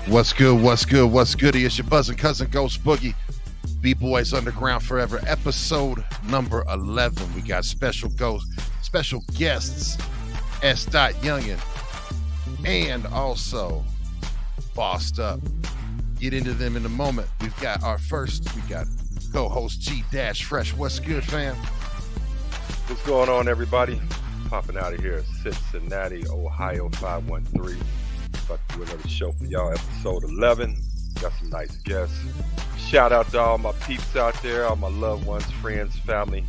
What's good? What's good? What's goody? It's your buzzing cousin Ghost Boogie. B-Boys Underground Forever, episode number 11. We got special guests, S.Youngin, and also Bossed Up. Get into them in a moment. We got co-host G-Fresh. What's good, fam? What's going on, everybody? Popping out of here, Cincinnati, Ohio, 513. About to do another show for y'all, episode 11. Got some nice guests. Shout out to all my peeps out there, all my loved ones, friends, family,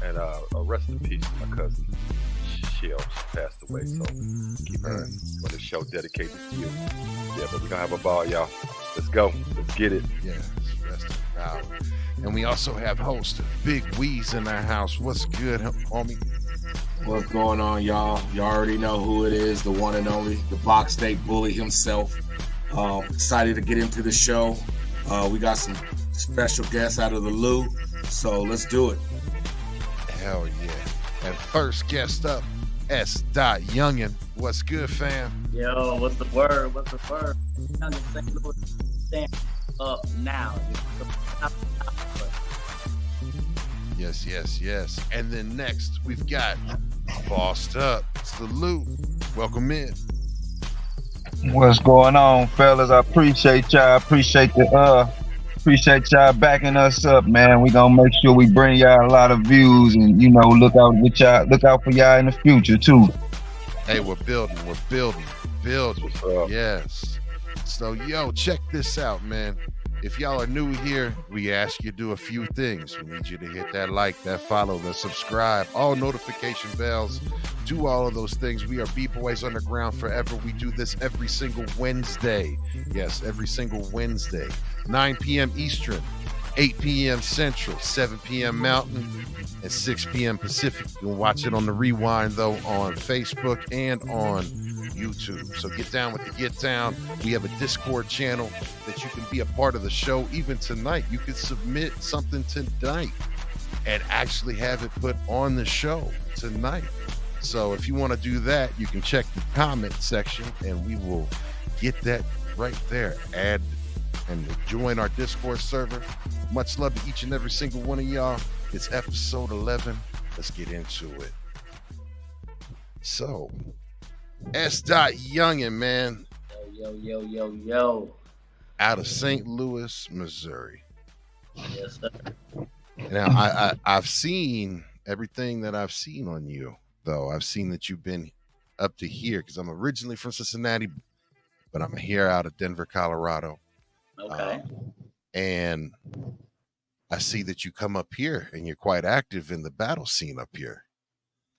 and rest in peace to my cousin Shell. She passed away, so keep her on the show dedicated to you. Yeah, but we're gonna have a ball, y'all. Let's go. Let's get it. Yeah, rest in power. And we also have host Big Weez in our house. What's good, homie? What's going on, y'all? You already know who it is, the one and only, the Box State Bully himself. Excited to get into the show. We got some special guests out of the Lou, so let's do it. Hell yeah. And first guest up, S.Youngin. What's good, fam? Yo, what's the word? Youngin St. Louis, stand up now. Yes. And then next, we've got Bossed Up. Salute. Welcome in. What's going on, fellas? I appreciate y'all. Appreciate y'all backing us up, man. We gonna make sure we bring y'all a lot of views, and look out for y'all in the future too. Hey, we're building. Yes. So, check this out, man. If y'all are new here, we ask you to do a few things. We need you to hit that like, that follow, that subscribe, all notification bells. Do all of those things. We are B-Boys Underground Forever. We do this every single Wednesday. Yes, every single Wednesday. 9 p.m. Eastern, 8 p.m. Central, 7 p.m. Mountain, and 6 p.m. Pacific. You can watch it on the rewind, though, on Facebook and on YouTube. So get down with the get down. We have a Discord channel that you can be a part of the show. Even tonight, you can submit something tonight and actually have it put on the show tonight. So if you want to do that, you can check the comment section and we will get that right there. Add and join our Discord server. Much love to each and every single one of y'all. It's episode 11. Let's get into it. So, S.Youngin, man. Yo. Out of St. Louis, Missouri. Yes, sir. Now, I've seen everything that I've seen on you, though. I've seen that you've been up to here, because I'm originally from Cincinnati, but I'm here out of Denver, Colorado. Okay. And I see that you come up here, and you're quite active in the battle scene up here.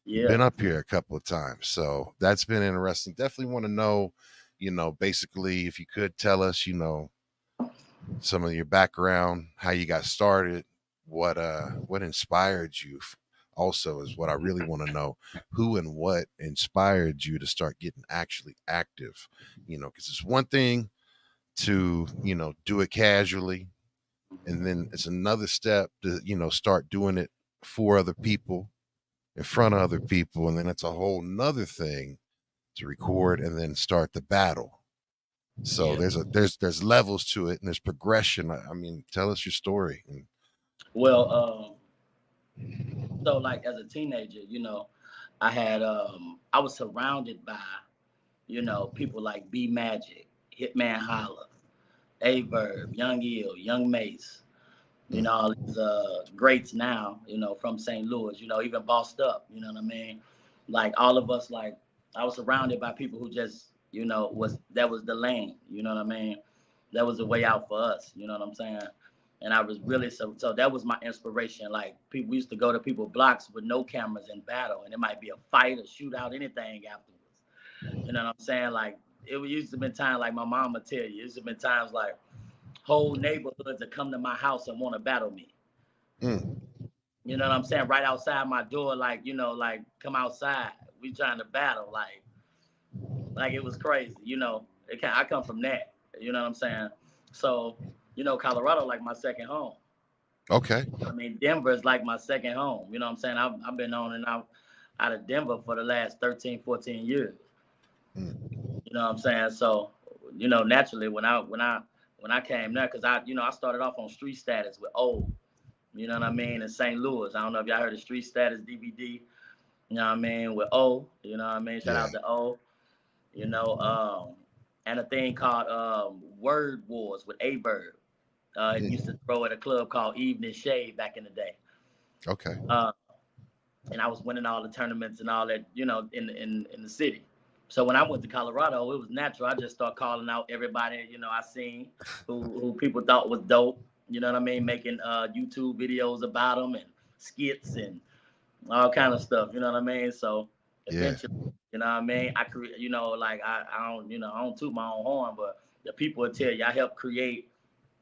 Yeah. Been up here a couple of times, so that's been interesting. Definitely want to know, basically, if you could tell us, some of your background, how you got started, what inspired you. Also, is what I really want to know. Who and what inspired you to start getting actually active? Because it's one thing to do it casually, and then it's another step to start doing it for other people, in front of other people, and then it's a whole nother thing to record and then start the battle. So there's levels to it, and there's progression. I mean, tell us your story. Well, so like as a teenager, I had I was surrounded by people like B Magic, Hitman Holla, A-Verb, Young Eel, Young Mace, all these greats now, from St. Louis, even Bossed Up, you know what I mean? Like all of us, like I was surrounded by people who just, that was the lane, you know what I mean? That was the way out for us, you know what I'm saying? And I was really, so that was my inspiration. Like we used to go to people's blocks with no cameras and battle, and it might be a fight, a shootout, anything afterwards. You know what I'm saying? Like it used to be times like my mom would tell you. It used to be times like whole neighborhoods that come to my house and want to battle me. Mm. You know what I'm saying? Right outside my door, like like come outside. We trying to battle, like it was crazy. I come from that. You know what I'm saying? So Colorado like my second home. Okay. I mean, Denver is like my second home. You know what I'm saying? I've been on and out of Denver for the last 13, 14 years. Mm. You know what I'm saying? So, naturally when I came there, because I started off on Street Status with O. You know what I mean? In St. Louis. I don't know if y'all heard of Street Status DVD. You know what I mean? With O. You know what I mean? Shout Yeah. out to O. And a thing called Word Wars with A Bird. He used to throw at a club called Evening Shade back in the day. Okay. And I was winning all the tournaments and all that, in the city. So when I went to Colorado, it was natural. I just started calling out everybody, I seen who people thought was dope. You know what I mean? Making YouTube videos about them and skits and all kind of stuff. You know what I mean? So Yeah. eventually, you know what I mean? I create, like I don't, I don't toot my own horn, but the people will tell you I helped create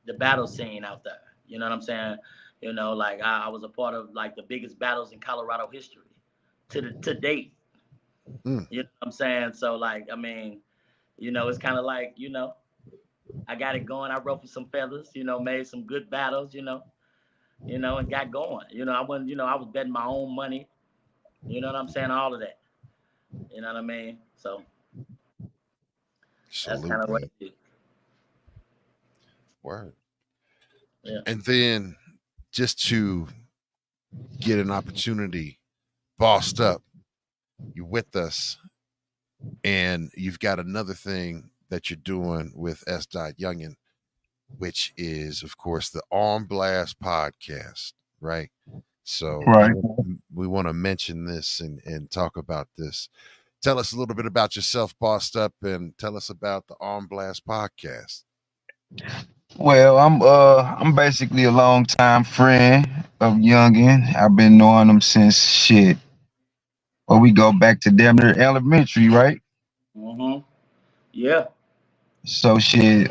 the battle scene out there. You know what I'm saying? Like I was a part of like the biggest battles in Colorado history to date. Mm. You know what I'm saying? So like, I mean, it's kind of like, I got it going. I ruffled some feathers, made some good battles, and got going. I wasn't, I was betting my own money. You know what I'm saying? All of that. You know what I mean? So that's Salute, kind of what man. it is. Word. Yeah. And then just to get an opportunity, bossed up, you with us, and you've got another thing that you're doing with S.Youngin, which is, of course, the Arm Blast podcast, right? So Right. we want to mention this and talk about this. Tell us a little bit about yourself, bossed up, and tell us about the Arm Blast podcast. Well, I'm basically a longtime friend of Youngin. I've been knowing him since shit. Well, we go back to damn near elementary, right? Mm-hmm. Yeah. So shit,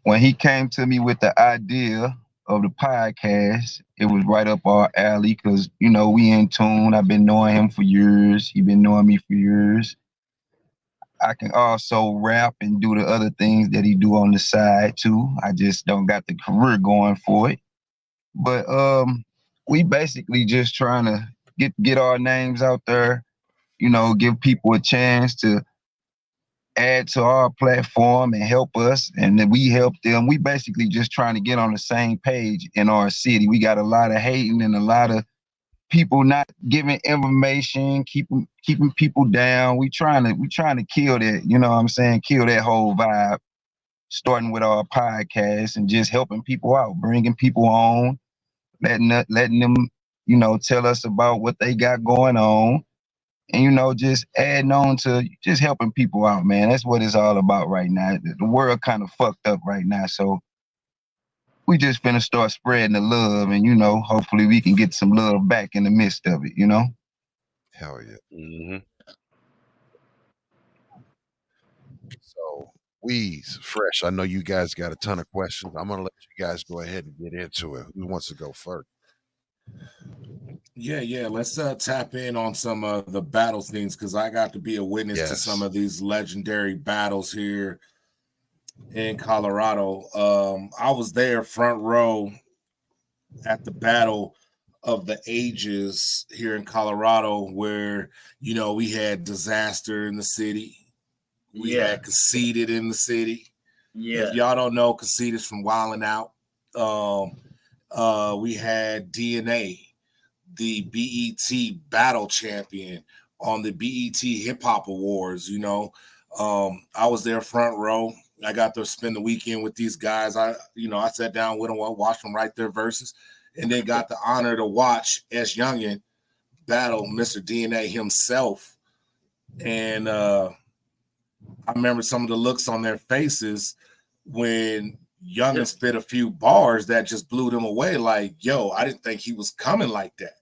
when he came to me with the idea of the podcast, it was right up our alley because we in tune. I've been knowing him for years. He been knowing me for years. I can also rap and do the other things that he do on the side too. I just don't got the career going for it. But we basically just trying to get our names out there, give people a chance to add to our platform and help us, and then we help them. We basically just trying to get on the same page in our city. We got a lot of hating and a lot of people not giving information, keeping people down. We trying to kill that, you know what I'm saying? Kill that whole vibe, starting with our podcast and just helping people out, bringing people on, letting them, tell us about what they got going on. And just adding on to just helping people out, man. That's what it's all about right now. The world kind of fucked up right now, so we just finna start spreading the love, and hopefully we can get some love back in the midst of it. Hell yeah. Mm-hmm. So, Weeze, Fresh, I know you guys got a ton of questions. I'm going to let you guys go ahead and get into it. Who wants to go first? Yeah. Let's tap in on some of the battle things because I got to be a witness to some of these legendary battles here in Colorado. I was there front row at the battle of the ages here in Colorado where, we had disaster in the city. We had Conceited in the city. Yeah. If y'all don't know, Conceited from Wildin' Out. We had DNA, the BET battle champion on the BET Hip Hop Awards. I was there front row. I got to spend the weekend with these guys. I sat down with them, watched them write their verses, and then got the honor to watch S.Youngin battle Mr. DNA himself. And I remember some of the looks on their faces when Youngin spit a few bars that just blew them away. Like, yo, I didn't think he was coming like that.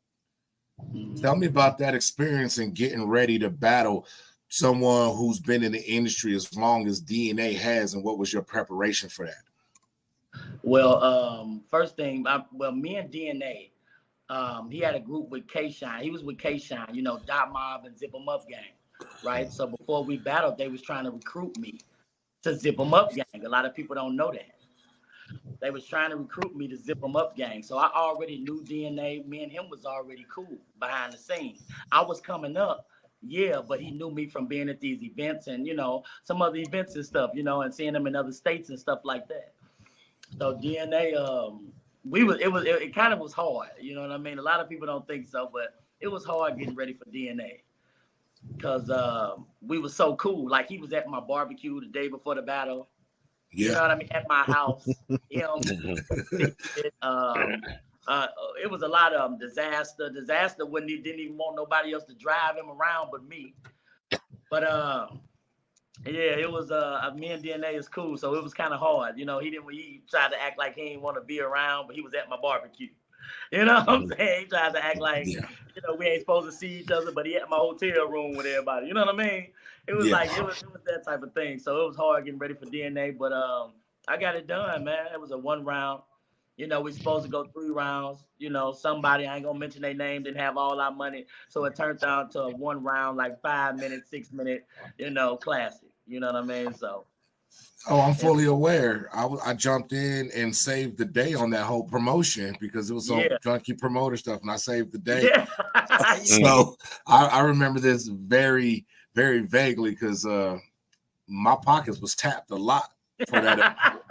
Tell me about that experience and getting ready to battle someone who's been in the industry as long as DNA has, and what was your preparation for that? Well, first thing, me and DNA, he had a group with K-Shine. He was with K-Shine, you know, Dot Mob and Zip 'em Up Gang, right? So before we battled, they was trying to recruit me to Zip 'em Up Gang. A lot of people don't know that. They was trying to recruit me to Zip 'em Up Gang. So I already knew DNA. Me and him was already cool behind the scenes. I was coming up, yeah, but he knew me from being at these events and, you know, some other events and stuff, you know, and seeing him in other states and stuff like that. So DNA, it kind of was hard, you know what I mean? A lot of people don't think so, but it was hard getting ready for DNA because we was so cool. Like he was at my barbecue the day before the battle. Yeah. You know what I mean? At my house, it was a lot of disaster. Disaster didn't even want nobody else to drive him around but me. But yeah, it was me and DNA is cool, so it was kind of hard. You know, he tried to act like he didn't want to be around, but he was at my barbecue. You know what I'm saying? He tried to act like, you know, we ain't supposed to see each other, but he at my hotel room with everybody. You know what I mean? It was like it was that type of thing. So it was hard getting ready for DNA, but I got it done, man. It was a 1 round. You know, we supposed to go 3 rounds. You know, somebody, I ain't gonna mention their name, didn't have all our money. So it turned out to a 1 round, like 5 minute, 6 minute, you know, classic. You know what I mean? So Oh, I'm fully aware. I jumped in and saved the day on that whole promotion because it was some junkie promoter stuff, and I saved the day. Yeah. So I remember this very, very vaguely because my pockets was tapped a lot for that.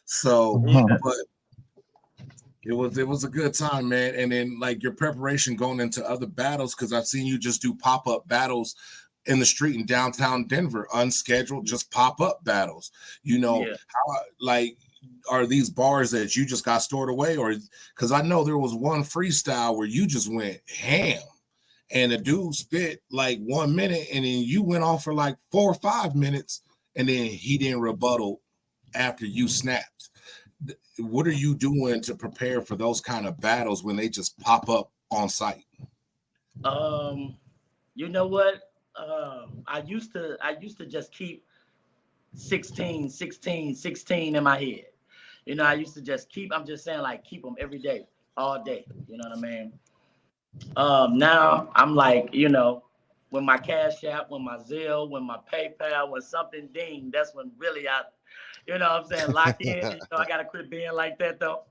So, but it was a good time, man. And then like your preparation going into other battles, because I've seen you just do pop-up battles in the street in downtown Denver, unscheduled, just pop-up battles. You know, how like are these bars that you just got stored away, or because I know there was one freestyle where you just went ham and the dude spit like 1 minute and then you went off for like 4 or 5 minutes and then he didn't rebuttal after you snapped. What are you doing to prepare for those kind of battles when they just pop up on site? You know what? I used to just keep 16 in my head. You know, I used to just I'm just saying like keep them every day, all day. You know what I mean? Now I'm like, you know, when my Cash App, when my Zelle, when my PayPal, when something ding, that's when really you know what I'm saying, lock in. You know, I gotta quit being like that though.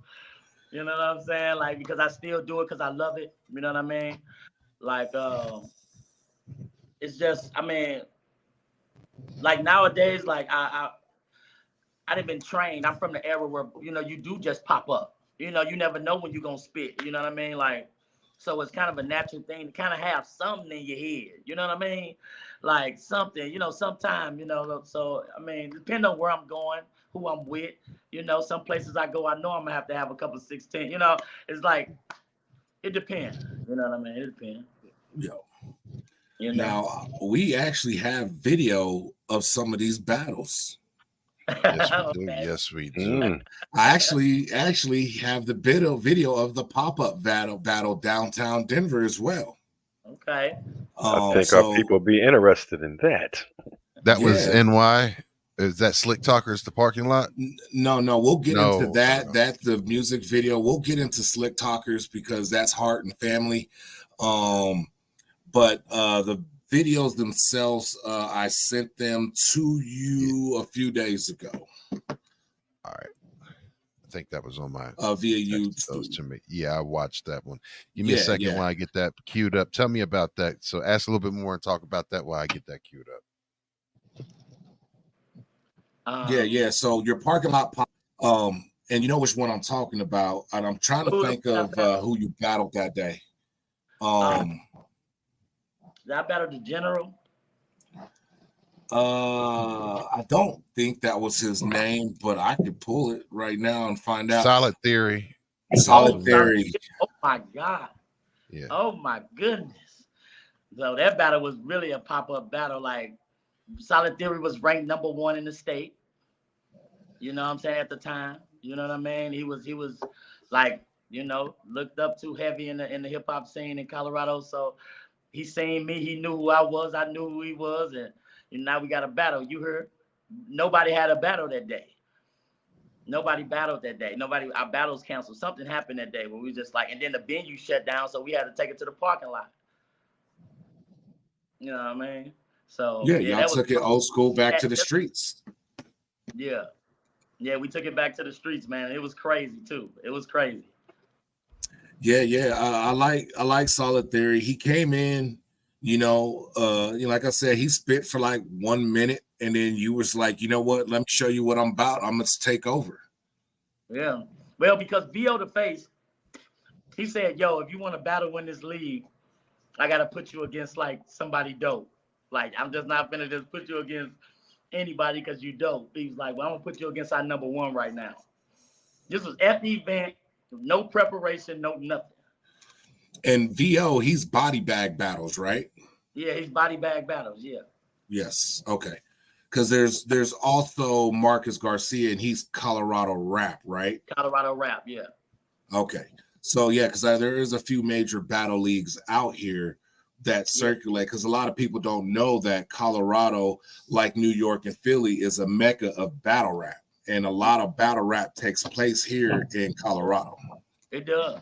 You know what I'm saying? Like, because I still do it because I love it. You know what I mean? Like, it's just, I mean, like nowadays, like I've been trained. I'm from the era where, you know, you do just pop up. You know, you never know when you're gonna spit. You know what I mean? Like, so it's kind of a natural thing to kind of have something in your head. You know what I mean? Like something, you know, sometime, you know, so I mean, depending on where I'm going, who I'm with, you know, some places I go, I know I'm gonna have to have a couple of 16. You know, it's like it depends. You know what I mean? It depends. Yo. You know? Now we actually have video of some of these battles. Yes, we do. Yes, we do. I actually have the video of the pop-up battle downtown Denver as well. Okay. I think our people be interested in that. That was NY. Is that Slick Talkers, the parking lot? No, we'll get into that. That's the music video. We'll get into Slick Talkers because that's Heart and Family. But the videos themselves, I sent them to you a few days ago. All right. I think that was on my via YouTube. Those to me. Yeah, I watched that one. Give me a second while I get that queued up. Tell me about that. So ask a little bit more and talk about that while I get that queued up. So your parking lot and you know which one I'm talking about, and I'm trying to think of who you battled that day. Did I battle the General? I don't think that was his name, but I could pull it right now and find out. Solid Theory. Solid Theory. Oh my God. Yeah. Oh my goodness. So that battle was really a pop-up battle. Like Solid Theory was ranked #1 in the state. You know what I'm saying, at the time. You know what I mean? He was like, you know, looked up to heavy in the hip hop scene in Colorado. So he seen me. He knew who I was. I knew who he was. And now we got a battle. You heard? Nobody had a battle that day. Nobody battled that day. Our battles canceled. Something happened that day where we just like, and then the venue shut down, so we had to take it to the parking lot. You know what I mean? So yeah, y'all took it old school back to the streets. Yeah, we took it back to the streets, man. It was crazy too. It was crazy. Yeah. I like Solid Theory. He came in, like I said, he spit for like 1 minute, and then you was like, you know what? Let me show you what I'm about. I'm gonna take over. Yeah. Well, because VO the Face, he said, "Yo, if you want to battle in this league, I gotta put you against like somebody dope. Like I'm just not gonna just put you against anybody because you dope." He was like, "Well, I'm gonna put you against our number one right now." This was at the event, no preparation, no nothing. And VO, he's body bag battles, right? Yeah, he's body bag battles. Yeah. Yes. Okay. Because there's also Marcus Garcia, and he's Colorado Rap, right? Colorado Rap, yeah. Okay. So yeah, because there is a few major battle leagues out here that circulate, because a lot of people don't know that Colorado, like New York and Philly, is a mecca of battle rap, and a lot of battle rap takes place here in Colorado. It does.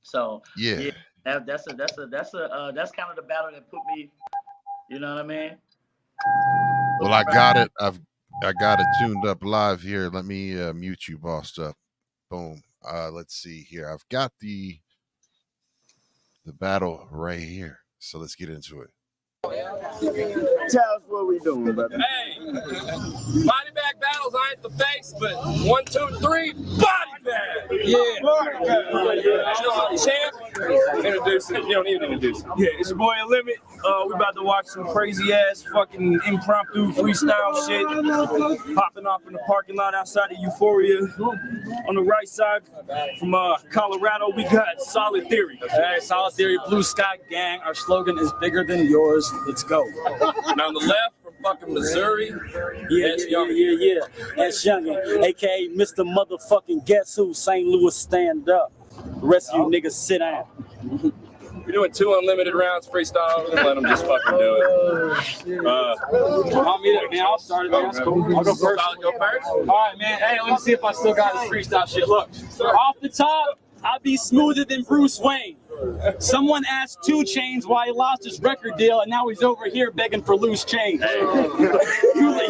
So yeah, that's kind of the battle that put me. You know what I mean? Well, I got it. I got it tuned up live here. Let me mute you, bossed up. Boom. Let's see here. I've got the battle right here. So let's get into it. Tell us what we doing, brother. Hey, body bag battles, I ain't the face, but 1, 2, 3, body bag. Yeah. Body bag. Champ, introduce it. You don't need to introduce it. Yeah, it's your boy Limit. We about to watch some crazy ass fucking impromptu freestyle shit popping off in the parking lot outside of Euphoria. On the right side from Colorado, we got Solid Theory. Hey, Solid Theory, Blue Sky Gang. Our slogan is bigger than yours. Let's go. And on the left from fucking Missouri, yeah. S.Youngin, aka Mr. Motherfucking Guess Who, St. Louis stand up. The rest of you niggas sit down. we're doing 2 unlimited rounds freestyle. We're gonna let them just fucking do it. I'll start it, man. That's cool. I'll go first. Solid, go first. All right, man. Hey, let me see if I still got this freestyle shit. Look, off the top, I'll be smoother than Bruce Wayne. Someone asked 2 Chainz why he lost his record deal, and now he's over here begging for loose change.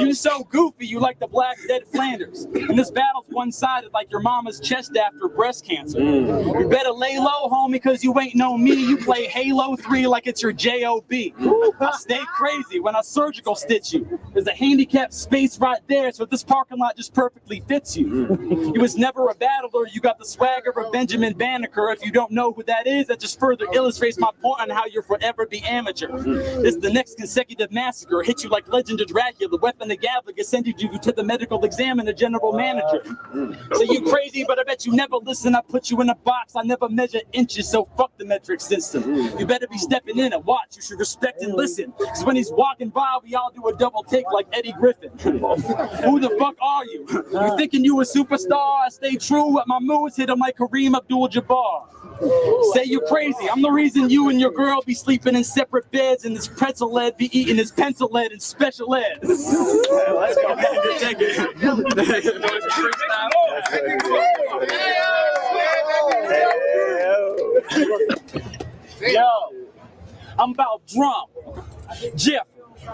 You so goofy, you like the Black Dead Flanders. And this battle's one-sided like your mama's chest after breast cancer. You better lay low, homie, because you ain't know me. You play Halo 3 like it's your J.O.B. I stay crazy when I surgical stitch you. There's a handicapped space right there, so this parking lot just perfectly fits you. You was never a battler. You got the swagger of Benjamin Banneker. If you don't know who that is, that just further illustrates my point on how you'll forever be amateur. This is the next consecutive massacre. Hit you like Legend of Dracula. The weapon of Gallagher sending you to the medical examiner, general manager. So you crazy, but I bet you never listen. I put you in a box. I never measure inches, so fuck the metric system. You better be stepping in and watch. You should respect and listen. Because when he's walking by, we all do a double take like Eddie Griffin. Who the fuck are you? You thinking you a superstar? I stay true at my moves. Hit him like Kareem Abdul-Jabbar. Say you're crazy. I'm the reason you and your girl be sleeping in separate beds, and this pretzel lead be eating this pencil lead and special ed. Let's go. Take it. Yo, I'm about drum. Jeff,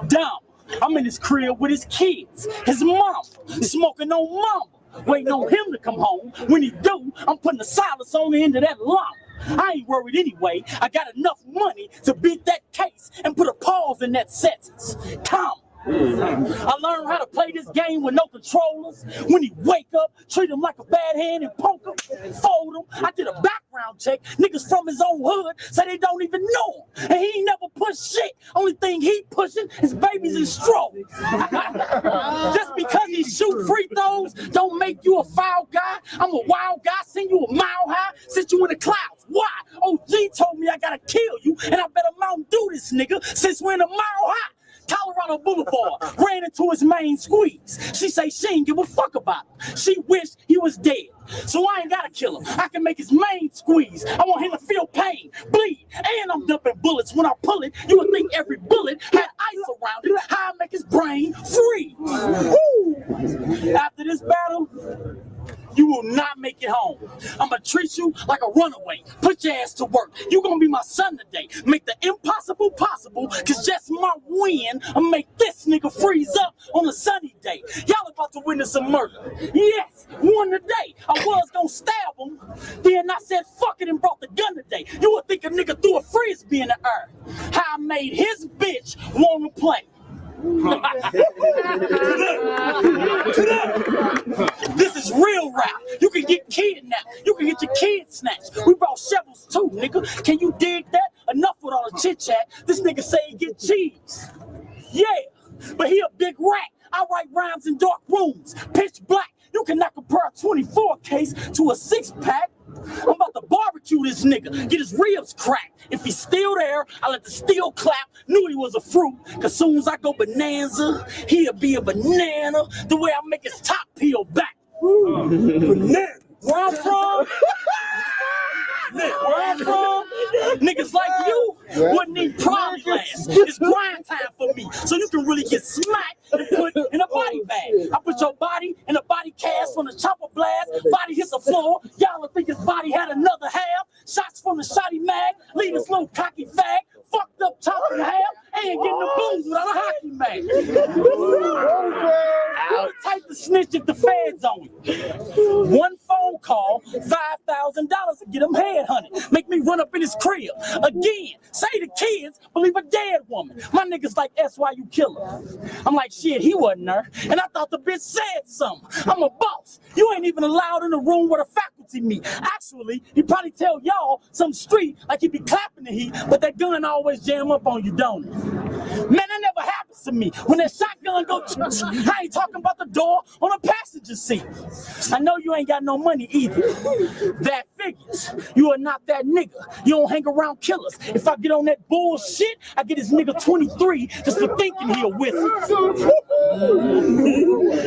dumb. I'm in his crib with his kids, his mom, smoking on mama. Waiting on him to come home. When he do, I'm putting the silence on the end of that llama. I ain't worried anyway. I got enough money to beat that case and put a pause in that sentence. Come. I learned how to play this game with no controllers. When he wake up, treat him like a bad hand and poke him, fold him. I did a background check. Niggas from his own hood say they don't even know him. And he ain't never pushed shit. Only thing he pushing is babies and strollers. Just because he shoot free throws don't make you a foul guy. I'm a wild guy, send you a mile high, sit you in the clouds. Why? OG told me I gotta kill you, and I better Mountain Dew this nigga since we're in a mile high. Colorado Boulevard, ran into his main squeeze. She say she ain't give a fuck about him. She wished he was dead. So I ain't gotta kill him. I can make his main squeeze. I want him to feel pain, bleed, and I'm dumping bullets. When I pull it, you would think every bullet had ice around it. How I make his brain free. Woo! After this battle, you will not make it home. I'm gonna treat you like a runaway. Put your ass to work. You gonna be my son today. Make the impossible possible, cause just my win, I'll make this nigga freeze up on a sunny day. Y'all about to witness a murder. Yes, one today. I was gonna stab him. Then I said fuck it and brought the gun today. You would think a nigga threw a frisbee in the air. How I made his bitch wanna play. This is real rap. You can get kidnapped. You can get your kids snatched. We brought shovels too, nigga. Can you dig that? Enough with all the chit chat. This nigga say he get cheese. Yeah, but he a big rat. I write rhymes in dark rooms, pitch black. You cannot compare a 24 case to a 6-pack. I'm about to barbecue this nigga, get his ribs cracked. If he's still there, I let the steel clap. Knew he was a fruit, cause soon as I go bonanza, he'll be a banana. The way I make his top peel back. Banana. Where I'm from? Where I'm from, niggas like you wouldn't need probably last. It's grind time for me, so you can really get smacked and put in a body bag. I put your body in a body cast from the chopper blast. Body hits the floor. Y'all would think his body had another half. Shots from the shotty mag. Leave this little cocky fag. Fucked up top and half. Ain't getting the booze without a hockey mag. I'm the type to snitch if the feds on you. One phone call, $5,000 to get him headhunted. Make me run up in his crib. Again, say the kids believe a dead woman. My niggas like S.Y.U killer. I'm like, shit, he wasn't there. And I thought the bitch said something. I'm a boss. You ain't even allowed in the room where the faculty meet. Actually, he probably tell y'all some street like he be clapping the heat, but that gun always jam up on you, don't it? Man, that never happens to me. When that shotgun go, I ain't talking about the door on a passenger seat. I know you ain't got no money either. That figures. You are not that nigga. You don't hang around killers. If I get on that bullshit, I get this nigga 23 just for thinking he a wizard.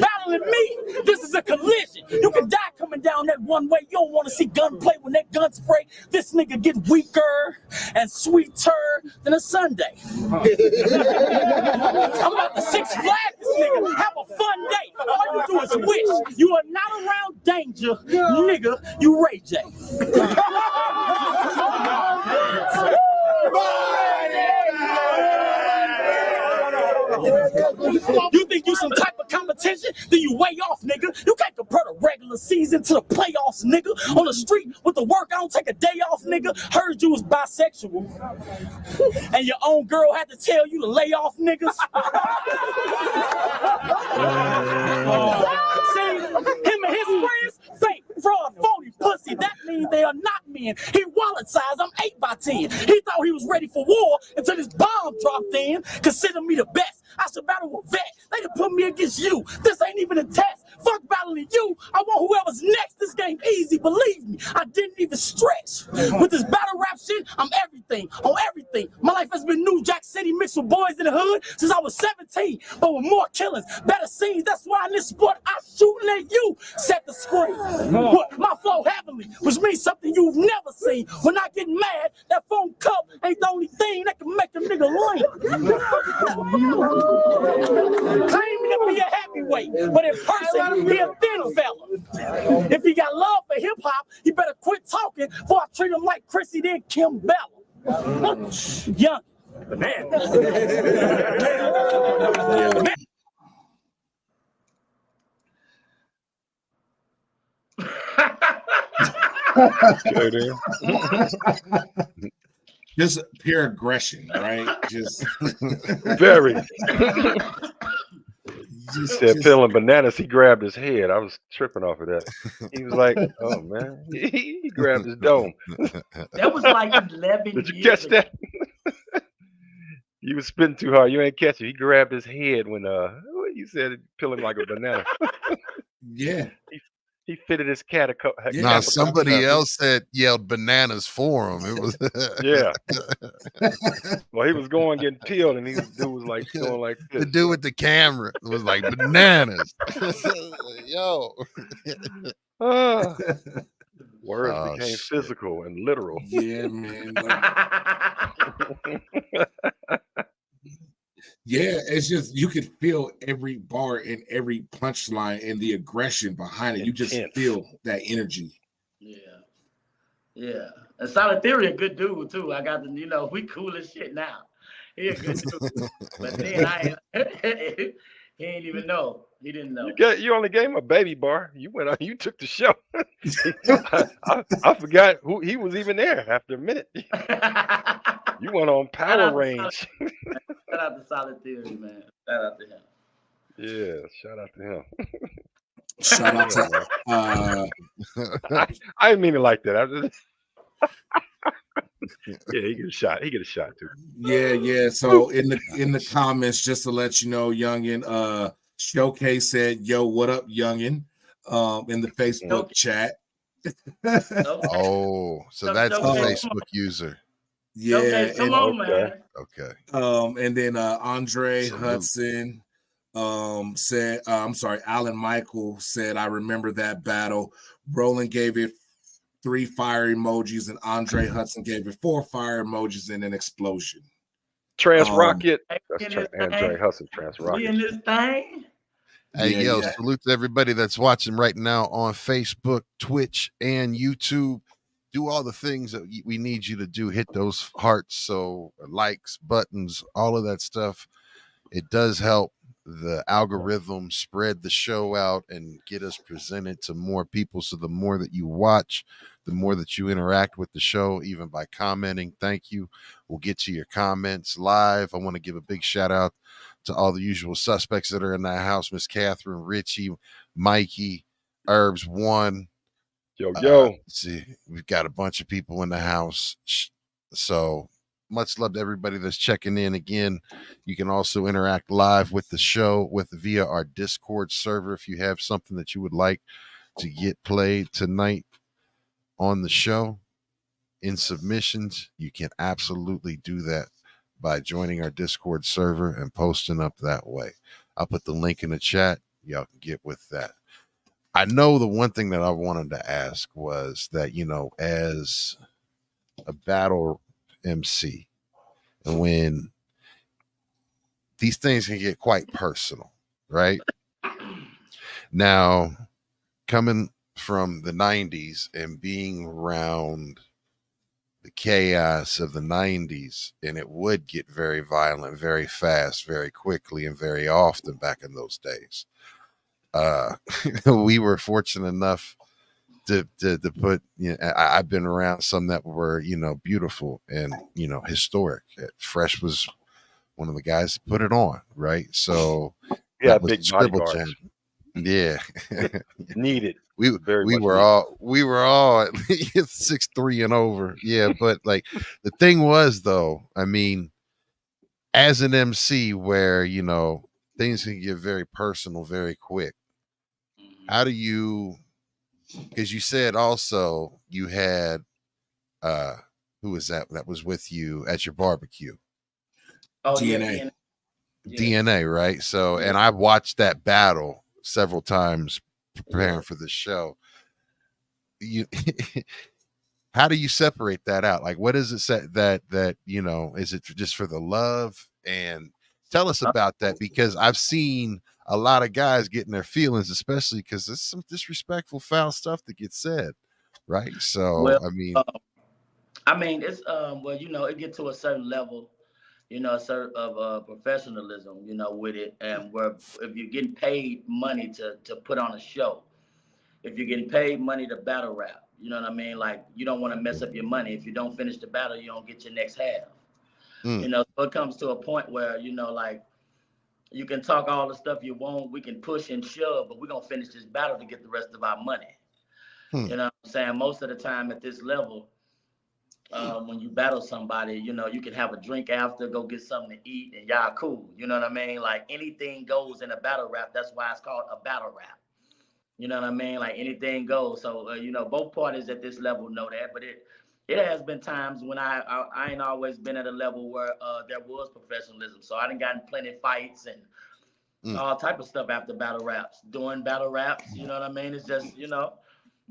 Battling me, this is a collision. You can die coming down that one way. You don't want to see gunplay when that gun spray. This nigga get weaker and sweeter than a Sunday. I'm about to Six Flags this nigga. Have a fun day. All you do is wish. You are not around danger, nigga. You Ray J. You think you some type of competition? Then you way off, nigga. You can't compare the regular season to the playoffs, nigga. On the street with the work, I don't take a day off, nigga. Heard you was bisexual. And your own girl had to tell you to lay off, niggas. See, him and his friends, fake, fraud, phony, pussy. That means they are not men. He wallet size, I'm 8 by 10. He thought he was ready for war until his bomb dropped in. Consider me the best. I should battle with vet. They done put me against you. This ain't even a test. Fuck battling you. I want whoever's next. This game easy, believe me. I didn't even stretch. With this battle rap shit, I'm everything, on everything. My life has been New Jack City mixed with boys in the hood since I was 17. But with more killings, better scenes. That's why in this sport, I shooting at you. Set the screen. What? My flow heavenly, which means something you've never seen. When I get mad, that phone cup ain't the only thing that can make a nigga lean. Claiming to be a heavyweight, but in person, he a thin fella. If he got love for hip hop, he better quit talking before I treat him like Chrissy did Kim Bella. Young. Man. Just pure aggression, right? Just very. Said peeling bananas. He grabbed his head. I was tripping off of that. He was like, "Oh man!" He grabbed his dome. That was like 11 Did you years catch that? You was spitting too hard. You ain't catch it. He grabbed his head when you said peel him like a banana. Yeah. He fitted his cat a couple. Nah, somebody else yelled bananas for him. It was Yeah. Well, he was going getting peeled, and dude was like doing like this. the dude with the camera was like bananas. Yo. Words became physical and literal. Yeah, man. Yeah, it's just you could feel every bar and every punchline and the aggression behind it. You just feel that energy. Yeah. And Solid Theory a good dude too. I got we cool as shit now. He a good dude. But then he ain't even know. He didn't know. You only gave him a baby bar. You went on. You took the show. I forgot who he was even there after a minute. You went on Power Range. Shout out to Solid Theory, man. Shout out to him. Yeah, shout out to him. Shout out to I didn't mean it like that. Yeah, he get a shot. He get a shot too. Yeah. So in the comments, just to let you know, Youngin, Showcase said, "Yo, what up, Youngin?" In the Facebook chat. Oh, so that's the Facebook user. Yeah. Come on, man. Okay. And then Andre Hudson said, I'm sorry, Alan Michael said, "I remember that battle. Roland gave it 3 fire emojis, and Andre Hudson gave it 4 fire emojis and an explosion." Trans Rocket. That's Andre Hudson. Trans Rocket. We in this thing. Hey, salute to everybody that's watching right now on Facebook, Twitch, and YouTube. Do all the things that we need you to do. Hit those hearts, so likes, buttons, all of that stuff. It does help the algorithm spread the show out and get us presented to more people. So the more that you watch, the more that you interact with the show, even by commenting. Thank you. We'll get to your comments live. I want to give a big shout out to all the usual suspects that are in that house: Miss Catherine, Richie, Mikey, Herbs One. Yo. See, we've got a bunch of people in the house. So much love to everybody that's checking in. Again, you can also interact live with the show via our Discord server. If you have something that you would like to get played tonight on the show in submissions, you can absolutely do that by joining our Discord server and posting up that way. I'll put the link in the chat. Y'all can get with that. I know the one thing that I wanted to ask was that, as a battle MC, and when these things can get quite personal, right? Now, coming from the 90s and being around the chaos of the 90s, and it would get very violent, very fast, very quickly, and very often back in those days. We were fortunate enough to put, I've been around some that were, beautiful and, historic. Fresh was one of the guys that put it on, right? So yeah, big bodyguards. Yeah. Needed. We were all at least 6'3" and over. Yeah, but like the thing was though, I mean, as an MC where, things can get very personal very quick. How do you, because you said also you had who was that was with you at your barbecue? Oh, DNA. DNA, right? So, and I watched that battle several times preparing for this show. You how do you separate that out? Like, what is it that is it just for the love? And tell us about that, because I've seen a lot of guys getting their feelings, especially because there's some disrespectful, foul stuff that gets said, right? So, well, I mean, it's it get to a certain level, a certain of professionalism, with it, and where if you're getting paid money to put on a show, if you're getting paid money to battle rap, you know what I mean? Like, you don't want to mess up your money. If you don't finish the battle, you don't get your next half. So it comes to a point where, like, you can talk all the stuff you want, we can push and shove, but we're going to finish this battle to get the rest of our money. You know what I'm saying? Most of the time at this level, when you battle somebody, you can have a drink after, go get something to eat, and y'all cool. You know what I mean? Like, anything goes in a battle rap. That's why it's called a battle rap. You know what I mean? Like anything goes. So you know, both parties at this level know that. But it has been times when I ain't always been at a level where there was professionalism. So I done gotten plenty of fights and all type of stuff after battle raps, doing battle raps. You know what I mean? It's just, you know.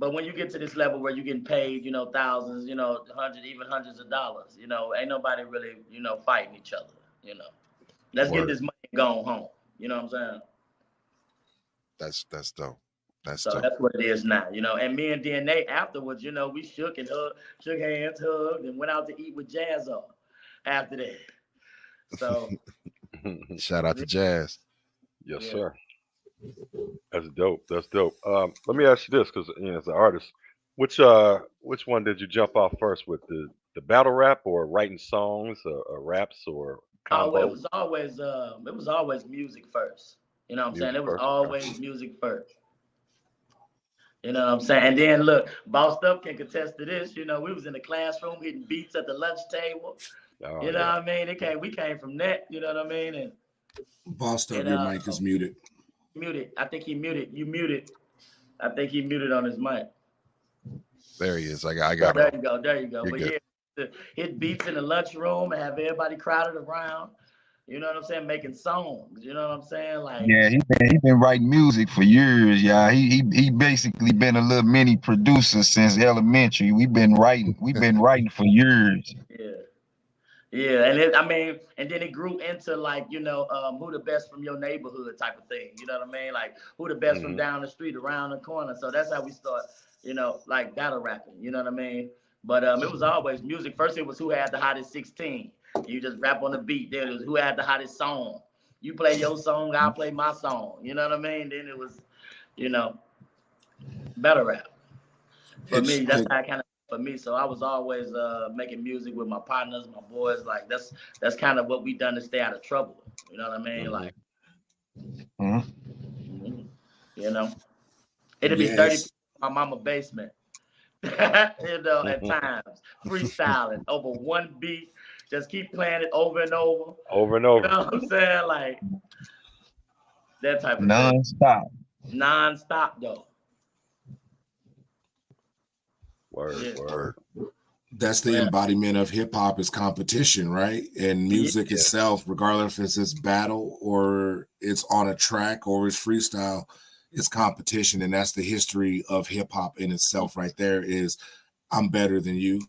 But when you get to this level where you're getting paid, you know, thousands, you know, hundreds, even hundreds of dollars, you know, ain't nobody really, you know, fighting each other. You know, let's get this money and go home. You know what I'm saying? That's dope. That's So dope. that's what it is now, you know. And me and DNA afterwards, you know, we shook hands, hugged, and went out to eat with Jazz on after that. So shout out to Jazz. Yes, sir. That's dope. That's dope. Let me ask you this, because you know, as an artist, which one did you jump off first with, the battle rap or writing songs or raps or combo? it was always music first. You know what I'm saying? It was always music first. You know what I'm saying? And then look, Bossed Up can contest to this. You know, we was in the classroom hitting beats at the lunch table. You know what I mean? We came from that. You know what I mean? And Bossed Up, your mic is muted. Muted. I think he muted. You muted. I think he muted on his mic. There he is. I got there him. There you go. You're But good. yeah, hit beats in the lunchroom and have everybody crowded around. You know what I'm saying? Making songs. You know what I'm saying? Like, yeah, he been writing music for years, y'all. He basically been a little mini producer since elementary. We've been writing for years. Yeah, and and then it grew into like, you know, who the best from your neighborhood type of thing. You know what I mean? Like who the best from down the street, around the corner. So that's how we start, you know, like battle rapping. You know what I mean? But it was always music. First, it was who had the hottest 16. You just rap on the beat. Then it was who had the hottest song. You play your song, I play my song. You know what I mean? Then it was, you know, battle rap. For me, that's how kind of. For me, so I was always making music with my partners, my boys. Like that's kind of what we done to stay out of trouble. You know what I mean? Like, you know, it'll be 30 people in my mama basement. You know, at times freestyling over one beat, just keep playing it over and over. Over and over. You know what I'm saying? Like that type of non-stop. thing. Non-stop though. Word. That's the embodiment of hip hop is competition, right? And music itself, regardless if it's battle or it's on a track or it's freestyle, it's competition. And that's the history of hip hop in itself right there is I'm better than you.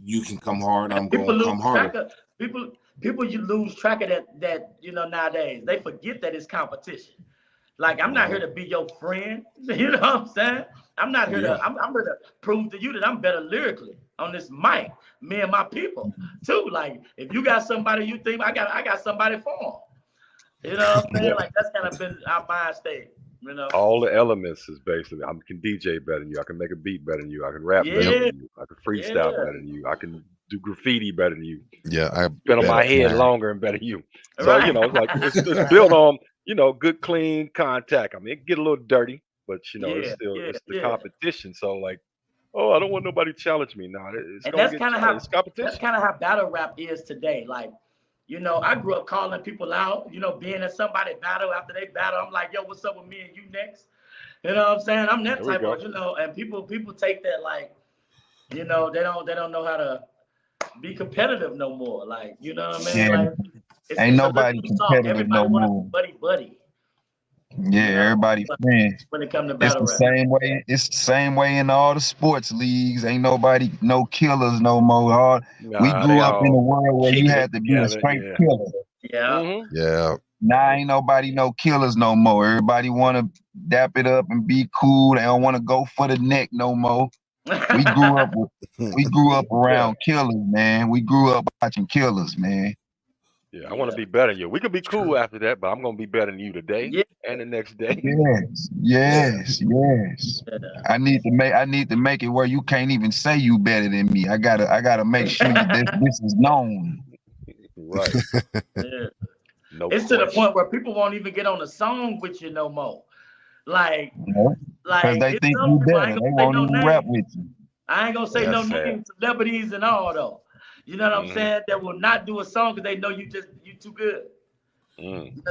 You can come hard, I'm going to come harder. People you lose track of that, you know, nowadays. They forget that it's competition. Like, I'm not here to be your friend. You know what I'm saying? I'm not here to, I'm here to prove to you that I'm better lyrically on this mic. Me and my people, too. Like, if you got somebody you think, I got somebody for them. You know what I'm saying? Like, that's kind of been our mind state, you know? All the elements is basically, I can DJ better than you. I can make a beat better than you. I can rap better than you. I can freestyle better than you. I can do graffiti better than you. Yeah, I've been on my head longer and better than you. So, you know, it's like, it's built on, you know, good, clean contact. I mean, it can get a little dirty, but, you know, it's still, it's the competition. So, like, oh, I don't want nobody to challenge me. No, it's going to get challenged. It's competition. That's kind of how battle rap is today. Like, you know, I grew up calling people out, you know, being at somebody battle after they battle. I'm like, yo, what's up with me and you next? You know what I'm saying? I'm that type of, you know, and people take that like, you know, they don't know how to be competitive no more. Like, you know what I mean? Yeah. Like, ain't nobody competitive everybody no more. Buddy. Yeah, you know, everybody friends. When it comes to battle it's the rap. same way. It's the same way in all the sports leagues. Ain't nobody no killers no more. We grew up in a world where you had to be a straight killer. Yeah. Yeah. Now ain't nobody no killers no more. Everybody want to dap it up and be cool. They don't want to go for the neck no more. We grew up around killers, man. We grew up watching killers, man. Yeah, I want to be better than you. We could be cool after that, but I'm gonna be better than you today and the next day. Yes. I need to make it where you can't even say you better than me. I gotta make sure that this is known. Right. No it's question. To the point where people won't even get on the song with you no more. Like, because they think you better. They won't even rap with you. I ain't gonna say no names, celebrities and all though. You know what I'm saying? That will not do a song because they know you too good.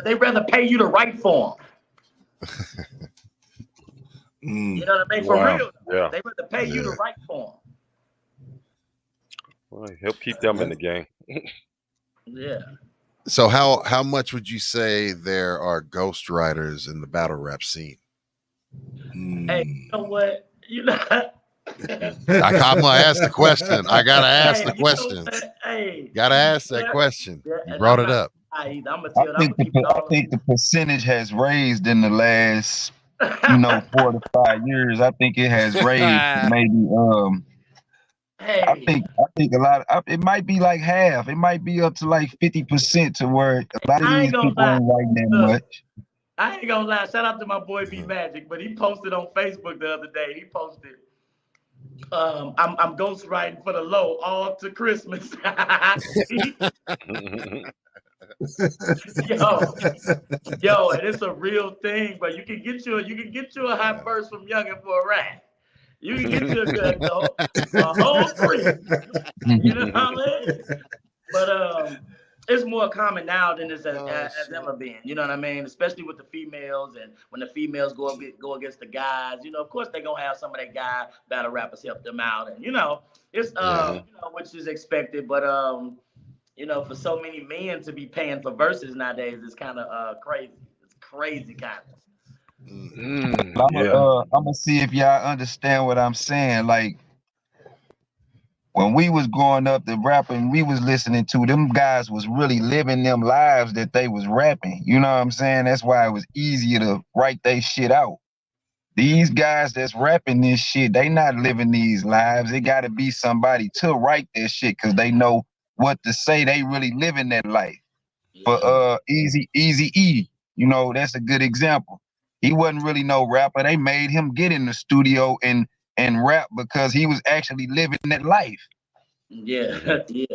They rather pay you to write for them. You know what I mean? Wow. For real. Yeah. They want to pay you to write for Well, help keep them in the game. them. Yeah. So how much would you say there are ghostwriters in the battle rap scene? Hey, you know what? You know. I'm gonna ask the question. I gotta ask the question. Hey, Gotta ask that question. Yeah, You and brought I'm it not up. I'm gonna I tell. I'm think gonna keep it all. I think the percentage has raised in the last, 4 to 5 years. I think it has raised maybe I Hey, think a lot of, it might be like half. It might be up to like 50% to where a lot of I these ain't gonna people lie. ain't writing that Look, much. I ain't gonna lie. Shout out to my boy B Magic, but he posted on Facebook the other day. He posted, I'm ghostwriting for the low all to Christmas. yo, and it's a real thing, but you can get you a hot verse from Youngin for a rap. You can get you a whole 3. You know what I mean? But it's more common now than it's as ever been. You know what I mean? Especially with the females, and when the females go against the guys. You know, of course they're gonna have some of their guy battle rappers help them out, and it's which is expected. But for so many men to be paying for verses nowadays is kind of crazy. It's crazy kind of. I'm gonna see if y'all understand what I'm saying. Like, when we was growing up, the rapping we was listening to, them guys was really living them lives that they was rapping. You know what I'm saying? That's why it was easier to write they shit out. These guys that's rapping this shit, they not living these lives. It gotta be somebody to write this shit because they know what to say. They really living that life. For Easy E, that's a good example. He wasn't really no rapper. They made him get in the studio and rap because he was actually living that life. Yeah, yeah.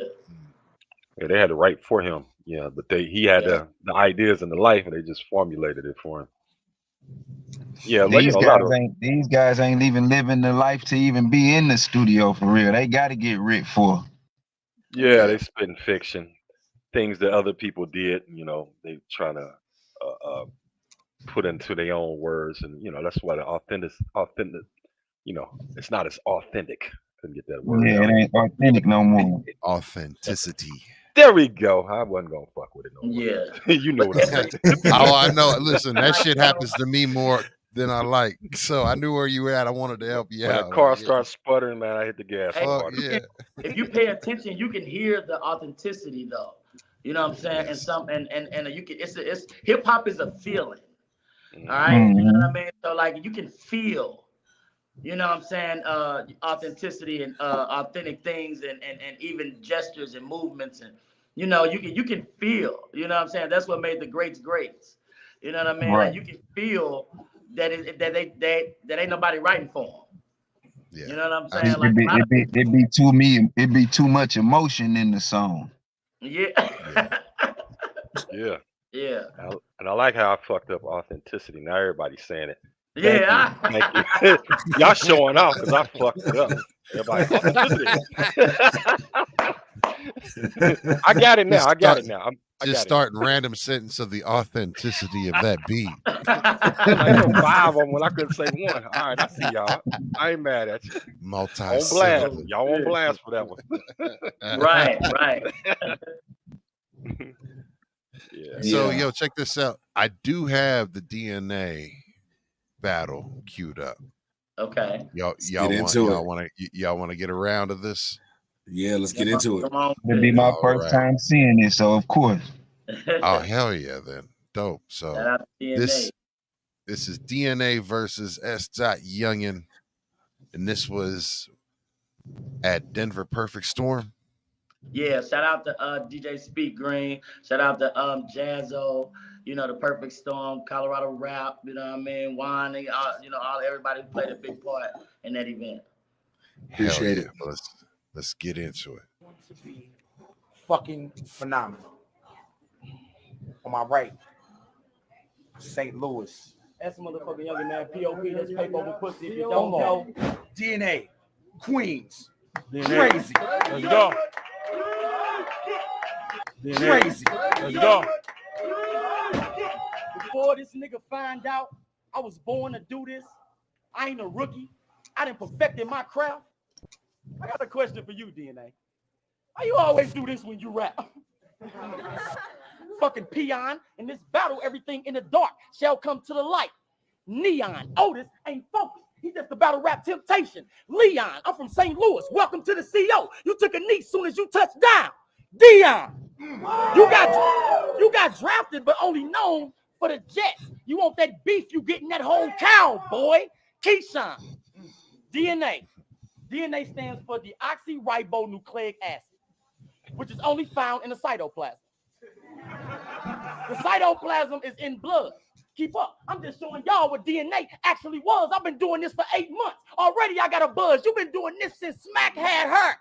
Yeah, they had to write for him. Yeah, but he had the ideas and the life, and they just formulated it for him. Yeah, These guys ain't even living the life to even be in the studio for real. They got to get writ for. Yeah, they spitting fiction, things that other people did. They trying to put into their own words, and that's why the authentic. It's not as authentic. Couldn't get that word out. It ain't authentic no more. Authenticity. There we go. I wasn't gonna fuck with it no more. Yeah. You know what I mean. Oh, I know. Listen, that shit happens to me more than I like. So I knew where you were at. I wanted to help you When out. a car starts sputtering, man, I hit the gas. If you pay attention, you can hear the authenticity though. You know what I'm saying? Yes. And you can it's hip hop is a feeling. All right. You know what I mean? So like you can feel, you know what I'm saying, authenticity and authentic things and even gestures and movements, and you can feel, you know what I'm saying? That's what made the greats greats. You know what I mean? Right. And you can feel that ain't nobody writing for them. Yeah. You know what I'm saying? It be too much emotion in the song. Yeah. Yeah. Yeah. And I like how I fucked up authenticity. Now everybody's saying it. Thank you. Y'all showing off because I fucked it up. Everybody, authenticity. I got it now. Just starting random sentence of the authenticity of that beat. I know 5 of them when I couldn't say one. All right, I see y'all. I ain't mad at you. On blast. Y'all on blast for that one. Right. Yeah. So yo, check this out. I do have the DNA battle queued up. Okay. Y'all want to get around to this? Yeah, let's get into it. It'll be my first time seeing it, so of course. Oh hell yeah, then dope. So this is DNA versus S.Youngin, and this was at Denver Perfect Storm. Yeah, shout out to DJ Speak Green. Shout out to Jazzo. The Perfect Storm, Colorado Rap. You know what I mean? Wine. Everybody who played a big part in that event. Appreciate it. Let's get into it. To be fucking phenomenal. On my right, St. Louis. That's motherfucking Youngin, man. POP, that's paper over pussy. If you don't know, DNA, Queens, DNA. Crazy. Let's go. DNA. Crazy. Let's go. Before this nigga find out I was born to do this, I ain't a rookie. I done perfected my craft. I got a question for you, DNA. Why you always do this when you rap? Fucking peon. In this battle, everything in the dark shall come to the light. Neon. Otis ain't focused. He just a battle rap temptation. Leon, I'm from St. Louis. Welcome to the CO. You took a knee soon as you touched down. Dion, you got drafted, but only known for the Jets. You want that beef, you getting that whole cow, boy. Keyshawn. DNA. DNA stands for deoxyribonucleic acid, which is only found in the cytoplasm. The cytoplasm is in blood. Keep up. I'm just showing y'all what DNA actually was. I've been doing this for 8 months. Already I got a buzz. You've been doing this since Smack had her.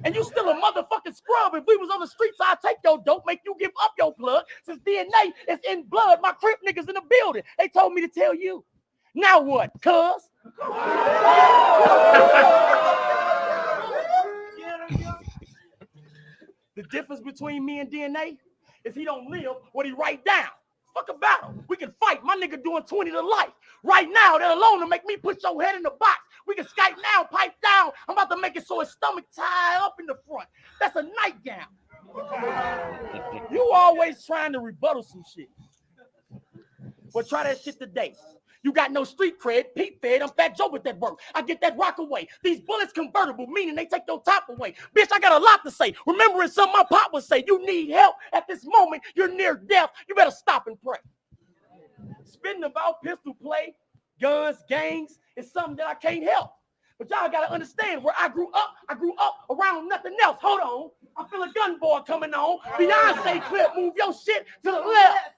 And you still a motherfucking scrub. If we was on the streets, I'd take your dope, make you give up your plug. Since DNA is in blood, my Crip niggas in the building. They told me to tell you. Now what, cuz? The difference between me and DNA is he don't live what he write down. Fuck a battle. We can fight. My nigga doing 20 to life. Right now, they're alone to make me put your head in the box. We can Skype now, pipe down. I'm about to make it so his stomach tied up in the front. That's a nightgown. You always trying to rebuttal some shit. Well, try that shit today. You got no street cred, Pete fed, I'm Fat Joe with that work. I get that rock away. These bullets convertible, meaning they take your top away. Bitch, I got a lot to say. Remembering something my pop would say. You need help at this moment. You're near death. You better stop and pray. Spitting about pistol play, guns, gangs, is something that I can't help. But y'all got to understand where I grew up around nothing else. Hold on. I feel a gun boy coming on. Beyonce clip, move your shit to the left.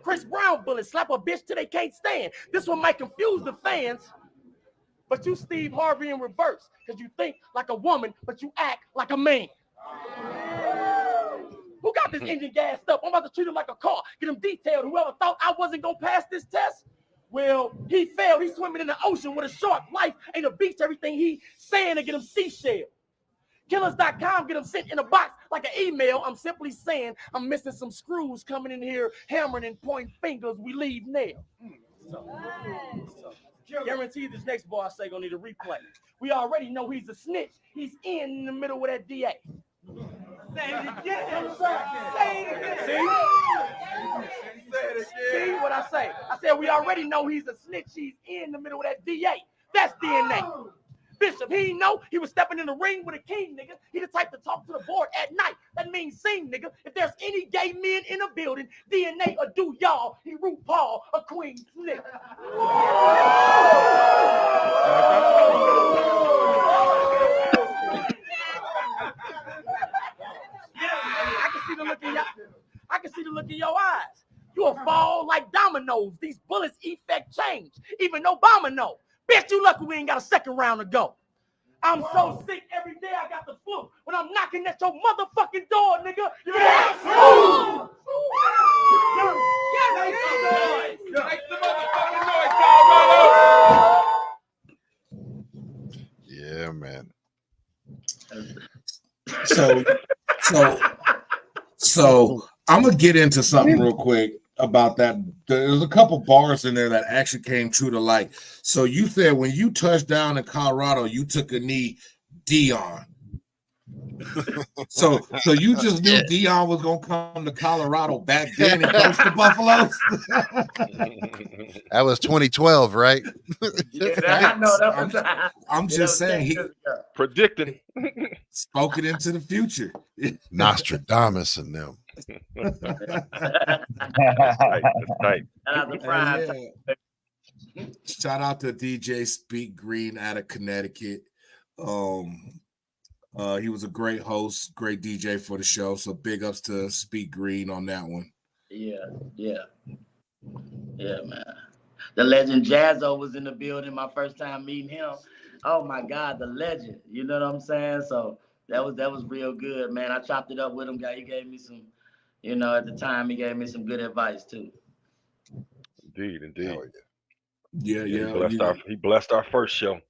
Chris Brown bullet, slap a bitch till they can't stand. This one might confuse the fans, but you Steve Harvey in reverse, because you think like a woman, but you act like a man. Who got this engine gassed up? I'm about to treat him like a car, get him detailed. Whoever thought I wasn't going to pass this test, well, he failed. He's swimming in the ocean with a shark. Life ain't a beach. Everything he saying to get him seashell. Killers.com, get them sent in a box like an email. I'm simply saying I'm missing some screws coming in here, hammering and pointing fingers. We leave nail. So, guarantee this next boy I say gonna need a replay. We already know he's a snitch. He's in the middle with that DA. Say it again. Say it again. See what I say? I said we already know he's a snitch. He's in the middle with that DA. That's DNA. Bishop, he ain't know he was stepping in the ring with a king, nigga. He the type to talk to the board at night. That means sing, nigga. If there's any gay men in a building, DNA or do y'all, he RuPaul, a queen, nigga. I can see the look in your eyes. You'll fall like dominoes. These bullets effect change. Even Obama know. Bitch, you lucky we ain't got a second round to go. I'm so sick every day I got the flu. When I'm knocking at your motherfucking door, nigga. Yeah. Yeah, man. So I'm gonna get into something real quick about that. There's a couple bars in there that actually came true to life. So you said when you touched down in Colorado, you took a knee, Dion. So you just knew Dion was gonna come to Colorado back then and coach the Buffaloes. That was 2012, right? I know that was. I'm just saying he predicting, spoke it into the future. Nostradamus and them. That's right. Shout out to DJ Speak Green out of Connecticut. He was a great host, great DJ for the show. So big ups to Speak Green on that one. Yeah, man. The legend Jazzo was in the building my first time meeting him. Oh my God, the legend. You know what I'm saying? So that was real good, man. I chopped it up with him. He gave me some, at the time he gave me some good advice too. Indeed. Yeah. He blessed our first show.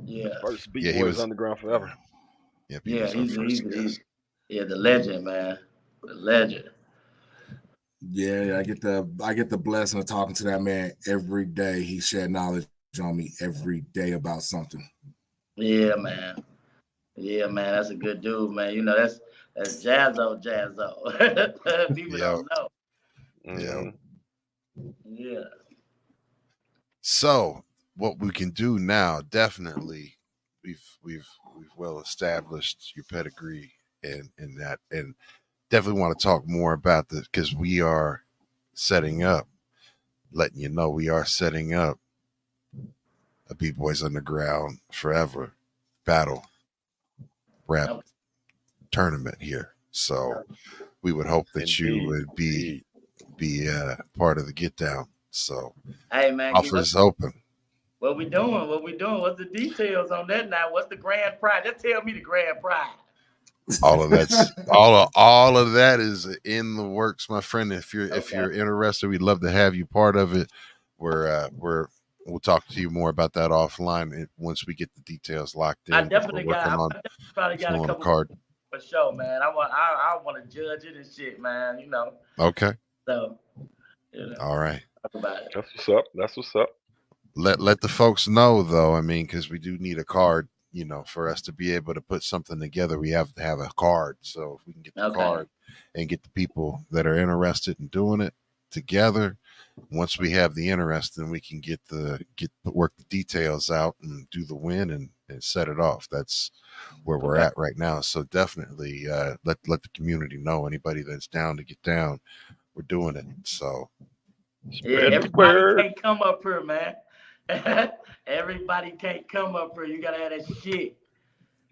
Yeah. First Beat Boys Underground Forever. Yep, he's the legend, man. The legend. Yeah, I get the blessing of talking to that man every day. He shared knowledge on me every day about something. Yeah, man. Yeah, man. That's a good dude, man. You know, that's Jazzo. People Yeah. don't know. Yeah. Yeah. So what we can do now, definitely, we've well established your pedigree and that, and definitely want to talk more about this because we are setting up, letting you know we are setting up a B-Boys Underground Forever battle rap Okay. tournament here. So we would hope that you would be part of the get down. So Hey, man. offers open. What we doing? What's the details on that now? What's the grand prize? Just tell me the grand prize. All of that's all of that is in the works, my friend. If you're interested, we'd love to have you part of it. We'll talk to you more about that offline once we get the details locked in. I definitely probably got a couple card for sure, man. I want to judge it and shit, man. You know. Okay. So. You know, all right. Talk about it. That's what's up. Let the folks know though. I mean, because we do need a card. You know, for us to be able to put something together, we have to have a card. So if we can get the card and get the people that are interested in doing it together, once we have the interest, then we can work the details out and do the win and set it off. That's where we're at right now. So definitely let the community know. Anybody that's down to get down, we're doing it. So yeah, everybody can't come up here, man. Everybody can't come up here. You gotta have that shit.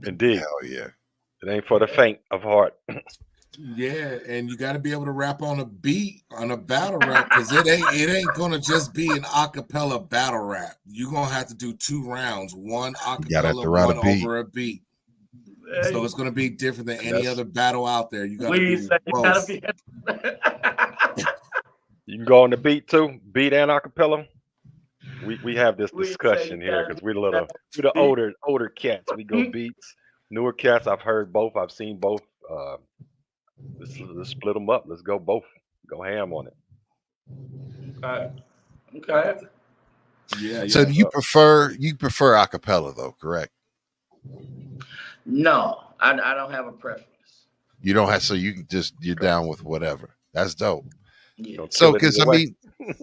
Indeed. Hell yeah. It ain't for the faint of heart. Yeah, and you got to be able to rap on a beat on a battle rap because it ain't gonna just be an acapella battle rap. You're gonna have to do 2 rounds, one acapella, one over a beat. So it's gonna be different than any other battle out there. You gotta do both. You can go on the beat too, beat and acapella. We have this discussion here because we're the older cats. We go beats, newer cats. I've heard both. I've seen both. Let's split them up. Let's go both. Go ham on it. Okay. Yeah. So you prefer acapella though, correct? No, I don't have a preference. You don't have, so you can you're down with whatever. That's dope. Yeah. So because I mean,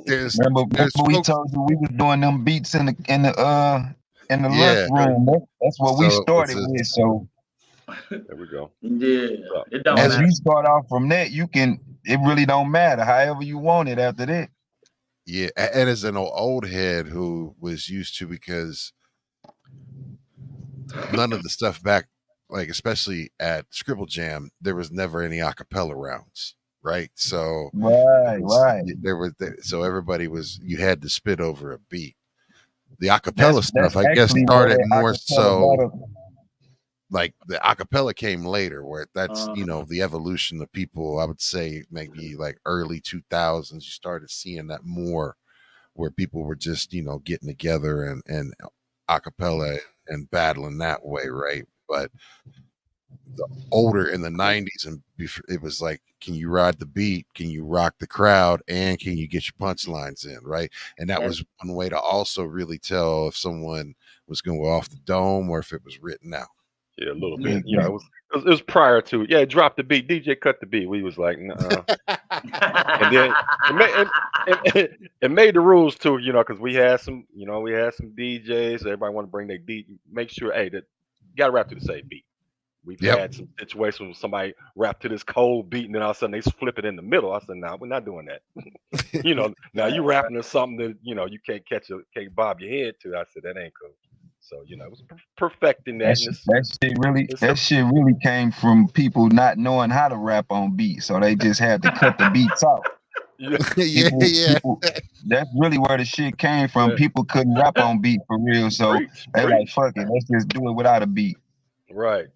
remember we told you we was doing them beats in the lunchroom. That's what we started with. So there we go. Yeah. As you start off from that, it really don't matter. However you want it after that. Yeah, and as an old head who was used to, because none of the stuff back, like especially at Scribble Jam, there was never any acapella rounds, right? So so everybody you had to spit over a beat. The acapella stuff, I guess, started more so. Like the acapella came later, where that's the evolution of people. I would say maybe like early 2000s, you started seeing that more, where people were just getting together and acapella and battling that way, right? But the older in the 90s, and it was like, can you ride the beat? Can you rock the crowd? And can you get your punchlines in, right? And that was one way to also really tell if someone was going to go off the dome or if it was written out. Yeah, a little bit. It was prior to. Yeah, drop the beat. DJ cut the beat. We was like, nah. And then it made the rules too, because we had some DJs. Everybody want to bring their beat. Make sure, hey, that you got to rap to the same beat. We've had some situations where somebody rap to this cold beat, and then all of a sudden they flip it in the middle. I said, nah, we're not doing that. Now you rapping to something that you can't bob your head to. I said, that ain't cool. So it was perfecting that. That shit really came from people not knowing how to rap on beats, so they just had to cut the beats out. People, that's really where the shit came from. Yeah. People couldn't rap on beat for real, so they like, fuck it, let's just do it without a beat. Right.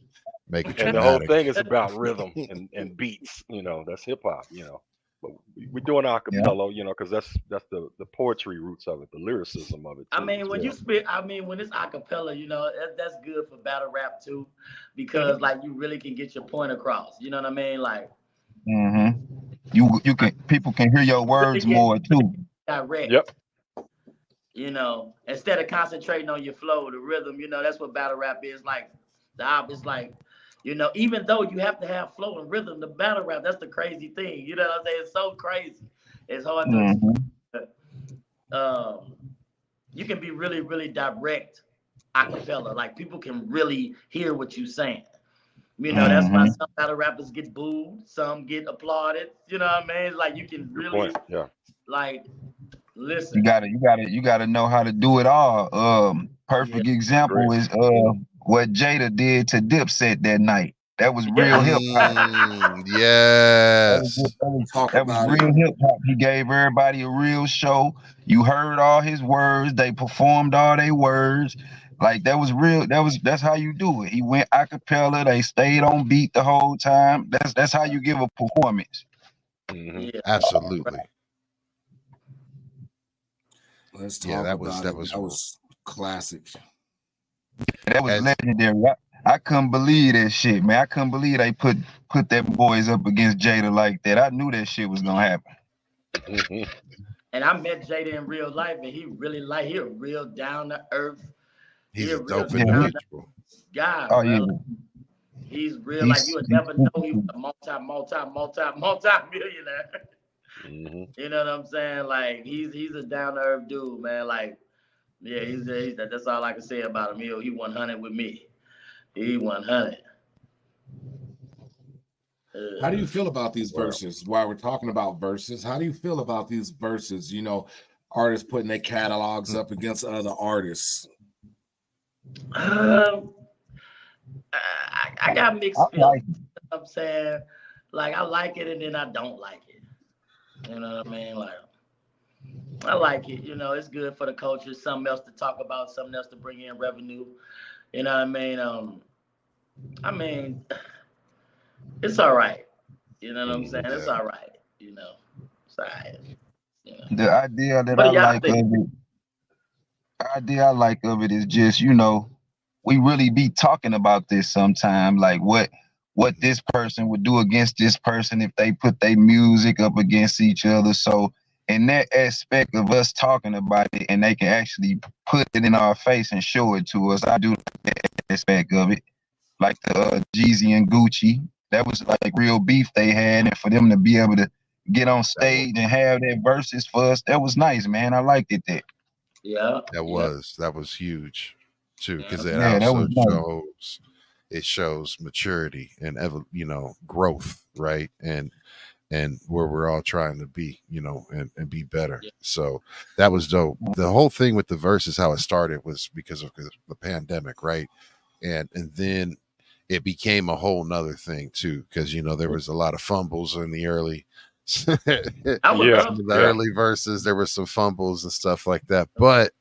Make it and the whole thing is about rhythm and beats. That's hip hop. But we're doing acapella, because that's the poetry roots of it, the lyricism of it. I mean, when you spit, when it's acapella, that's good for battle rap too, because like you really can get your point across. You know what I mean? Like, you you can people can hear your words more too. Direct. Yep. You know, instead of concentrating on your flow, the rhythm, you know, that's what battle rap is like. The op is like, you know, even though you have to have flow and rhythm, the battle rap, that's the crazy thing. You know what I'm saying? It's so crazy. It's hard to you can be really, really direct a cappella. Like people can really hear what you're saying. You know, that's why some battle rappers get booed, some get applauded. You know what I mean? It's like you can really like listen. You gotta know how to do it all. Perfect example is what Jada did to Dipset that night. That was real hip hop. Yes. That was real hip hop. He gave everybody a real show. You heard all his words. They performed all their words. Like that was real. That's how you do it. He went a cappella. They stayed on beat the whole time. That's how you give a performance. Absolutely. Let's talk about it. That was classic. That was legendary. I couldn't believe that shit, man. I couldn't believe they put that boys up against Jada like that. I knew that shit was gonna happen. And I met Jada in real life, and he really he a real down to earth. He's a dope individual guy. Oh bro. yeah. He's real. Like you would never know he was a multi-millionaire. You know what I'm saying? Like he's a down to earth dude, man. Like yeah, he's that's all I can say about him. He 100 with me. He 100. How do you feel about these verses? While we're talking about verses, how do you feel about these verses? You know, artists putting their catalogs up against other artists. I got mixed feelings. You know what I'm saying, like I like it and then I don't like it. You know what I mean? Like I like it. You know, it's good for the culture. Something else to talk about. Something else to bring in revenue. You know what I mean? It's all right. You know what I'm saying? It's all right. You know, it's all right. You know? The idea that I like of it is just, you know, we really be talking about this sometime, like what this person would do against this person if they put their music up against each other. So in that aspect of us talking about it and they can actually put it in our face and show it to us, I do that aspect of it. Like the Jeezy and Gucci, that was like real beef they had, and for them to be able to get on stage and have that verses for us, that was nice, man. I liked it there. Yeah, that was huge too, because it that also was nice. shows maturity and growth, right? And where we're all trying to be, you know, and be better. So that was dope. The whole thing with the verses, how it started was because of the pandemic, right? And then it became a whole nother thing too, because you know there was a lot of fumbles in the early early verses. There were some fumbles and stuff like that, but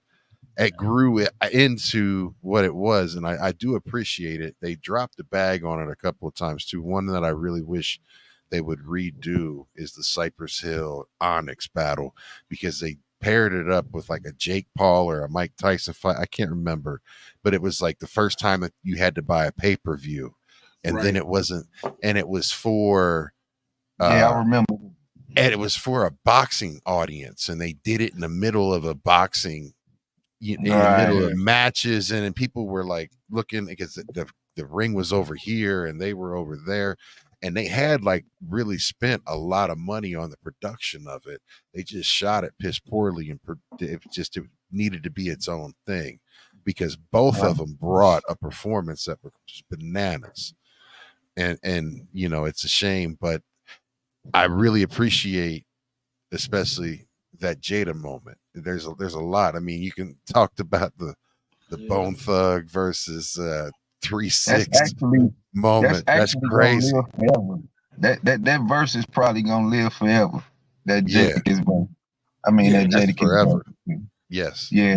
it grew into what it was, and I do appreciate it. They dropped the bag on it a couple of times too. One that I really wish they would redo is the Cypress Hill Onyx battle, because they paired it up with like a Jake Paul or a Mike Tyson fight. I can't remember, but it was like the first time that you had to buy a pay-per-view, and then it wasn't, and it was for I remember, and it was for a boxing audience, and they did it in the middle of a boxing in the middle of matches, and people were like looking because the ring was over here and they were over there. And they had like really spent a lot of money on the production of it. They just shot it piss poorly, and it needed to be its own thing, because both of them brought a performance that was bananas. And you know, it's a shame, but I really appreciate, especially that Jada moment. There's a lot. I mean, you can talk about the Bone Thug versus 3-6 moment. That's crazy. That verse is probably gonna live forever. That Jadakiss verse. I mean, that Jadakiss forever. Yes. Yeah,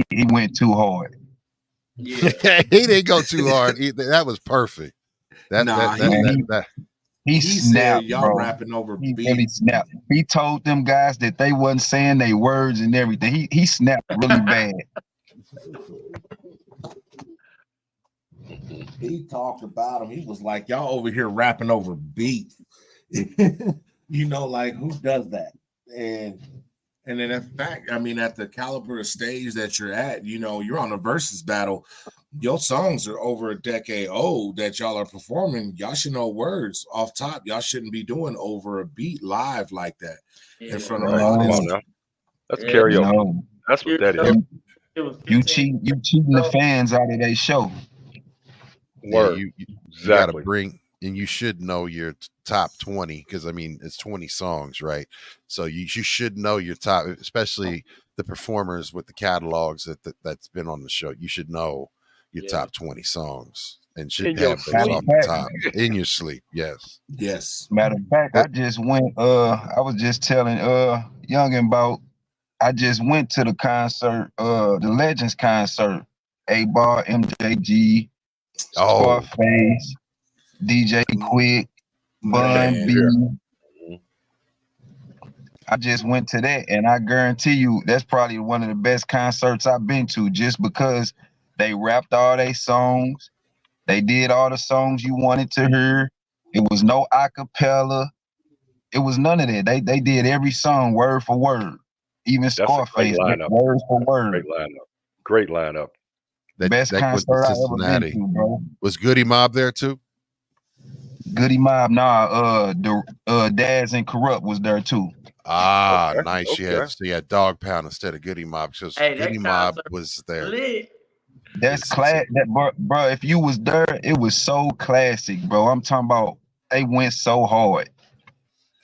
he went too hard. Yeah. He didn't go too hard. That was perfect. He snapped, said, y'all bro. rapping over He beat. really snapped. He told them guys that they wasn't saying their words and everything. He snapped really bad. He talked about him. He was like, y'all over here rapping over beat. You know, like who does that? And then in fact, I mean, at the caliber of stage that you're at, you know, you're on a versus battle. Your songs are over a decade old that y'all are performing. Y'all should know words off top. Y'all shouldn't be doing over a beat live like that in front of Right. an Come audience. on now. That's Yeah. karaoke. You know, That's what that is. It was you 15. cheating the fans out of their show. Yeah, Word. you got to Exactly. bring, and you should know your top 20 because I mean it's 20 songs, right? So you should know your top, especially the performers with the catalogs that's been on the show. You should know your Yeah. top 20 songs and should In your have those Matter off of the fact, top in your sleep. Yes. Yes. matter of fact, But I just went. I was just telling Youngin about. I just went to the concert, the Legends concert. A-Bar, MJG, oh Scarface, DJ Quick, Bun Man. B. Mhm. I just went to that, and I guarantee you that's probably one of the best concerts I've been to, just because they rapped all their songs. They did all the songs you wanted to hear. It was no acapella. It was none of that. They did every song word for word. Even That's a great Scarface, lineup. word for Great word. lineup. Great lineup. Best that was the concert I ever been Cincinnati. to, bro. Was Goody Mob there too? Goody Mob, Daz and Corrupt was there too. Ah, Okay. nice. Okay. So you had Dog Pound instead of Goody Mob because Hey, Goody that Mob concert was there. lit. That's class. That bro, if you was there, it was so classic, bro. I'm talking about they went so hard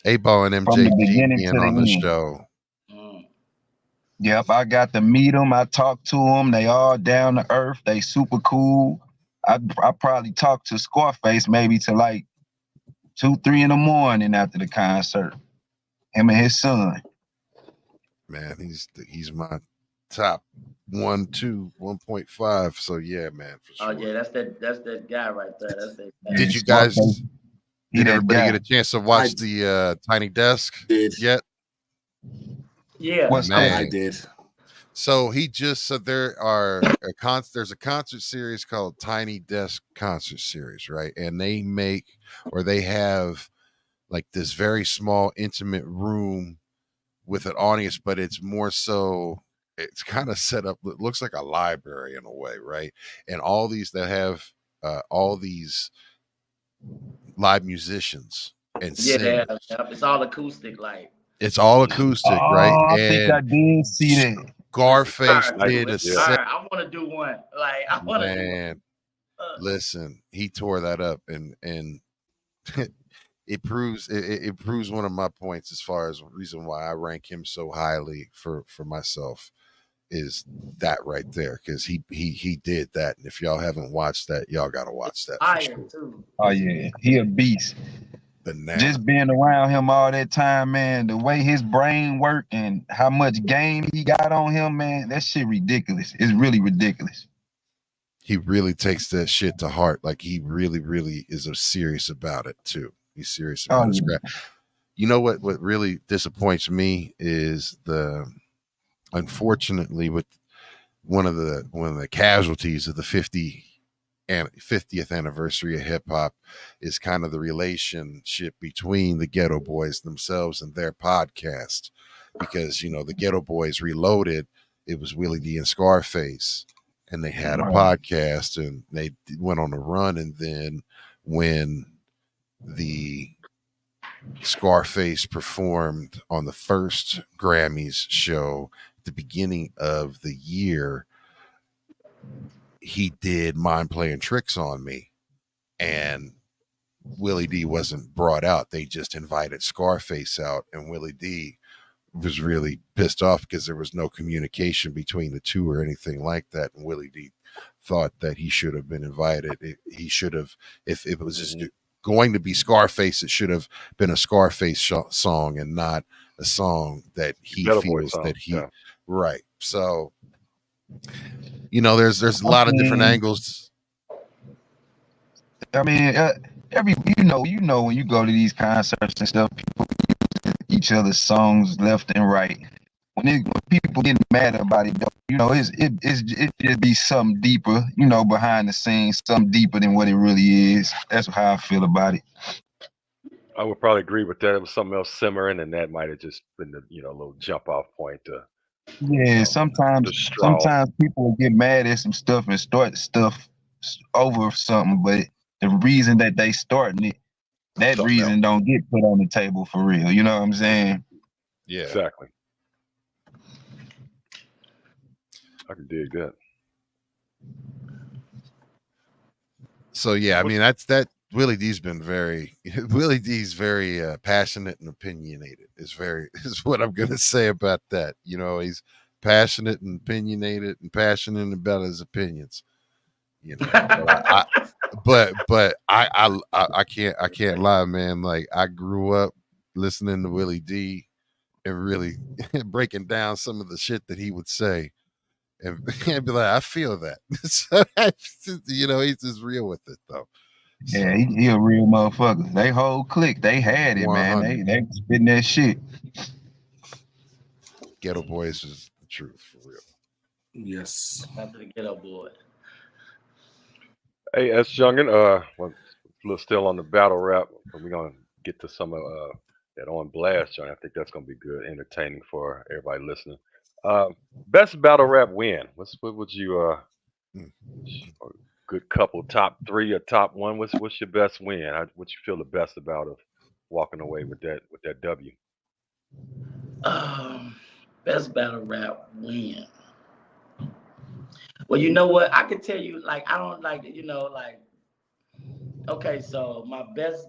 A-Ball and from the MJG beginning being to the on the end. show. Yep, I got to meet them. I talked to them. They all down to earth. They super cool. I probably talked to Scarface maybe to like 2, 3 in the morning after the concert. Him and his son. Man, he's my top 1, 2, 1.5. So yeah, man, for Oh sure. yeah, that's that guy right there. That's that guy. Did you guys? Scarface, Did that everybody guy. get a chance to watch the Tiny Desk yet? Yeah. What's Man. that? I did. So he just said there's a concert series called Tiny Desk Concert Series, right? And they have like this very small, intimate room with an audience, but it's more so it's kind of set up. It looks like a library in a way, right? And all these that have all these live musicians and singers. Yeah, it's all acoustic, like. It's all acoustic, right? I think I did see that. Scarface Fire, did a it's set. fire. I want to do one. Like I want to do one. Man, listen, he tore that up, and it proves one of my points as far as the reason why I rank him so highly for myself is that right there, because he did that, and if y'all haven't watched that, y'all gotta watch that. Fire For sure. too. Oh yeah, he a beast. Banana. Just being around him all that time, man, the way his brain worked and how much game he got on him, man, that shit ridiculous. It's really ridiculous. He really takes that shit to heart. Like he really, really is serious about it too. He's serious about his craft. You know what really disappoints me is unfortunately with one of the casualties of the 50th anniversary of hip hop is kind of the relationship between the Ghetto Boys themselves and their podcast, because the Ghetto Boys Reloaded, it was Willie D and Scarface, and they had a podcast and they went on a run, and then when the Scarface performed on the first Grammys show at the beginning of the year, he did Mind Playing Tricks on Me, and Willie D wasn't brought out. They just invited Scarface out, and Willie D was really pissed off because there was no communication between the two or anything like that. And Willie D thought that he should have been invited. He should have, if it was just going to be Scarface, it should have been a Scarface song and not a song that he feels that he right. So there's a lot of different angles. I mean, when you go to these concerts and stuff, people use each other's songs left and right. When people get mad about it, it just be something deeper, behind the scenes, something deeper than what it really is. That's how I feel about it. I would probably agree with that. It was something else simmering, and that might have just been the a little jump off point to Yeah, the sometimes straw. sometimes people will get mad at some stuff and start stuff over something, but the reason that they starting it, that Something else. reason don't get put on the table for real. You know what I'm saying? Yeah. Exactly. I can dig that. So yeah, I mean that Willie D's been very Willie D's very passionate and opinionated. Is what I'm gonna say about that. He's passionate and opinionated and passionate about his opinions. But I can't lie, man. Like I grew up listening to Willie D and really breaking down some of the shit that he would say. And be like, I feel that. So he's just real with it though. Yeah, So he a real motherfucker. They whole clique, they had it, man. 100 They spitting that shit. Ghetto Boys is the truth for real. Yes. Not to the Ghetto Boy. Hey, S.Youngin, we're still on the battle rap, but we're gonna get to some of that on blast, John. I think that's gonna be good, entertaining for everybody listening. Best battle rap win. What would you Mm. a good couple, top 3 or top 1? What's your best win? What you feel the best about of walking away with that W? Best battle rap win. Well, you know what? I could tell you, like, I don't like, okay, so my best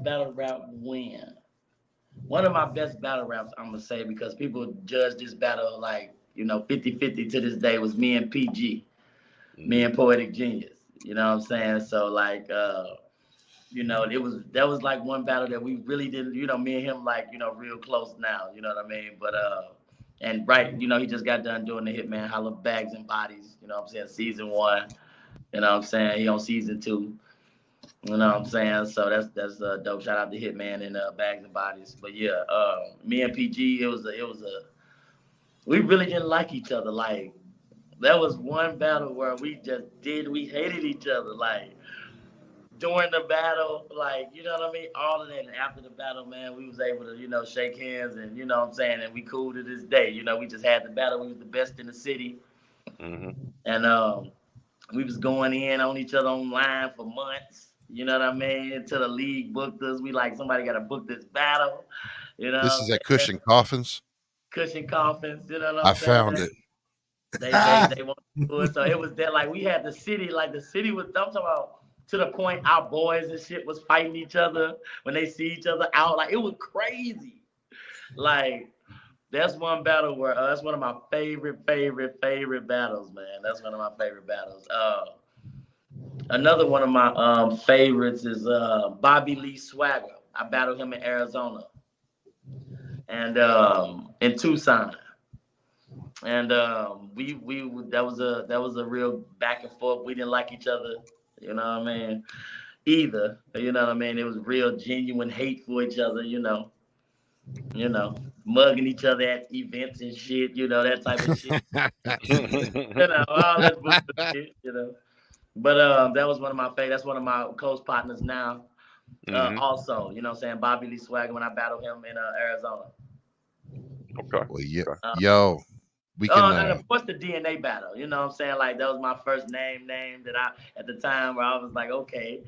battle rap win. One of my best battle raps, I'm going to say, because people judge this battle like, 50-50 to this day, was me and PG, me and Poetic Genius. You know what I'm saying? So, like, that was like one battle that we really didn't, me and him, like, real close now, you know what I mean? But, and right, he just got done doing the Hitman Holla Bags and Bodies, you know what I'm saying, season 1, you know what I'm saying, he on season 2, you know what I'm saying, so that's a dope. Shout out to Hitman and Bags and Bodies. But yeah, me and PG, we really didn't like each other. Like, that was one battle where we hated each other, like, during the battle, like, you know what I mean? All of that. And after the battle, man, we was able to, shake hands and, you know what I'm saying? And we cool to this day. We just had the battle. We was the best in the city. Mm-hmm. And we was going in on each other online for months. You know what I mean? Until the league booked us. We like, somebody got to book this battle. You know This what is I'm at Cushion Coffins. Cushion Coffins, you know what I I'm saying? found it. They want to do it. So it was that, like, we had the city was, I'm talking about, to the point our boys and shit was fighting each other when they see each other out. Like, it was crazy. Like, that's one battle where that's one of my favorite battles, man. That's one of my favorite battles. Another one of my favorites is Bobby Lee Swagger. I battled him in Arizona and in Tucson. And we that was a real back and forth. We didn't like each other, you know what I mean? Either, you know what I mean? It was real genuine hate for each other, mugging each other at events and shit, that type of shit. All that bullshit shit, But that was one of my favorites. That's one of my close partners now. Also, you know what I'm saying? Bobby Lee Swagger when I battled him in Arizona. Okay. Well, yo, we can. And of course the DNA battle. You know what I'm saying? Like, that was my first name that I, at the time, where I was like, okay,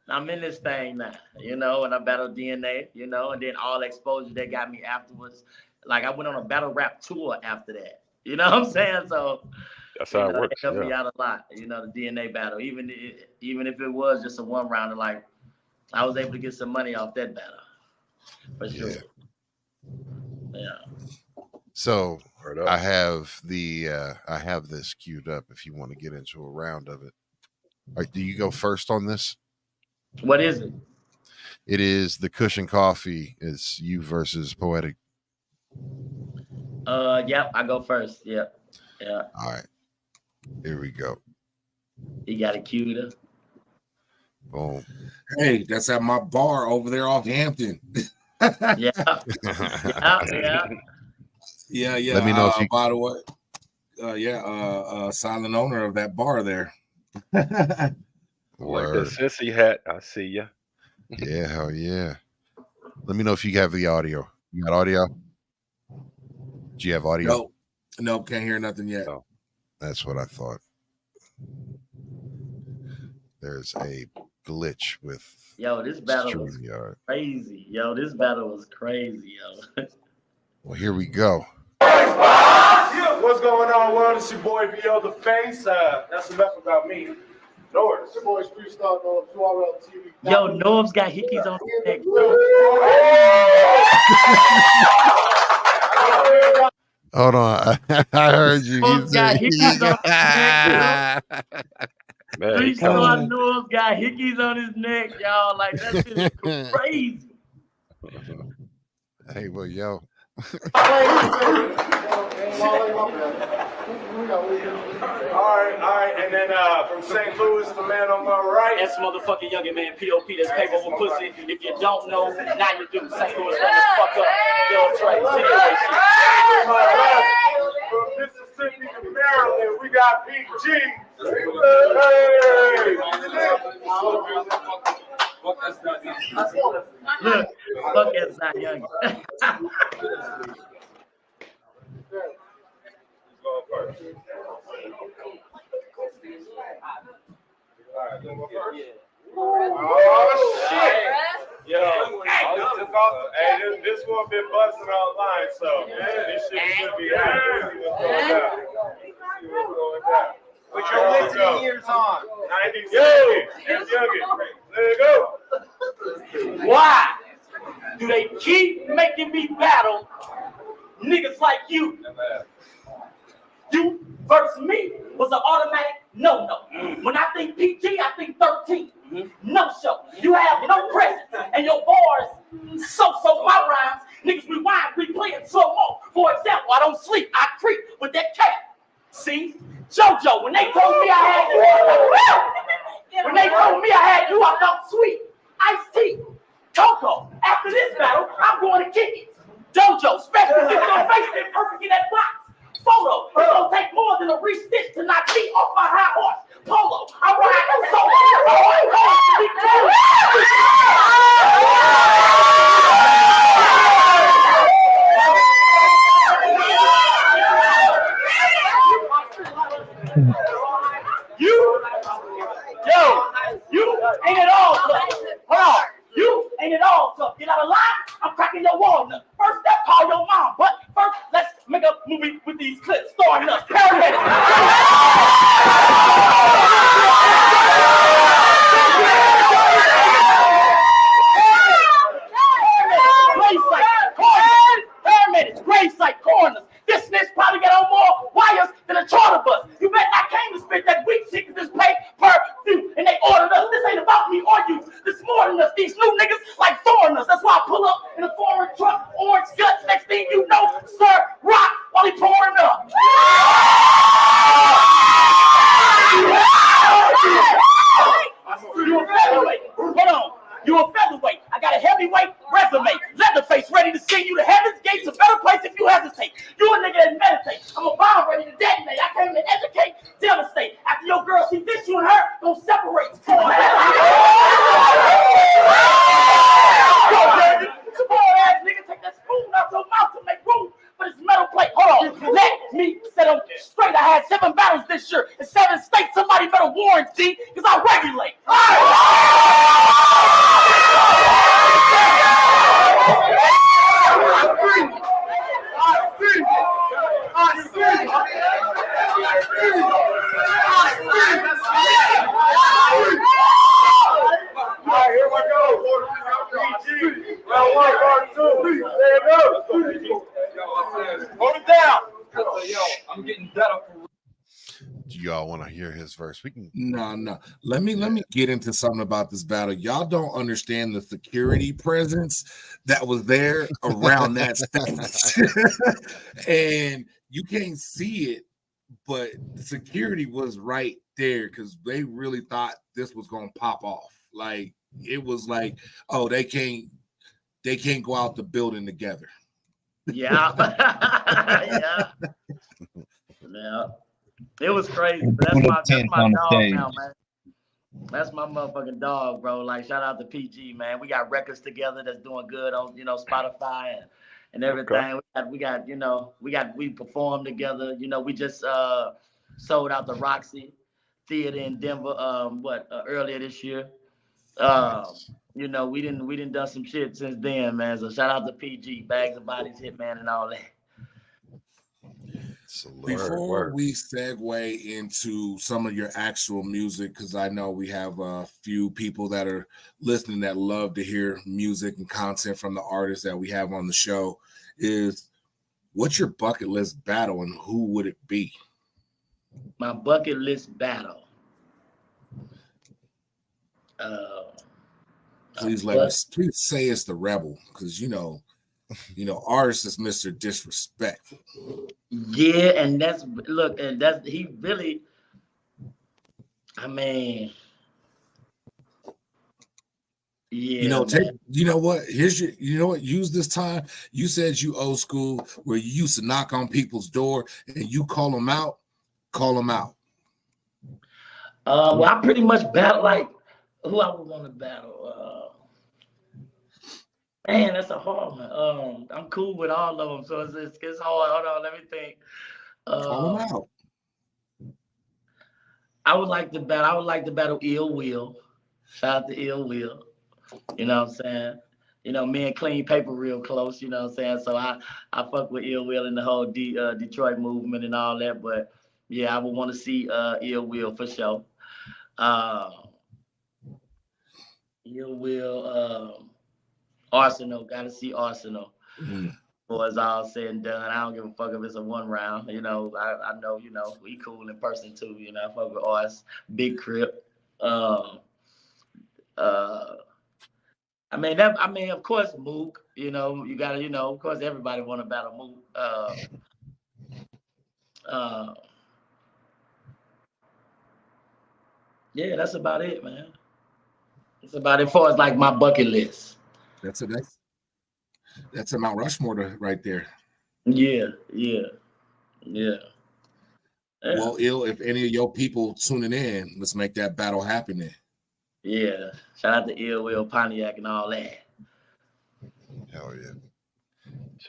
I'm in this thing now, and I battled DNA, and then all the exposure that got me afterwards. Like, I went on a battle rap tour after that. You know what I'm saying? So that's how it works. It helped me out a lot, the DNA battle. Even if it was just a one rounder, like, I was able to get some money off that battle. For sure. Yeah. So I have this queued up if you want to get into a round of it. All right, do you go first on this? What is it? It is the Cushion Coffee. It's you versus Poetic. Yep, I go first. Yep. Yeah. All right. Here we go. You got it queued up. Boom. Hey, that's at my bar over there off Hampton. Yeah. Yeah. Let me know if you. By the way, silent owner of that bar there. Like that sissy hat. I see ya. Yeah, hell yeah. Let me know if you have the audio. You got audio? Do you have audio? No, can't hear nothing yet. No. That's what I thought. There's a glitch with this battle was StreamYard. crazy. This battle was crazy, Well, here we go. What's going on, world? It's your boy B.O. The Face. That's enough about me. North. It's your boy's freestyle on URL TV. Norm's got hickeys on his neck. Hold on. I heard you. Norm's got hickeys on his neck. Man, he Norm's got hickeys on his neck, y'all. Like, that shit is crazy. Hey, well, yo. All right, and then from St. Louis, the man on my right. That's motherfucking Youngin, man. P.O.P. That's paper over pussy. If you don't know, now you do. St. Louis, fuck up. Yo, Trey, To my left, from Mississippi to Maryland, we got PG. Hey! Look, fuck that S.Youngin. Oh shit! Yo, hey, this one been busting online, so this shit should be happening. Put your listening ears on. 97. S.Youngin. There you go. Why do they keep making me battle niggas like you? You versus me was an automatic no. When I think PG, I think 13. No show. You have no presence, and your bars so my rhymes. Niggas rewind, replay it slow mo. For example, I don't sleep, I creep with that cat. See, JoJo, when they told me I had you, I felt sweet. Iced tea, Coco. After this battle, I'm going to kick it. JoJo, special six on face it perfect in that box. Photo, it's gonna take more than a re-stitch to knock me off my high horse. Polo, I ride no solo. You ain't at all tough. Hold on. You ain't at all tough. Get out of line, I'm cracking your walnut. First step, call your mom. But first, let's make a movie with these clips. Starring us. Paramedic. Paramedics, gravesite, coroners. This snitch probably got on more wires than a charter bus. You bet I came to spit that weak shit because this pay per view. And they ordered us. This ain't about me or you. This more than us. These new niggas like foreigners. That's why I pull up in a foreign truck, orange guts. Next thing you know, sir, rock while he pouring up. You a featherweight. Hold on. You a featherweight. I got a heavyweight resume. Leatherface ready to send you to heaven's gates. A better place if you hesitate. You a nigga that meditate. I'm a bomb ready to detonate. I came to educate, devastate. After your girl see this, you and her don't separate. Spoiled ass nigga, take that spoon out your mouth to make room for this metal plate. Hold on. Let me set them straight. I had 7 battles this year in 7 states. Somebody better warranty because I regulate. Here we go. Round 1, part 2. There you go. Hold it down. Yo, I'm getting better for real. Do y'all want to hear his verse? We can. No. Let me get into something about this battle. Y'all don't understand the security presence that was there around that stage. And you can't see it, but security was right there because they really thought this was gonna pop off. Like it was like, oh, they can't go out the building together. Yeah. Yeah. It was crazy. But that's my dog now, man. That's my motherfucking dog, bro. Like, shout out to PG, man. We got records together that's doing good on, Spotify and everything. Okay. We performed together. We just sold out the Roxy Theater in Denver. Earlier this year. Nice. We didn't done some shit since then, man. So shout out to PG, Bags of Bodies, Hitman, and all that. Before we segue into some of your actual music, because I know we have a few people that are listening that love to hear music and content from the artists that we have on the show, is what's your bucket list battle and who would it be? My bucket list battle. Please say it's the Rebel, because artist is Mr. Disrespectful. Yeah, and he really. I mean, yeah. Use this time. You said you old school, where you used to knock on people's door and you call them out. Well, I pretty much battle like who I would want to battle. Man, that's a hard one. I'm cool with all of them, so it's hard. Hold on, let me think. Call them out. I would like to battle Ill Will. Shout out to Ill Will. You know what I'm saying? Me and Clean Paper real close. You know what I'm saying? So I fuck with Ill Will and the whole Detroit movement and all that. But yeah, I would want to see Ill Will for sure. Ill Will. Arsenal, gotta see Arsenal. Before it's all said and done, I don't give a fuck if it's a one round. I know, we cool in person too. I fuck with Ars, Big Crip. Of course, Mook. You gotta, of course, everybody want to battle Mook. Yeah, that's about it, man. That's about it for as like my bucket list. That's a Mount Rushmore right there. Yeah. Well, if any of your people tuning in, let's make that battle happen then. Yeah. Shout out to Ill Will, Pontiac, and all that. Hell yeah.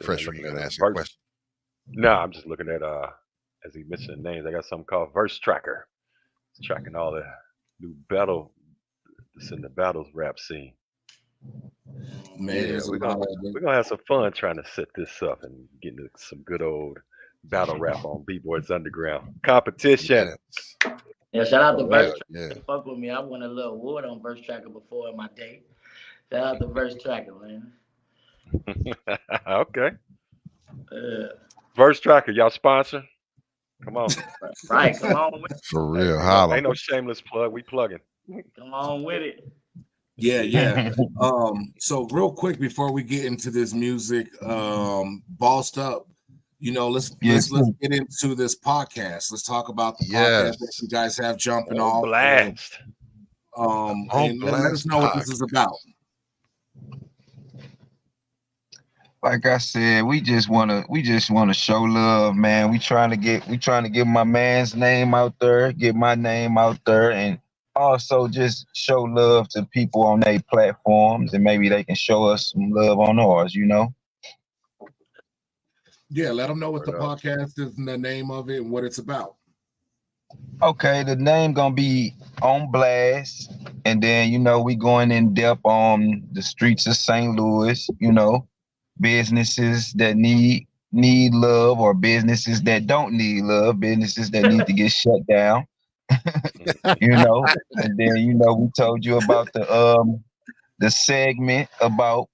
Fresh, you gonna ask a question? No, I'm just looking at as he mentioned names, I got something called Verse Tracker. It's tracking all the new battle that's in the battles rap scene. Man, yeah, we're gonna have some fun trying to set this up and get into some good old battle rap on B-Boys Underground competition. Yeah, shout out to Verse Tracker. Fuck with me. I won a little award on Verse Tracker before in my day. Shout out to Verse Tracker, man. Okay. Verse Tracker, y'all sponsor? Come on. Right, come on with it. For real, holla. Ain't no shameless plug. We plugging. Come on with it. Yeah. So real quick before we get into this music, Bossed Up, let's get into this podcast. Let's talk about the podcast that you guys have jumping off. Blast. And let us know what this is about. Like I said, we just wanna show love, man. We trying to get my man's name out there, get my name out there, and also just show love to people on their platforms, and maybe they can show us some love on ours, Yeah, let them know what the podcast is and the name of it and what it's about. Okay, the name gonna be On Blast, and then we going in depth on the streets of St. Louis, businesses that need love, or businesses that don't need love, businesses that need to get shut down. And then we told you about the segment about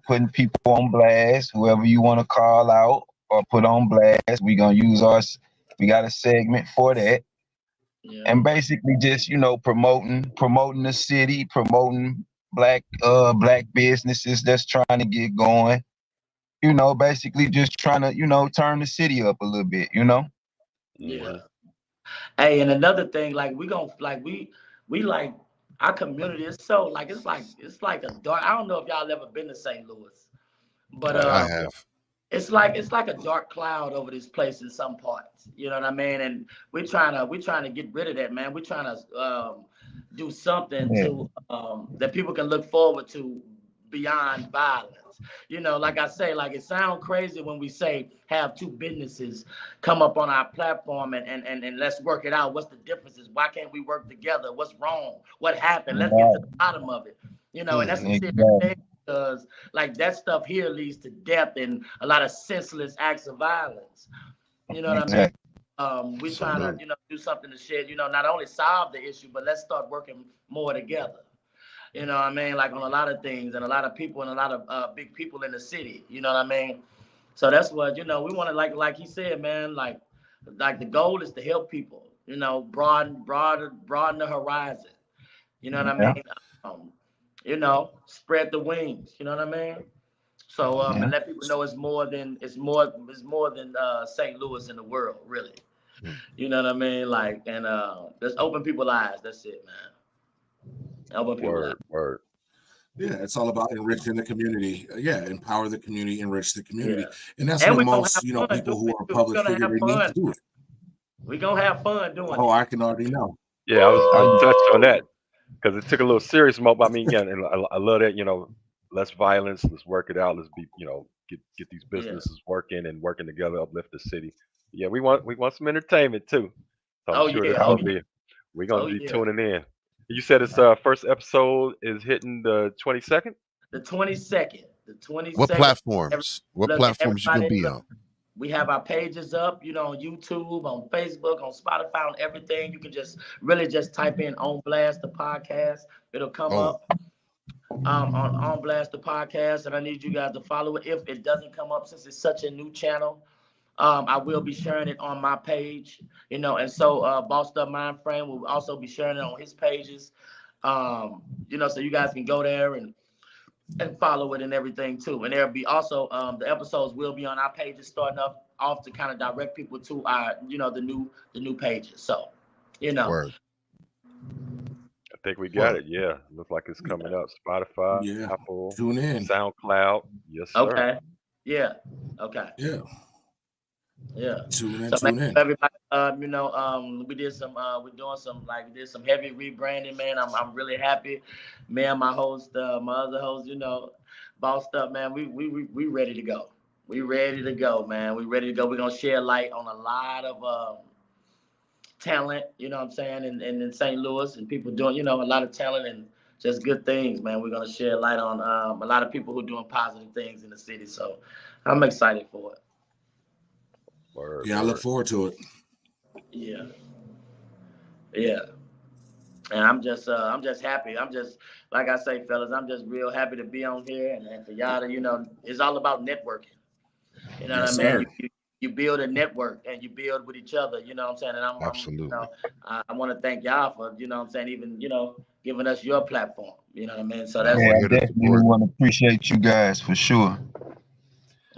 putting people on blast, whoever you want to call out or put on blast. We got a segment for that. Yeah. And basically just promoting the city, promoting black businesses that's trying to get going, basically just trying to turn the city up a little bit. Yeah. Hey, and another thing, like we like our community is so like it's like a dark. I don't know if y'all ever been to St. Louis, but I have. It's like a dark cloud over this place in some parts. You know what I mean? And we're trying to get rid of that, man. We're trying to do something Yeah. to that people can look forward to beyond violence. You know, like I say, like it sounds crazy when we say have two businesses come up on our platform and let's work it out. What's the differences? Why can't we work together? What's wrong? What happened? Let's get to the bottom of it. You know, and that's a serious Exactly. thing because like that stuff here leads to death and a lot of senseless acts of violence. You know what I mean? Exactly. We trying to, Salute. you know, do something to shit, you know, not only solve the issue, but let's start working more together. You know what I mean? Like on a lot of things and a lot of people and a lot of big people in the city. You know what I mean? So that's what, you know, we want to like he said, man, like the goal is to help people, you know, broaden the horizon. You know what I Yeah. mean? Um, you know, spread the wings. You know what I mean? So Yeah. and let people know it's more than St. Louis in the world, really. You know what I mean? Like and just open people's eyes. That's it, man. Open people's eyes. Word. Yeah, it's all about enriching the community. Yeah, empower the community, enrich the community, Yeah. and that's And what we're gonna most have fun people doing who it are too. We're public gonna figure have they need to fun. do it. We're gonna have fun doing Oh, it. I can already know. Yeah, I was Oh, just yeah. touched on that because it took a little serious moment. I mean, yeah, and I love that. You know, less violence. Let's work it out. Let's be, you know, get these Yeah. businesses working and working together, uplift the city. Yeah, we want some entertainment too. So I'm Oh sure yeah. that's Oh, Oh gonna yeah. be we're gonna Oh be yeah. tuning in. You said it's first episode is hitting the 22nd. The 22nd. The What 22nd. platforms? What Look, platforms you gonna everybody. be Look, on? we have our pages up, you know, on YouTube, on Facebook, on Spotify, on everything. You can just really just type in On Blast the podcast. It'll come Oh, up on Blast the podcast, and I need you guys to follow it. If it doesn't come up, since it's such a new channel, I will be sharing it on my page, you know, and so Bossed Up Mind Frame will also be sharing it on his pages, you know, so you guys can go there and follow it and everything too. And there'll be also the episodes will be on our pages starting off to kind of direct people to our, you know, the new pages. So, you know, word, I think we got word. it. Yeah, looks like it's coming up. Spotify, Yeah, Apple, tune in. SoundCloud. Yes, sir. okay, yeah, okay. Yeah, Yeah. tune in, So man, tune in. everybody, you know, we did some, we're doing some like did some heavy rebranding, man. I'm really happy, man. My host, my other host, you know, Bossed Up, man. We ready to go. We ready to go, man. We ready to go. We're gonna shed light on a lot of talent, you know what I'm saying, in St. Louis and people doing, you know, a lot of talent and just good things, man. We're gonna shed light on a lot of people who are doing positive things in the city. So I'm excited for it. Yeah, I look Word. forward to it. Yeah. Yeah. And I'm just happy. I'm just like I say, fellas, I'm just real happy to be on here and for y'all to, you know, it's all about networking. You know what I Yes, mean? sir. You build a network and you build with each other, you know what I'm saying? And you Absolutely. know, I want to thank y'all for, you know what I'm saying, even, you know, giving us your platform. You know what I mean? So No, that's we're Yeah, I here to definitely support. want to appreciate you guys for sure.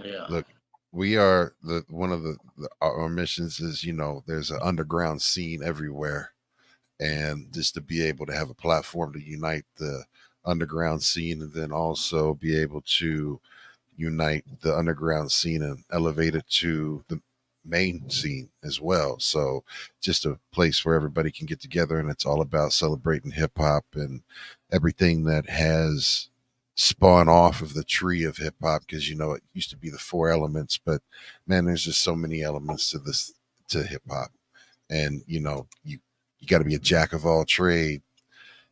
yeah. Look, we are one of our missions is, you know, there's an underground scene everywhere, and just to be able to have a platform to unite the underground scene, and then also be able to unite the underground scene and elevate it to the main scene as well. So just a place where everybody can get together, and it's all about celebrating hip hop and everything that has spawned off of the tree of hip hop, because you know it used to be the four elements, but man, there's just so many elements to this, to hip hop. And you know, you got to be a jack of all trade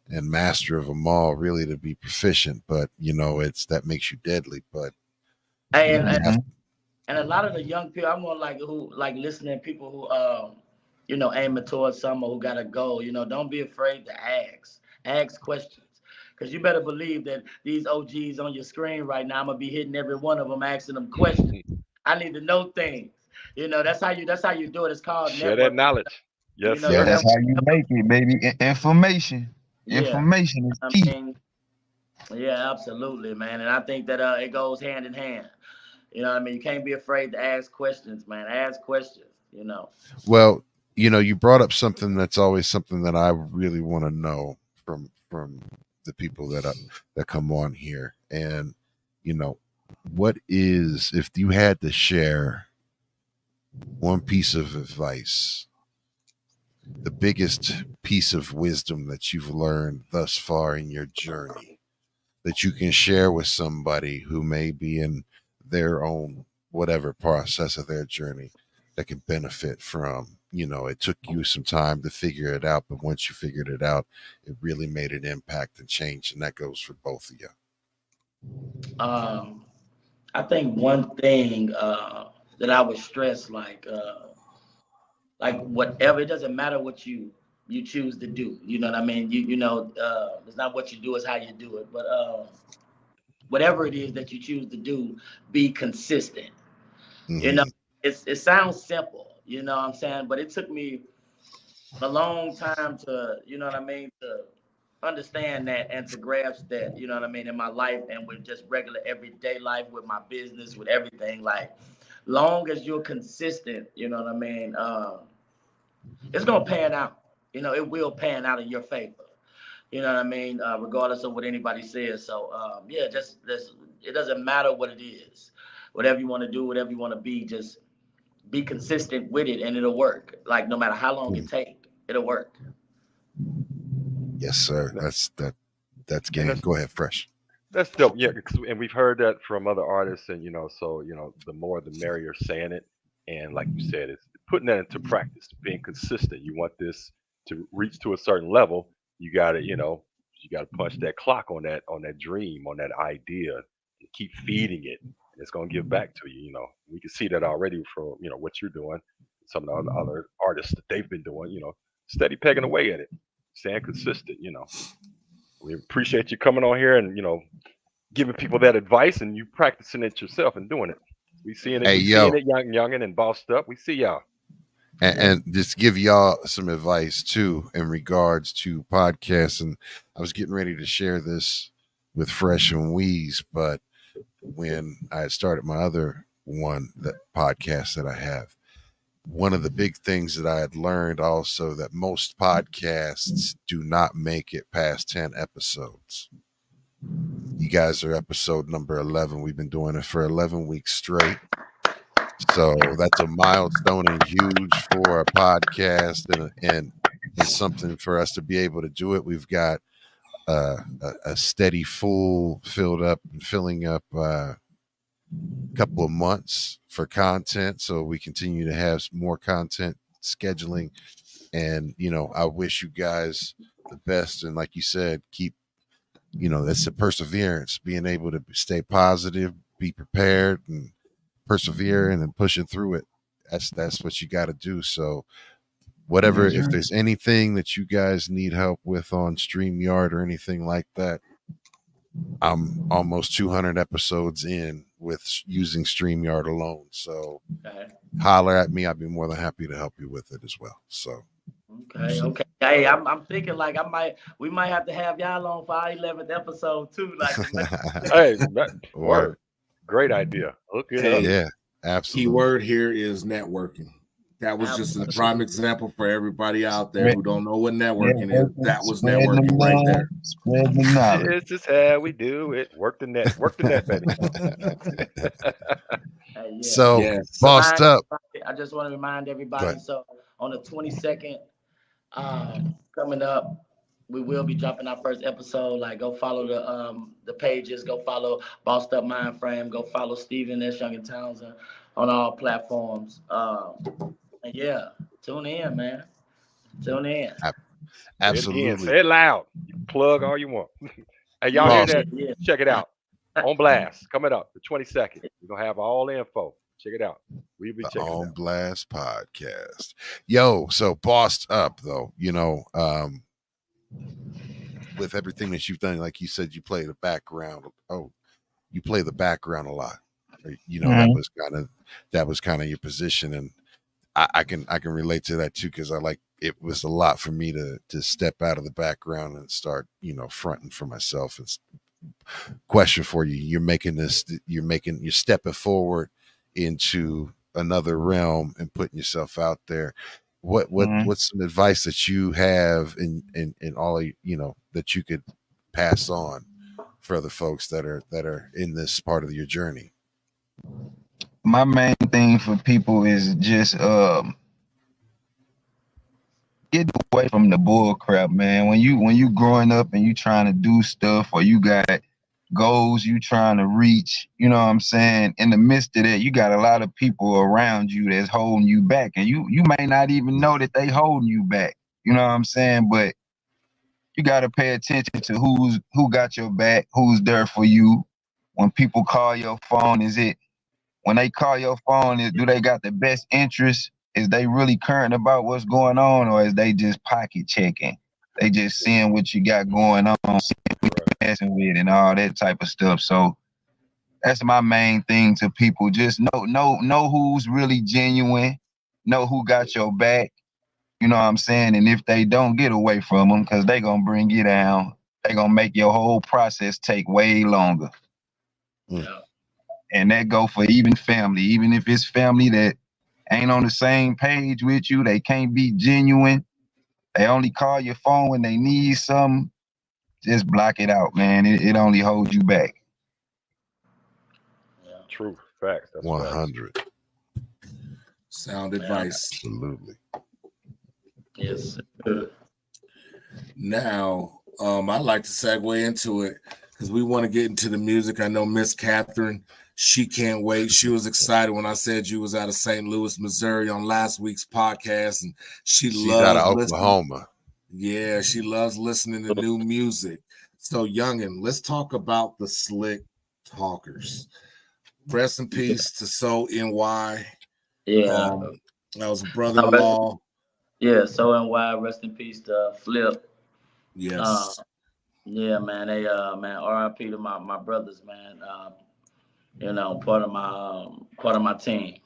and master of them all really to be proficient, but you know it's that makes you deadly. But you know, And, you have, Hmm. and a lot of the young people, I'm more like who like listening people who you know, aiming towards something who got a goal. You know, don't be afraid to ask questions, because you better believe that these OGs on your screen right now, I'm gonna be hitting every one of them, asking them questions. I need to know things. You know, that's how you do it. It's called Share that networking. knowledge. You Yes, know, Yeah, sir. that's how you make it, baby. Information. yeah. Information is I key. mean, yeah, absolutely, man. And I think that it goes hand in hand. You know what I mean? You can't be afraid to ask questions, man. Ask questions, you know. well, you know, you brought up something that's always something that I really want to know from the people that come on here. And you know, what is, if you had to share one piece of advice the biggest piece of wisdom that you've learned thus far in your journey that you can share with somebody who may be in their own whatever process of their journey that can benefit from, it took you some time to figure it out, but once you figured it out, it really made an impact and change. And that goes for both of you. I think one thing that I would stress, like whatever, it doesn't matter what you choose to do. You know what I mean? It's not what you do, it's how you do it. But whatever it is that you choose to do, be consistent. Mm-hmm. It sounds simple, you know what I'm saying? But it took me a long time to, to understand that and to grasp that, in my life and with just regular everyday life, with my business, with everything. Like, long as you're consistent, it's gonna pan out. It will pan out in your favor. Regardless of what anybody says. So just it doesn't matter what it is. Whatever you want to do, whatever you want to be, just be consistent with it and it'll work. Like, no matter how long it takes, it'll work. Yes, sir. That's game. Go ahead, Fresh. That's dope. Yeah, and we've heard that from other artists, and so the more the merrier saying it, and like you said, it's putting that into practice, being consistent. You want this to reach to a certain level, you got to punch that clock on that dream, on that idea, and keep feeding it, and it's gonna give back to you. We can see that already from what you're doing, some of the other artists that they've been doing. Steady pegging away at it, staying consistent. We appreciate you coming on here and giving people that advice, and you practicing it yourself and doing it. We seeing it. Seeing it, Youngin and Bossed Up. We see y'all. And just give y'all some advice too in regards to podcasts. And I was getting ready to share this with Fresh and Wheeze, but when I had started my other that podcast that I have, one of the big things that I had learned also that most podcasts do not make it past 10 episodes. You guys are episode number 11. We've been doing it for 11 weeks straight. So that's a milestone and huge for a podcast and something for us to be able to do it. We've got a steady filling up couple of months for content, so we continue to have more content scheduling. And I wish you guys the best, and like you said, keep that's the perseverance, being able to stay positive, be prepared, and persevering and pushing through it. That's what you got to do. So whatever, if there's anything that you guys need help with on StreamYard or anything like that, I'm almost 200 episodes in with using StreamYard alone. So holler at me. I'd be more than happy to help you with it as well. So okay. Hey, I'm thinking like we might have to have y'all on for our 11th episode too. Like, hey, word. Great idea. Look it up. Yeah, absolutely. Key word here is networking. That was just a prime example for everybody out there who don't know what networking is. That was networking right there. Spread the knowledge. This is how we do it. Work the net, baby. So, Bossed Up. I just want to remind everybody. So, on the 22nd, coming up, we will be dropping our first episode. Like, go follow the pages. Go follow Bossed Up Mind Frame. Go follow Stephen S.Youngin Townsend on all platforms. And yeah, tune in, man. Tune in. Absolutely. Say it loud. You plug all you want. Hey, y'all hear that? Yeah. Check it out. On Blast. Coming up the 22nd. We're going to have all the info. Check it out. We'll be checking it out. On Blast podcast. Yo, so Bossed Up, though, with everything that you've done, like you said, you play the background. Oh, you play the background a lot. That was kind of your position. And I can relate to that too, because it was a lot for me to step out of the background and start, fronting for myself. It's question for you. You're stepping forward into another realm and putting yourself out there. What's some advice that you have in all that you could pass on for other folks that are in this part of your journey? My main thing for people is just get away from the bull crap, man. When you growing up and you trying to do stuff, or you got goals you trying to reach, you know what I'm saying? In the midst of that, you got a lot of people around you that's holding you back, and you may not even know that they holding you back. You know what I'm saying? But you got to pay attention to who got your back, who's there for you. When people call your phone, when they call your phone, do they got the best interest? Is they really current about what's going on, or is they just pocket checking? They just seeing what you got going on, seeing what you're messing with, and all that type of stuff. So that's my main thing to people. Just know who's really genuine, know who got your back. You know what I'm saying? And if they don't, get away from them, because they gonna bring you down. They gonna make your whole process take way longer. Yeah. And that go for even family, even if it's family that ain't on the same page with you, they can't be genuine. They only call your phone when they need something. Just block it out, man. It only holds you back. Yeah. True facts. That's 100. Sound advice. Absolutely. Yes. Now, I'd like to segue into it because we want to get into the music. I know Miss Catherine, she can't wait. She was excited when I said you was out of St. Louis, Missouri on last week's podcast, and she's out of Oklahoma. Yeah, she loves listening to new music. So, Youngin, let's talk about the Slick Talkers. Rest in peace to So NY. Yeah. That was a brother-in-law. Yeah, So NY, rest in peace to Flip. Yes. Yeah, man. They man, RIP to my brothers, man. Part of my team.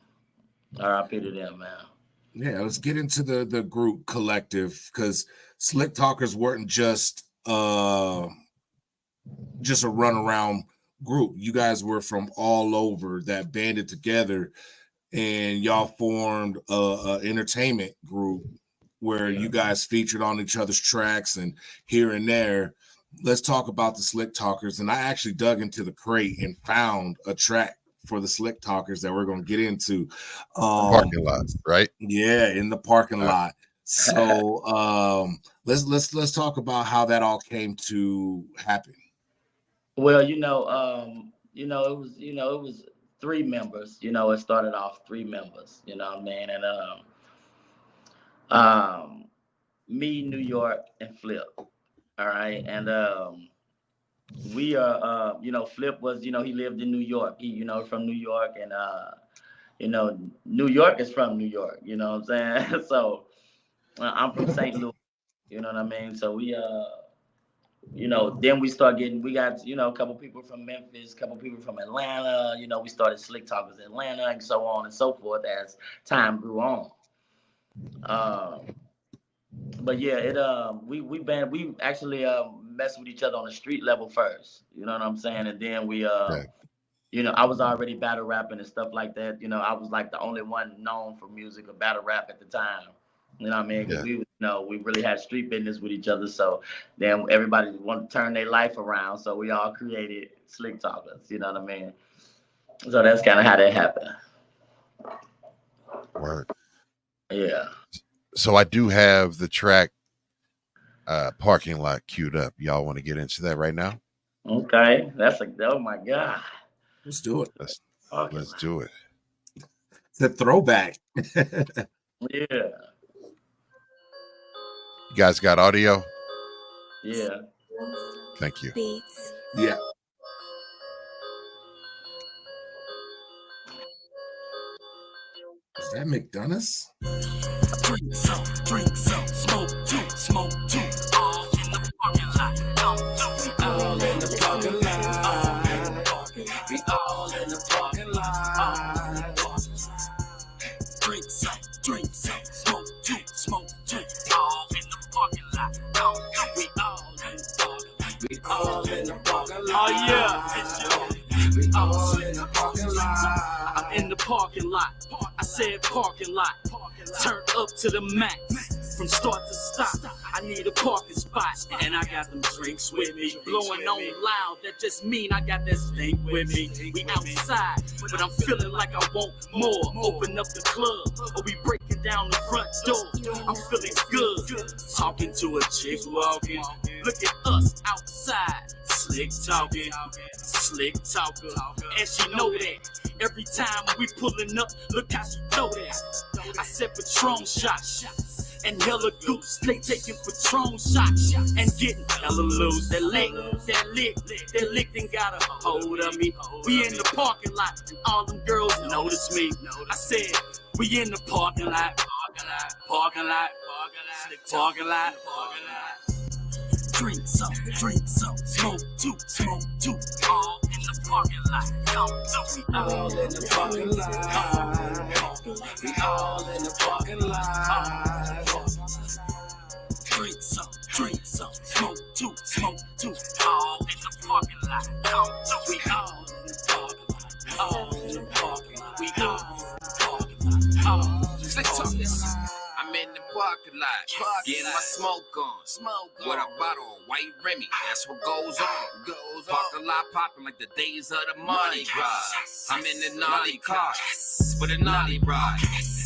RIP to them, man. Yeah, let's get into the group collective, because Slick Talkers weren't just a runaround group. You guys were from all over that banded together, and y'all formed a entertainment group where you guys featured on each other's tracks and here and there. Let's talk about the Slick Talkers. And I actually dug into the crate and found a track for the Slick Talkers that we're going to get into. Parking lot, right? Yeah, in the parking lot. So let's talk about how that all came to happen. Well, it was 3 members. It started off 3 members. You know what I mean? And me, New York, and Flip. All right, and we are, Flip was, he lived in New York. He, from New York, and New York is from New York. You know what I'm saying? So I'm from St. Louis. You know what I mean? So we, then we got, a couple people from Memphis, a couple people from Atlanta. We started Slick Talkers Atlanta, and so on and so forth as time grew on. But yeah, we actually messed with each other on the street level first. You know what I'm saying? And then we I was already battle rapping and stuff like that. I was like the only one known for music or battle rap at the time. You know what I mean? Because we really had street business with each other. So then everybody wanted to turn their life around. So we all created Slick Talkers. You know what I mean? So that's kind of how that happened. Word. Yeah. So I do have the track Parking Lot queued up. Y'all want to get into that right now? Okay. Oh my God. Let's do it. Let's do it. It's a throwback. Yeah. You guys got audio? Yeah. Thank you. Beats. Yeah. Is that McDonough's? Drink some, smoke two, all in the parking lot. All in the parking lot. We all in the parking lot. Drink some, smoke two, all in the parking lot. We all in the parking lot. Oh yeah. We all in the parking lot. I'm in the parking lot. I said parking lot. Turn up to the max. from start to stop. I need a parking spot, and I got them drinks with me. Blowing on loud, that just mean I got that stink with me. We outside, but I'm feeling like I want more. Open up the club, or we breaking down the front door. I'm feeling good, talking to a chick walking. Look at us outside, slick talking, and she know that. Every time we pulling up, look how she throw that. I said Patron shots and hella goose. They taking Patron shots and getting hella loose. That lick, then got a hold of me. We in the parking lot and all them girls notice me. I said, we in the parking lot. Drink some, smoke two, all in the parking lot. We all in the parking lot. We all in the parking lot. Drink some, smoke two, all in the parking lot. We all in the parking lot. All in the parking lot. We all in the parking lot. Let's talk this. I'm in the parking lot, getting my smoke on. With a bottle of white Remy, that's what goes on. Parking lot popping like the days of the Mardi Gras. I'm in the naughty car with a naughty ride.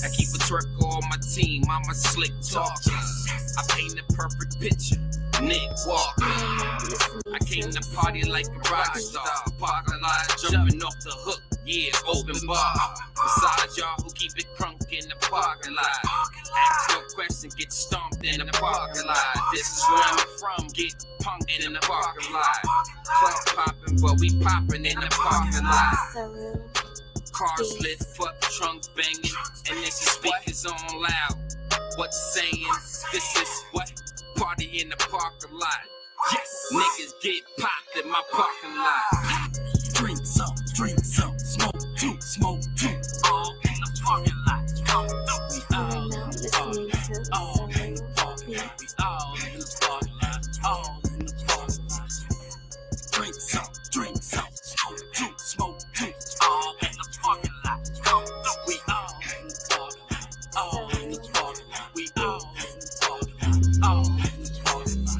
I keep a twerk on my team, I'm a slick talker. I paint the perfect picture, Nick Walker. I came to party like a rock star. Parking lot jumping off the hook, yeah, open bar. Besides y'all who keep it crunk in the parking lot. Ask no question, get stomped in the parking lot. This is where I'm from, get punked in the parking lot. Club popping, but we popping in the parking lot. Cars lit, fuck trunk banging, and then the speakers on loud. What's saying? This is what? Party in the parking lot. Yes, niggas get popped in my parking lot. Drink some, smoke two, all in the parking lot. We all in the parking lot, all in the parking lot. We all in the parking lot, all in the parking lot. Drink some, smoke two, all in the parking lot. We all in the parking lot, all in the parking lot. We all in the parking lot, all in the parking lot.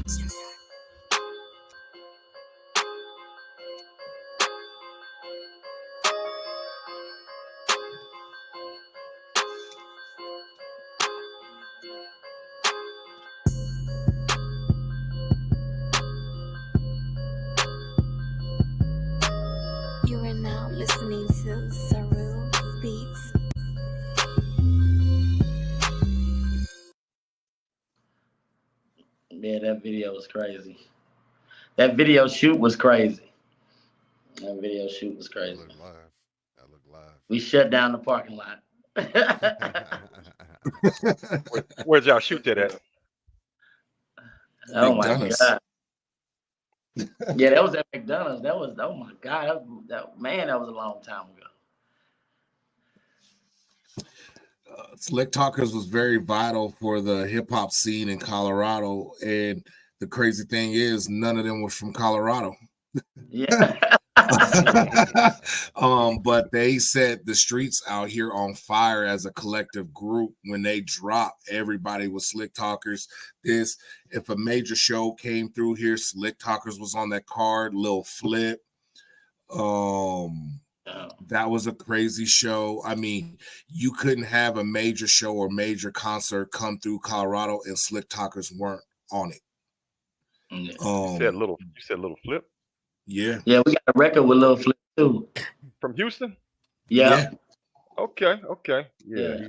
You are now listening to Saru Beats. Yeah, that video was crazy. That video shoot was crazy. That video shoot was crazy. I look live. We shut down the parking lot. Where'd y'all shoot that at? Oh my McDonald's. God. Yeah, that was at McDonald's. That was, oh my God. That was a long time ago. Slick Talkers was very vital for the hip hop scene in Colorado, and the crazy thing is, none of them was from Colorado. Yeah. But they set the streets out here on fire as a collective group. When they dropped, everybody was Slick Talkers. If a major show came through here, Slick Talkers was on that card. Lil Flip. That was a crazy show. I mean, you couldn't have a major show or major concert come through Colorado and Slick Talkers weren't on it. You said Little Flip? Yeah. Yeah, we got a record with Lil Flip too. From Houston? Yeah. Okay. Yeah, Yeah.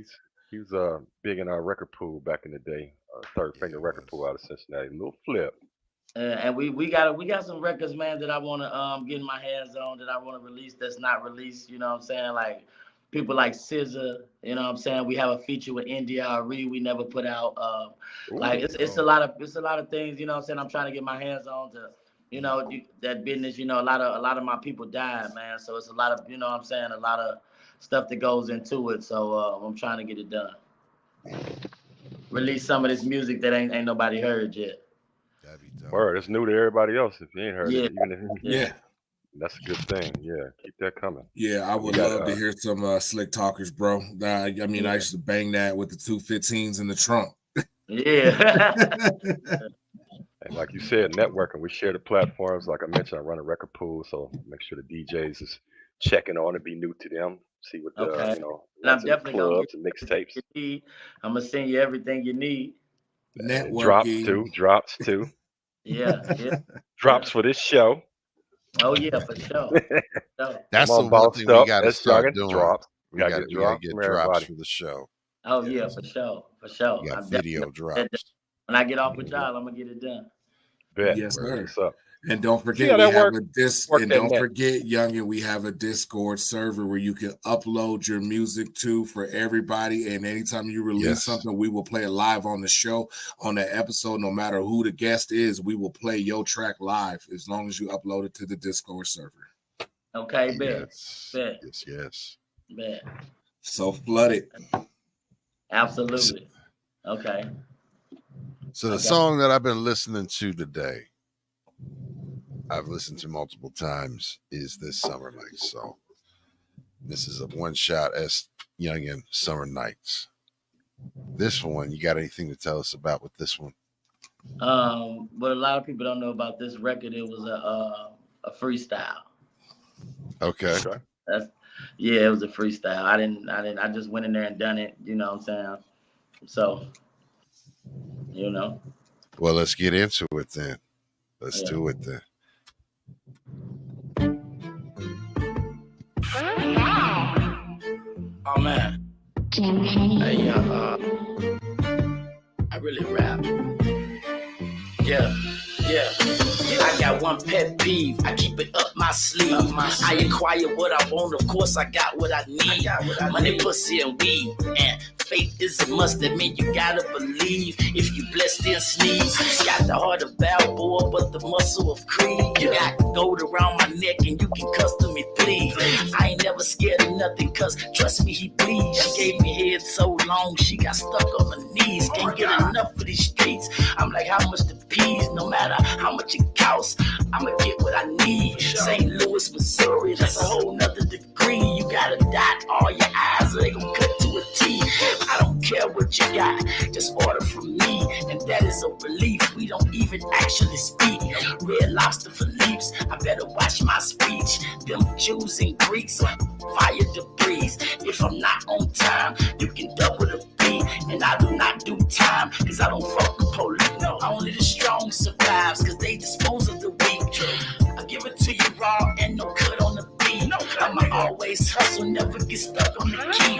he was big in our record pool back in the day. Third Finger record pool out of Cincinnati. Little Flip. And we got some records, man, that I want to get my hands on, that I want to release that's not released. You know what I'm saying? Like people like SZA. You know what I'm saying? We have a feature with NDRE we never put out. Like it's a lot of things. You know what I'm saying? I'm trying to get my hands on to, you know, that business. You know, a lot of my people died, man. So it's a lot of, you know what I'm saying, a lot of stuff that goes into it. So I'm trying to get it done. Release some of this music that ain't nobody heard yet. Word, it's new to everybody else if you ain't heard it. Yeah. That's a good thing. Yeah, keep that coming. Yeah, I would love to hear some Slick Talkers, bro. I used to bang that with the 215s in the trunk. Yeah. And like you said, networking. We share the platforms. Like I mentioned, I run a record pool, so make sure the DJs is checking on it, be new to them, see what the Okay. And I'm runs in the definitely gonna give clubs and mixtapes. you need. I'm gonna send you everything you need. And drops Networking. too, drops too, Yeah, yeah, drops for this show. Oh yeah, for sure. So, That's Come the on, one bossed thing we up. got to start S.Youngin. doing. Drops. We Gotta got get we got to drops get from drops everybody. for the show. oh yeah, for sure, for sure. We got I'm video definitely drops. when I get off with y'all, I'm gonna get it done. Bet. Yes, That's sir. what's up. And don't See forget, how we that have work? a dis. Work And that don't net. forget, Youngin, we have a Discord server where you can upload your music to for everybody. And anytime you release Yes. something, we will play it live on the show, on the episode. No matter who the guest is, we will play your track live as long as you upload it to the Discord server. Okay, bet, Yes. bet, Yes. bet. So flood it. Absolutely. Okay. So the Okay. song that I've been listening to today, I've listened to multiple times, is this Summer Nights. So this is a one shot S.Youngin Summer Nights. This one, you got anything to tell us about with this one? What a lot of people don't know about this record, it was a freestyle. Okay. That's it was a freestyle. I just went in there and done it, you know what I'm saying? So, you know. Well, let's get into it then. Let's Yeah. do it then. Oh man. Hey, I really rap. Yeah. I got one pet peeve. I keep it up my sleeve. I acquire what I want. Of course, I got what I need. Money, pussy, and weed. And faith is a must. That mean you gotta believe. If you blessed, then sneeze. Got the heart of Balboa, but the muscle of Creed. You got gold around my neck, and you can custom me please. I ain't never scared of nothing, cause trust me, he bleeds. She gave me head so long, she got stuck on her knees. Can't get enough of these streets. I'm like, how much the peas? No matter how much it costs, I'ma get what I need. St. Louis, Missouri, that's a whole nother degree. You gotta dot all your I's or they gon' cut to a T. I don't care what you got, just order from me. And that is a relief, we don't even actually speak. Red Lobster for leaps, I better watch my speech. Them Jews and Greeks, fire debris. If I'm not on time, you can double the beat. And I do not do time, cause I don't fuck with police. No, only the strong survives, cause they dispose of the weak. I give it to you raw and no cut on the beat. I'ma always hustle, never get stuck on the key.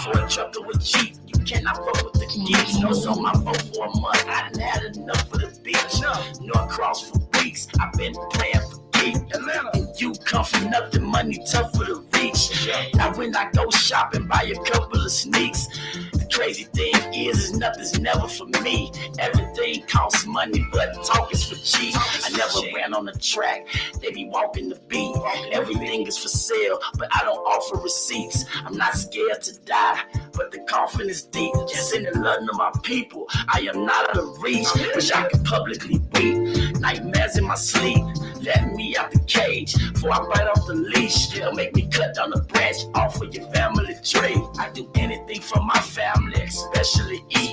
For a truck or a Jeep, you cannot fuck with the geeks. No, so my vote for a month, I done had enough of the beach. North Cross for weeks, I've been playing for geek. And you come from nothing, money tough for the reach. Now when I go shopping, buy a couple of sneaks. Crazy thing is nothing's never for me. Everything costs money, but talk is for cheap. I never ran on the track, they be walking the beat. Everything is for sale, but I don't offer receipts. I'm not scared to die, but the coffin is deep. Just in the London of my people, I am not out of reach. Wish I could publicly weep. Nightmares in my sleep, let me out the cage before I bite off the leash. Don't make me cut down the branch off of your family tree. I do anything for my family, especially eat.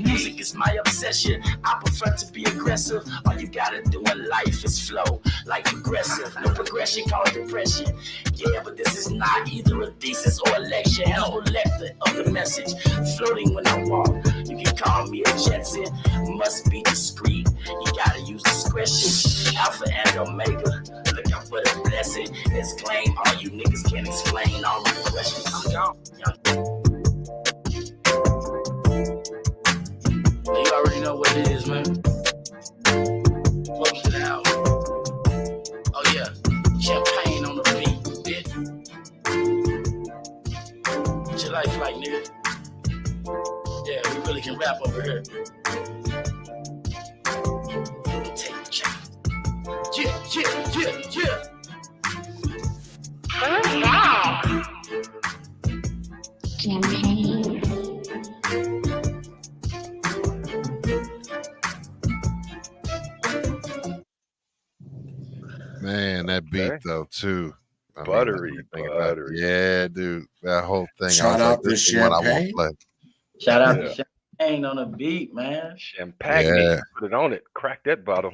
Music is my obsession. I prefer to be aggressive. All you gotta do in life is flow like progressive. No progression called depression. Yeah, but this is not either a thesis or a lecture. Hell, lector of the message. Floating when I walk. You can call me a Jetson. Must be discreet. You gotta use discretion. Alpha and Omega. Look out for the blessing. Exclaim all you niggas can't explain all my questions. I'm gone. You already know what it is, man. Close it out. Oh yeah, champagne on the beat, bitch. What's your life like, nigga? Yeah, we really can rap over here. Take a check. Yeah. Champagne. Man, that beat though too. I mean, Buttery. yeah, dude, that whole thing. Shout out to this is what I want to Champagne. play. Shout out Yeah. to Champagne on a beat, man. Champagne. Yeah. Put it on it. Crack that bottle.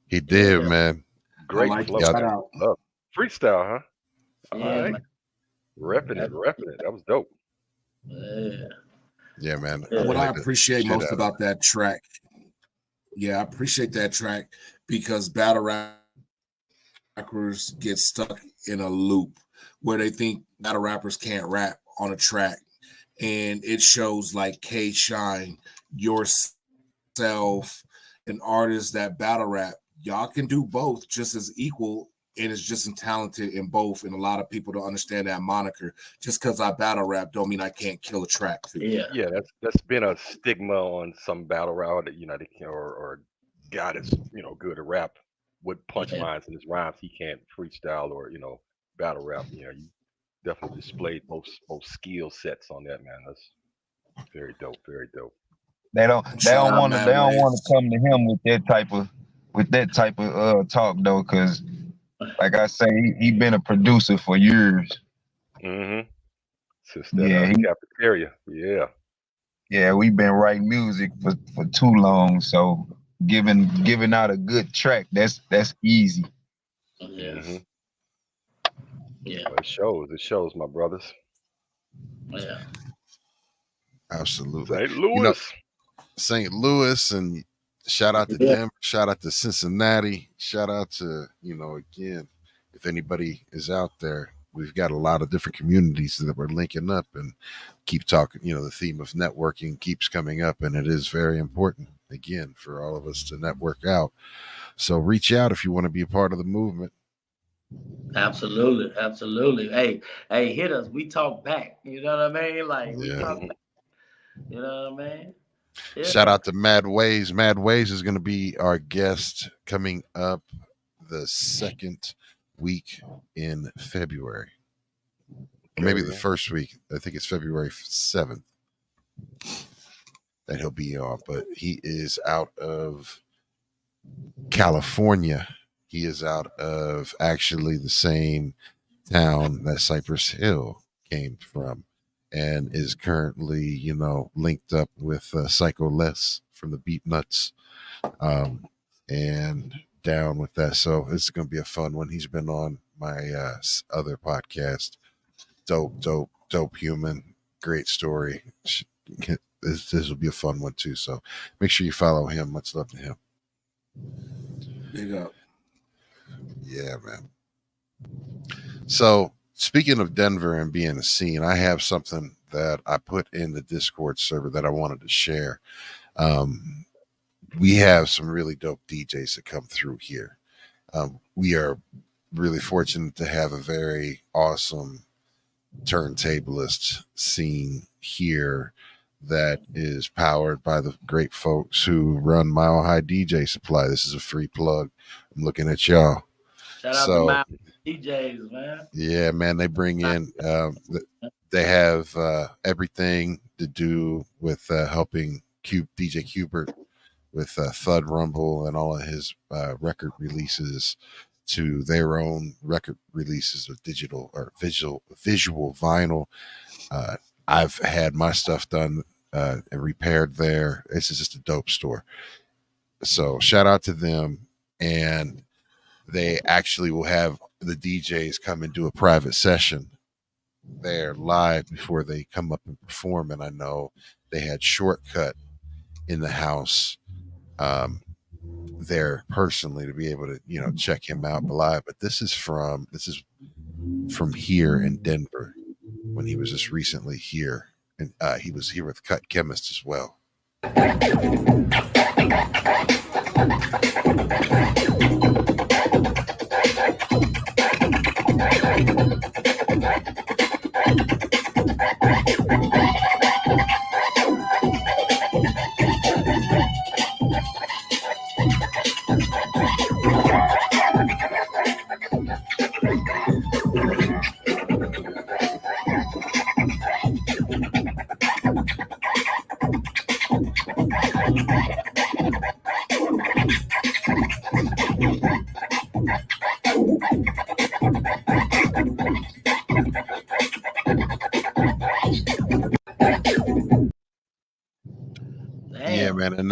He did, Yeah. man. Great like flow. it. Shout Man. out. Love it. Freestyle, huh? All Yeah, right. man. Repping it. That was dope. Yeah. Yeah, man. Yeah. What I played the appreciate shit most out of about that track, yeah, I appreciate that track because battle rappers get stuck in a loop where they think battle rappers can't rap on a track. And it shows like K Shine, yourself, an artist that battle rap. Y'all can do both just as equal and is just as talented in both. And a lot of people don't understand that moniker. Just because I battle rap don't mean I can't kill a track too. Yeah. Yeah, that's been a stigma on some battle rap that they can, or guy that's good at rap with punchlines in his rhymes. He can't freestyle or battle rap. You definitely displayed both skill sets on that, man. That's very dope. Very dope. They don't Shout out want to Mad they don't want Ways. to come to him with that type of talk though, because like I say, he been a producer for years. Mm-hmm. Since Yeah, that cafeteria. Yeah. yeah, we've been writing music for too long, so giving out a good track, that's easy. Yeah. Mm-hmm. Yeah. Well, it shows, my brothers. Yeah. Absolutely. St. Louis. St. Louis, and shout out to Yeah. Denver, shout out to Cincinnati, shout out to, again, if anybody is out there, we've got a lot of different communities that we're linking up and keep talking. The theme of networking keeps coming up, and it is very important, again, for all of us to network out. So reach out if you want to be a part of the movement. Absolutely. Absolutely. Hey, hit us. We talk back. You know what I mean? Like we Yeah. talk back. You know what I mean? Yeah. Shout out to Mad Ways. Mad Ways is going to be our guest coming up the second week in February. Or maybe the first week. I think it's February 7th that he'll be on. But he is out of California. He is out of actually the same town that Cypress Hill came from, and is currently, linked up with Psycho Les from the Beat Nuts, and down with that. So it's going to be a fun one. He's been on my other podcast. Dope human. Great story. This will be a fun one too. So make sure you follow him. Much love to him. Big up. Yeah, man. So speaking of Denver and being a scene, I have something that I put in the Discord server that I wanted to share. We have some really dope DJs that come through here. We are really fortunate to have a very awesome turntablist scene here that is powered by the great folks who run Mile High DJ Supply. This is a free plug. I'm looking at y'all. Shout out to my DJs, man. Yeah, man. They bring in, they have everything to do with helping DJ Cubert with Thud Rumble and all of his record releases to their own record releases of digital or visual vinyl. I've had my stuff done and repaired there. This is just a dope store. So shout out to them. And they actually will have the DJs come and do a private session there live before they come up and perform. And I know they had Shortcut in the house there personally to be able to, check him out live. But this is from here in Denver when he was just recently here. And he was here with Cut Chemist as well.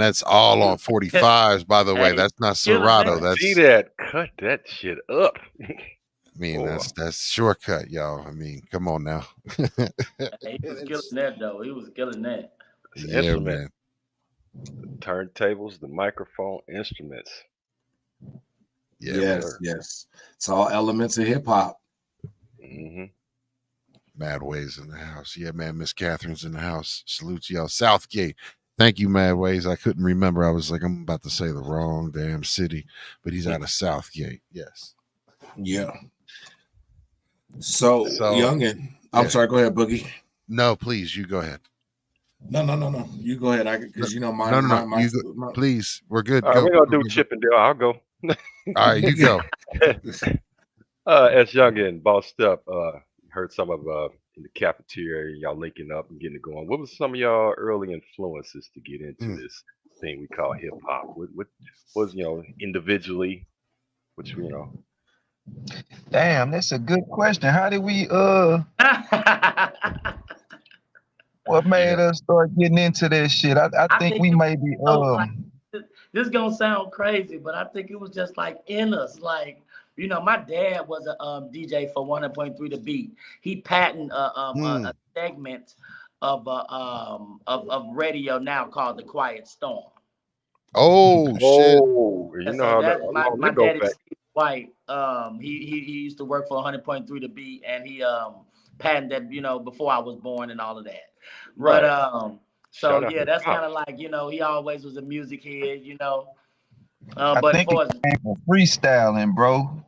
that's all on 45s, by the way. Hey, That's not killing Serato. that. See That's, that? Cut that shit up. I mean, Boy, that's shortcut, y'all. I mean, come on now. He was killing that though. He was killing that. it's an Yeah, instrument. man. Turntables, the microphone, instruments. Yeah, Yes, man. sir. Yes. It's all elements of hip hop. Mm-hmm. Mad Ways in the house. Yeah, man. Miss Catherine's in the house. Salute to y'all. Southgate. Thank you, Mad Ways. I couldn't remember. I was like, I'm about to say the wrong damn city, but he's out of Southgate. Yes. Yeah. So Youngin, I'm yeah. sorry. Go ahead, Boogie. No, please, you go ahead. No. You go ahead. Because No, my please. We're good. All right, Go. we're gonna do Chippendale. I'll go. All right, you go. S.Youngin, bossed up. Heard some of in the cafeteria, y'all linking up and getting it going. What was some of y'all early influences to get into this thing we call hip hop? What was individually, which Damn, that's a good question. How did we what made us start getting into that shit? I think we maybe this gonna sound crazy, but I think it was just like in us. Like, my dad was a DJ for 100.3 The Beat. He patented a segment of radio now called The Quiet Storm. Oh shit! You know how that's long my they go daddy, back. Steve White. He used to work for 100.3 The Beat, and he patented that before I was born and all of that. Right. But Shout out yeah, to that's Pop. kind of like he always was a music head. I But think for it came from freestyling, bro.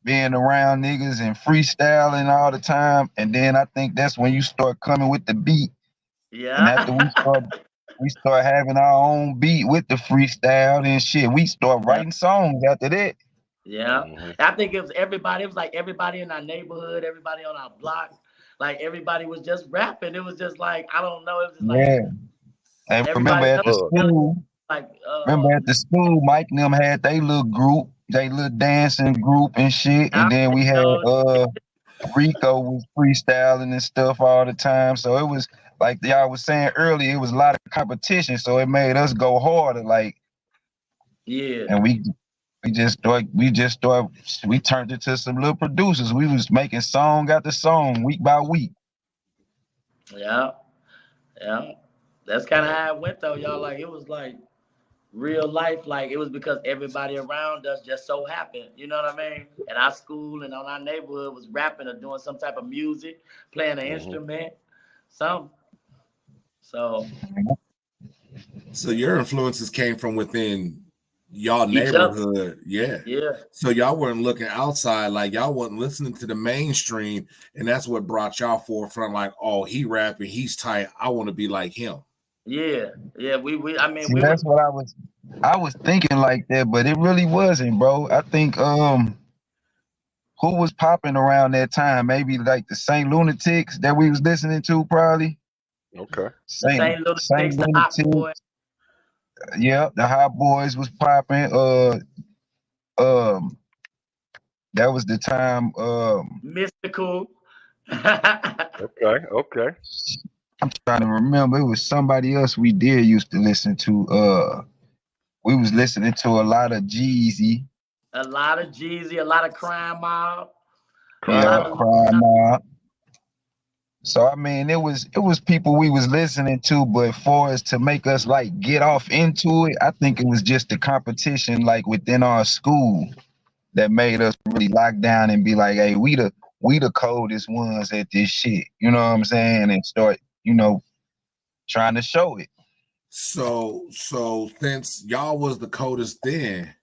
Being around niggas and freestyling all the time. And then I think that's when you start coming with the beat. yeah, And after we start having our own beat with the freestyle and shit, we start writing songs after that. yeah. I think it was everybody. It was like everybody in our neighborhood, everybody on our block, like everybody was just rapping. It was just like, I don't know. It was just like And remember at the school, Mike and them had their little group, their little dancing group and shit. And then we had Rico was freestyling and stuff all the time. So it was like y'all was saying earlier, it was a lot of competition. So it made us go harder. Like, and we turned it to some little producers. We was making song after song, week by week. Yeah. That's kind of how it went though, y'all. Like, it was like real life. Like, it was because everybody around us just so happened, you know what I mean? At our school and on our neighborhood was rapping or doing some type of music, playing an instrument, something. So your influences came from within y'all neighborhood. Yeah. So y'all weren't looking outside, like y'all wasn't listening to the mainstream, and that's what brought y'all forefront. Like, oh, he rapping, he's tight. I want to be like him. Yeah. That's what I was thinking like that, but it really wasn't, bro. I think who was popping around that time? Maybe like the Saint Lunatics that we was listening to, probably. Okay. Saint Lunatics, the Hot Boys. Yeah, the Hot Boys was popping. That was the time. Mystical. Okay. I'm trying to remember. It was somebody else we used to listen to. We was listening to a lot of Jeezy. A lot of Crime Mob. Crime Mob. So I mean, it was people we was listening to, but for us to make us like get off into it, I think it was just the competition like within our school that made us really lock down and be like, hey, we the coldest ones at this shit. You know what I'm saying? And start, trying to show it. So since y'all was the coldest then,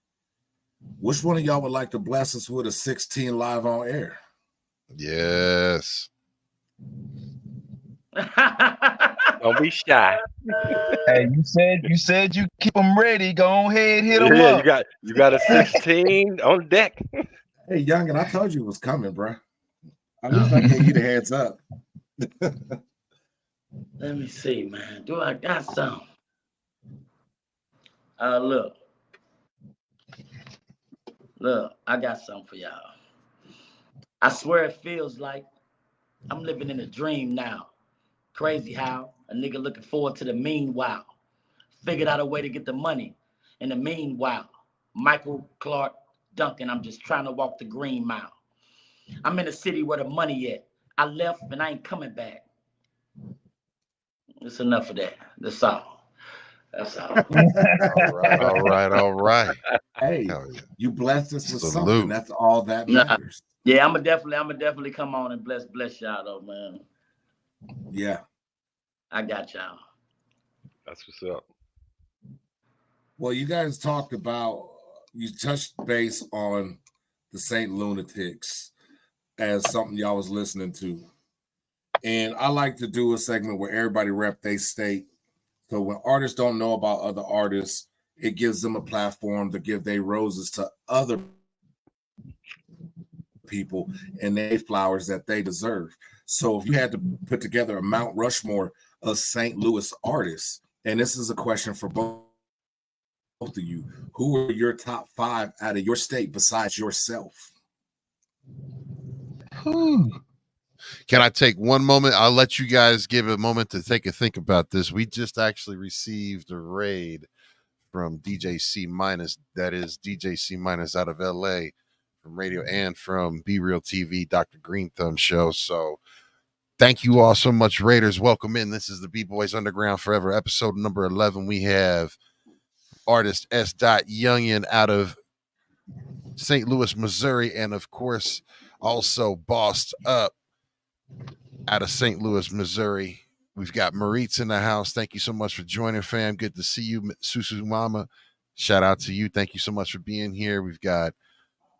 which one of y'all would like to bless us with a 16 live on air? Yes. Don't be shy. Hey, you said you keep them ready. Go ahead, hit them up. You got a 16 on deck. Hey, Youngin, I told you it was coming, bro. At least I gave you the heads up. Let me see, man. Do I got some? Look, I got something for y'all. I swear it feels like I'm living in a dream now. Crazy how a nigga looking forward to the meanwhile. figured out a way to get the money. In the meanwhile, Michael Clark Duncan, I'm just trying to walk the green mile. I'm in a city where the money at. I left and I ain't coming back. It's enough of that. That's all. That's all. All right. Hey, Hell yeah. you blessed us with something. Salute. That's all that Nah. matters. Yeah, I'm gonna definitely come on and bless y'all though, man. Yeah. I got y'all. That's what's up. Well, you guys talked about, you touched base on the Saint Lunatics as something y'all was listening to. And I like to do a segment where everybody rep they state. So when artists don't know about other artists, it gives them a platform to give their roses to other people and their flowers that they deserve. So if you had to put together a Mount Rushmore of St. Louis artists, and this is a question for both of you, who are your top 5 out of your state besides yourself? Can I take one moment? I'll let you guys give a moment to take a think about this. We just actually received a raid from DJ C minus, that is DJ C minus out of LA, from radio and from Be Real TV, Dr. Green Thumb show. So thank you all so much, Raiders. Welcome in. This is the B-Boys Underground Forever, episode number 11. We have artist S.Youngin out of St. Louis, Missouri, and of course also bossed up out of St. Louis, Missouri. We've got Maritz in the house. Thank you so much for joining, fam. Good to see you, Susu Mama. Shout out to you. Thank you so much for being here. We've got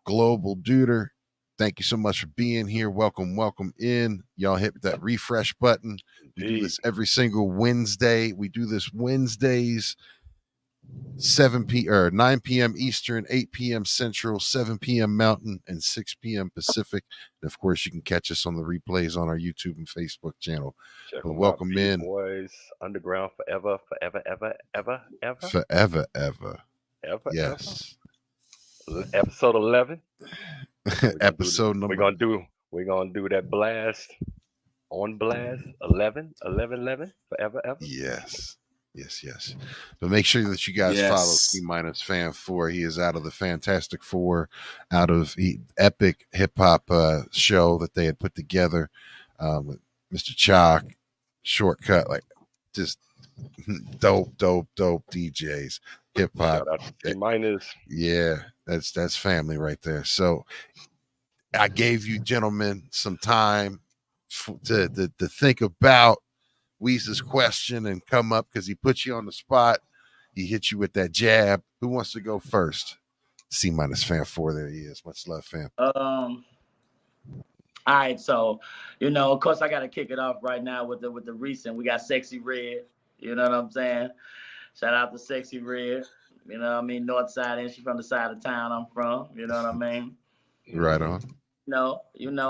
Global Duder. Thank you so much for being here. Welcome in. Y'all hit that refresh button. We do this every single Wednesday. We do this Wednesdays, 9 p.m. Eastern, 8 p.m. Central, 7 p.m. Mountain, and 6 p.m. Pacific. And of course, you can catch us on the replays on our YouTube and Facebook channel. But welcome in. Boys Underground forever. Forever. Yes. Episode 11. Episode number. We're gonna do that blast on blast 11 forever. Yes. But make sure that you guys follow C minus Fan 4. He is out of the Fantastic Four, out of epic hip hop show that they had put together with Mr. Chalk, Shortcut, like just dope DJs, hip hop. Shout out to C minus. Yeah, that's family right there. So I gave you gentlemen some time to think about Weeze's question and come up, because he put you on the spot. He hit you with that jab. Who wants to go first? C minus Fan 4. There he is. Much love, fam. All right, so of course I gotta kick it off right now with the recent. We got Sexy Red. You know what I'm saying? Shout out to Sexy Red. You know what I mean? North side, and she from the side of town I'm from. You know what I mean? Right on. I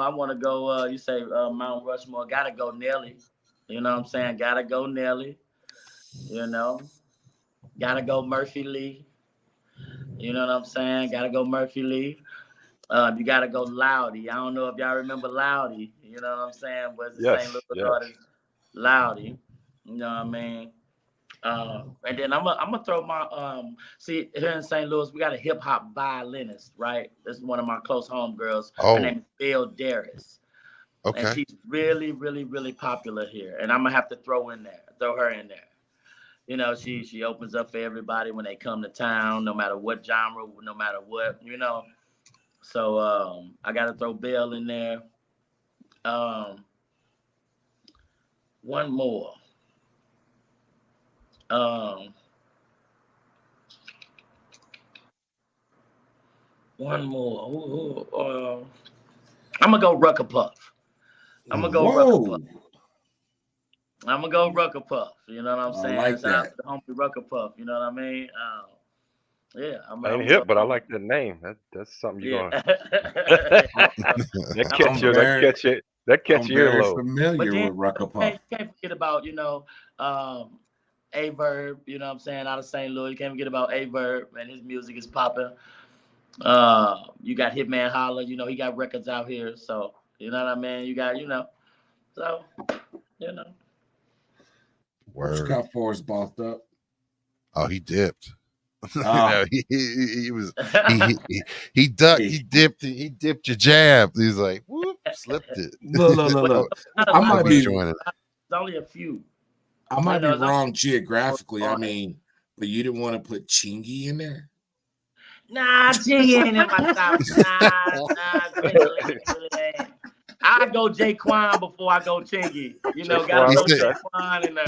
want to go. You say Mount Rushmore? Gotta go Nelly. You know what I'm saying? Gotta go Nelly. Gotta go Murphy Lee. You know what I'm saying? Gotta go Murphy Lee. You gotta go Loudy. I don't know if y'all remember Loudy. You know what I'm saying? Was the St. Louis artist Loudy. You know what I mean? And then I'm gonna throw my see, here in St. Louis, we got a hip hop violinist, right? This is one of my close homegirls. Oh. Her name is Bill Darris. Okay. And she's really, really, really popular here. And I'm gonna have to throw her in there. She opens up for everybody when they come to town, no matter what genre, no matter what, So I gotta throw Bill in there. One more. One more. I'm gonna go Rucker Puff. I'm gonna go Rucker Puff. You know what I'm saying? Like Shout out to the homie Rucker Puff. You know what I mean? Yeah. I ain't hip, but I like the name. That's something you're going. That catch your earlobe. Familiar with Rucker Puff. Can't forget about A-Verb. You know what I'm saying? Out of St. Louis. You can't forget about A-Verb, and his music is popping. You got Hitman Holla. He got records out here. So you know what I mean? You got so What you got for us, bossed up? Oh, he dipped. Oh. He was he ducked, he dipped your jab. He's like, whoop, slipped it. Look. I might Kobe's be joining. It's only a few. I might be it's only- wrong geographically. I mean, but you didn't want to put Chingy in there? Nah, Chingy ain't in my top. Nah, Chingy ain't. I go Jaquan before I go Chingy. You know, gotta go Jaquan in there.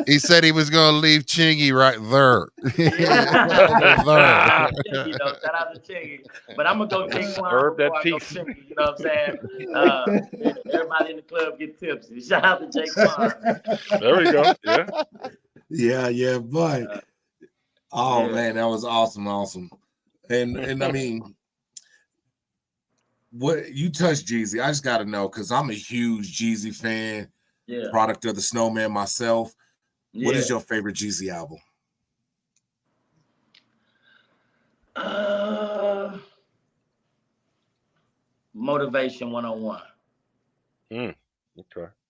He said he was gonna leave Chingy right there. Shout out to Chingy. But I'm gonna go Jaquan before I go Chingy. You know what I'm saying? Everybody in the club get tipsy. Shout out to Jaquan. There we go. Yeah, but man, that was awesome. And I mean, what you touched Jeezy, I just gotta know because I'm a huge Jeezy fan, product of the Snowman myself. What is your favorite Jeezy album? Motivation 101. Okay.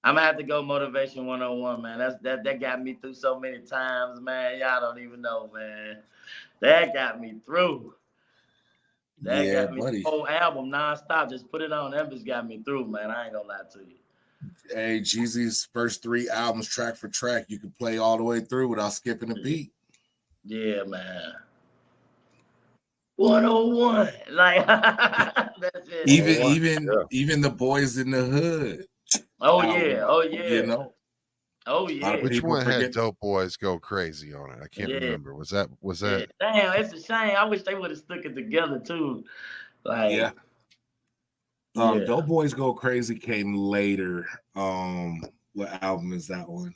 I'm gonna have to go Motivation 101, man. That got me through so many times, man. Y'all don't even know, man. That got me through. That got me buddy. The whole album nonstop. Just put it on. That just got me through, man. I ain't gonna lie to you. Hey, Jeezy's first 3 albums, track for track, you can play all the way through without skipping a beat. Yeah, man. 101. Like that's it. Even the Boys in the Hood. Oh yeah. You know. Oh yeah. Which one had Dope Boys Go Crazy on it? I can't remember. Was that? Yeah. Damn, it's a shame. I wish they would have stuck it together too. Like Dope Boys Go Crazy came later. What album is that one?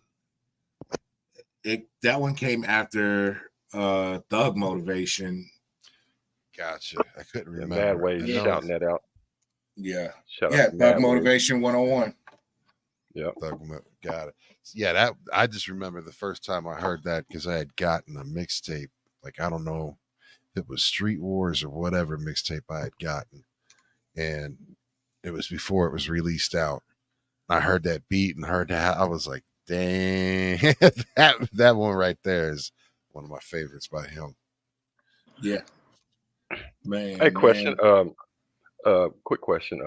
That one came after Thug Motivation. Gotcha. I couldn't remember. Bad Ways shouting that out. Yeah. Thug Motivation 101. Yeah. Got it. Yeah, that I just remember the first time I heard that because I had gotten a mixtape. Like, I don't know if it was Street Wars or whatever mixtape I had gotten. And it was before it was released out. I heard that beat and heard that. I was like, dang, that one right there is one of my favorites by him. Yeah. Man. Hey, question. Quick question.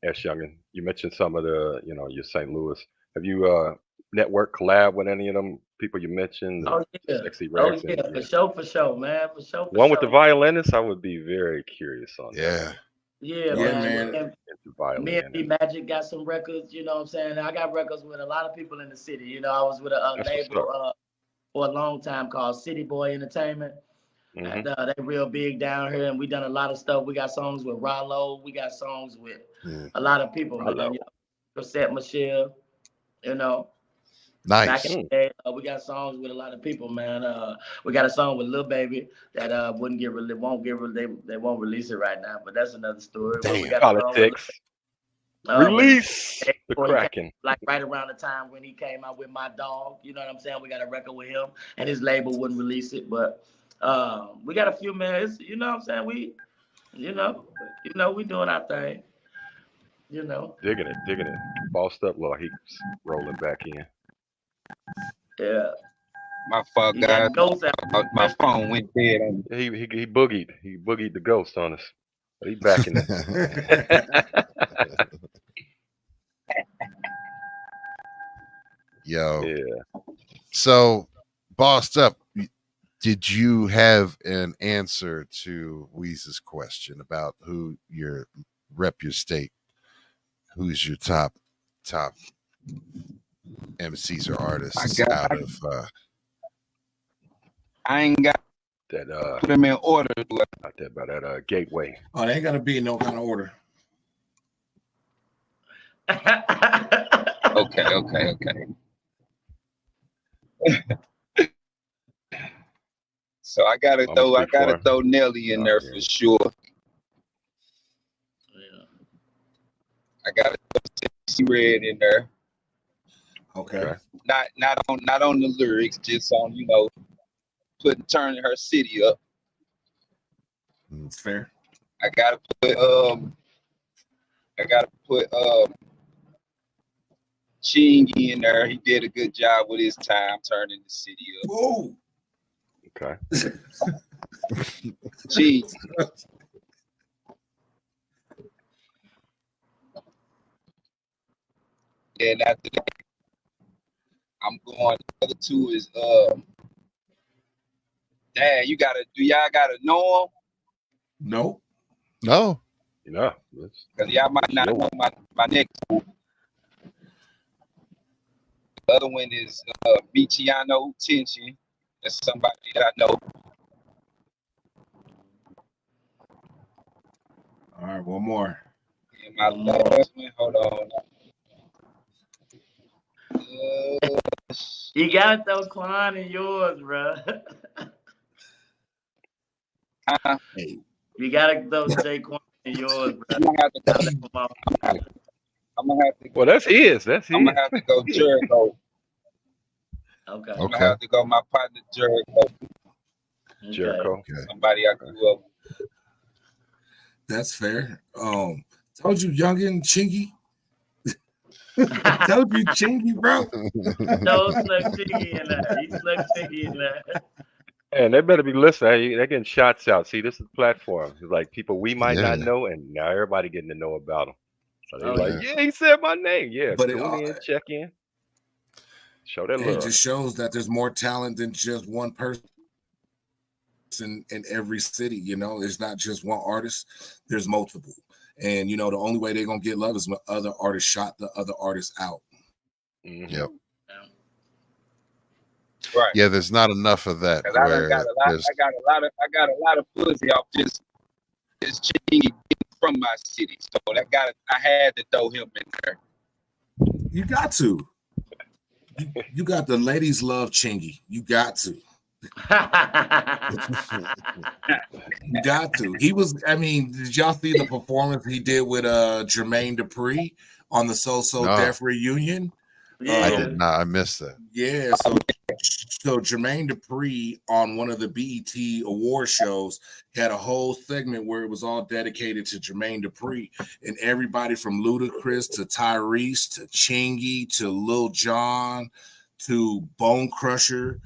S.Youngin, you mentioned some of the, your St. Louis. Have you network collab with any of them people you mentioned? Sexy Rex. For sure, man. For sure. One with the violinist, I would be very curious on that. Yeah, man. Me and B Magic got some records, you know what I'm saying? I got records with a lot of people in the city. You know, I was with a label for a long time called City Boy Entertainment. And they real big down here, and we done a lot of stuff. We got songs with Rollo. We got songs with a lot of people, man. Cosette Michelle, Nice. Back in the day, we got songs with a lot of people, man. We got a song with Lil Baby that they won't release it right now, but that's another story. We got politics. Release the Kraken. Like right around the time when he came out with My Dog, you know what I'm saying? We got a record with him, and his label wouldn't release it, but we got a few minutes, you know what I'm saying? We doing our thing. Digging it. Bossed up while he's rolling back in. Yeah. My fault, guys. My phone went dead on me. He boogied. He boogied the ghost on us. But he back in it. Yo. Yeah. So, Bossed Up, did you have an answer to Weeze's question about who your state? Who's your top MCs or artists I ain't got that put them in order. Out there by that gateway. Oh, they ain't gotta be in no kind of order. Okay. So I gotta throw Nelly in there for sure. Yeah. I gotta throw Red in there. Okay. Not on the lyrics, just on turning her city up. That's fair. I gotta put Chingy in there. He did a good job with his time turning the city up. Whoa. Okay. Cheese. And after that, I'm going. The other two is Dad, do y'all gotta know him? Nope. No. Yeah. Because y'all might not know my next one. The other one is Michiano Tension. That's somebody that I know. All right, one more. And my last one, hold on. You gotta throw Quan in yours, bro. Hey. You gotta throw Jaquan in yours, bro. I'm gonna have to. Well, that's his. I'm gonna have to go Jericho. Okay. I'm gonna have to go my partner Jericho. Jericho. Okay. Somebody I grew up with. That's fair. Told you, Youngin, Chingy. Told you, Chingy, bro. No, snuck Chingy in there. He snuck Chingy in there. And they better be listening. They're getting shots out. See, this is the platform. It's like people we might not know, and now everybody getting to know about them. So they're like, yeah, he said my name. Yeah, but tune in, check in, show that it love. just shows that there's more talent than just one person in every city. You know, it's not just one artist. There's multiple. And, you know, the only way they're going to get love is when other artists shot the other artists out. Mm-hmm. Yep. Right. Yeah, there's not enough of that. Where I got a lot of pussy off just Chingy from my city. So I had to throw him in there. You got to. You got the ladies love Chingy. You got to. You got to. He was, I mean, did y'all see the performance he did with Jermaine Dupri on the So Def reunion? I did not. I missed that. Yeah, so Jermaine Dupri on one of the BET award shows had a whole segment where it was all dedicated to Jermaine Dupri, and everybody from Ludacris to Tyrese to Chingy to Lil Jon to Bone Crusher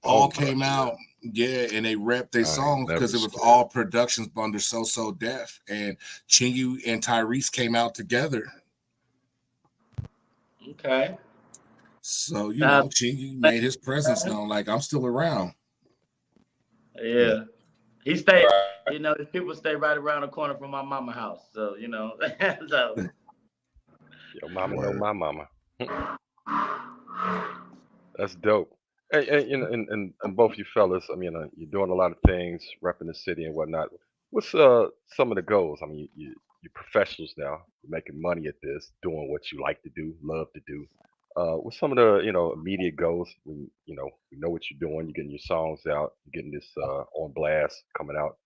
all came out. Yeah, and they repped their songs because it was all productions under So Def, and Chingy and Tyrese came out together. Okay. So, you know, Chingy made his presence known, like, I'm still around. Yeah. He stayed, you know, people stay right around the corner from my mama house. So, you know, so. Your mama know my mama. That's dope. And both you fellas, I mean, you're doing a lot of things, repping the city and whatnot. What's some of the goals? I mean, you're professionals now. You're making money at this, doing what you like to do, love to do. What's some of the immediate goals? When we know what you're doing. You're getting your songs out. You're getting this on blast coming out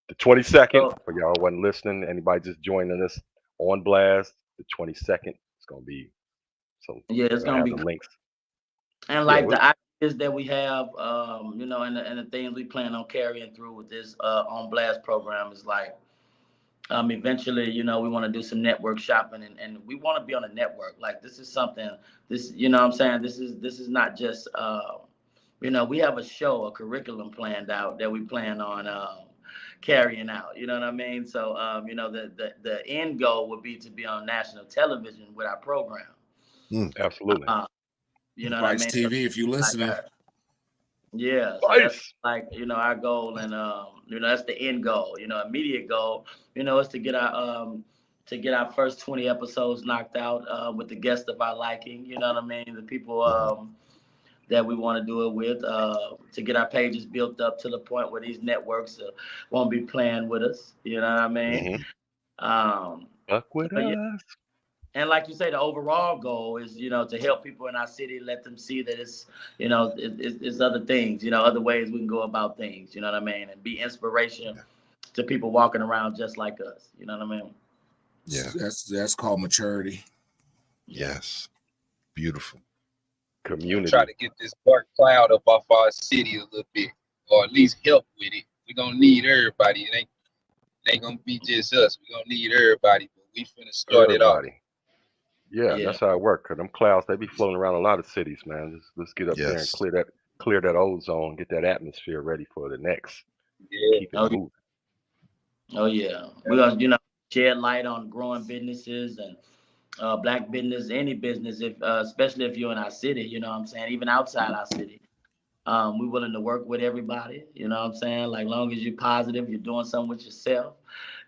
the 22nd. For y'all wasn't listening, anybody just joining us on blast the 22nd. It's gonna be so. Yeah, it's gonna be the links. And like the ideas that we have, you know, and the things we plan on carrying through with this on blast program is like. Eventually, you know, we want to do some network shopping and we want to be on a network. Like this is something, you know what I'm saying? This is not just, you know, we have a show, a curriculum planned out that we plan on carrying out. You know what I mean? So, you know, the end goal would be to be on national television with our program. Absolutely. You know Vice what I mean? TV, if you listening. Yeah, so that's like, you know, our goal, and you know, that's the end goal. You know, immediate goal, you know, is to get our first 20 episodes knocked out with the guests of our liking. You know what I mean? The people that we want to do it with, to get our pages built up to the point where these networks won't be playing with us. You know what I mean? Fuck with us. And like you say, the overall goal is, you know, to help people in our city, let them see that it's, you know, it's other things, you know, other ways we can go about things, you know what I mean? And be inspiration to people walking around just like us, you know what I mean? Yeah. That's called maturity. Yes. Beautiful. Community. Try to get this dark cloud up off our city a little bit, or at least help with it. We're going to need everybody. It ain't going to be just us. We're going to need everybody, but we finna start it off. Yeah, that's how it works. Cause them clouds, they be floating around a lot of cities, man. Let's get up there and clear clear that ozone, get that atmosphere ready for the next. Yeah. Keep it Oh, moving. oh yeah. We're gonna, shed light on growing businesses and black business, any business, if especially if you're in our city, you know what I'm saying, even outside our city. We're willing to work with everybody, you know what I'm saying? Like long as you're positive, you're doing something with yourself,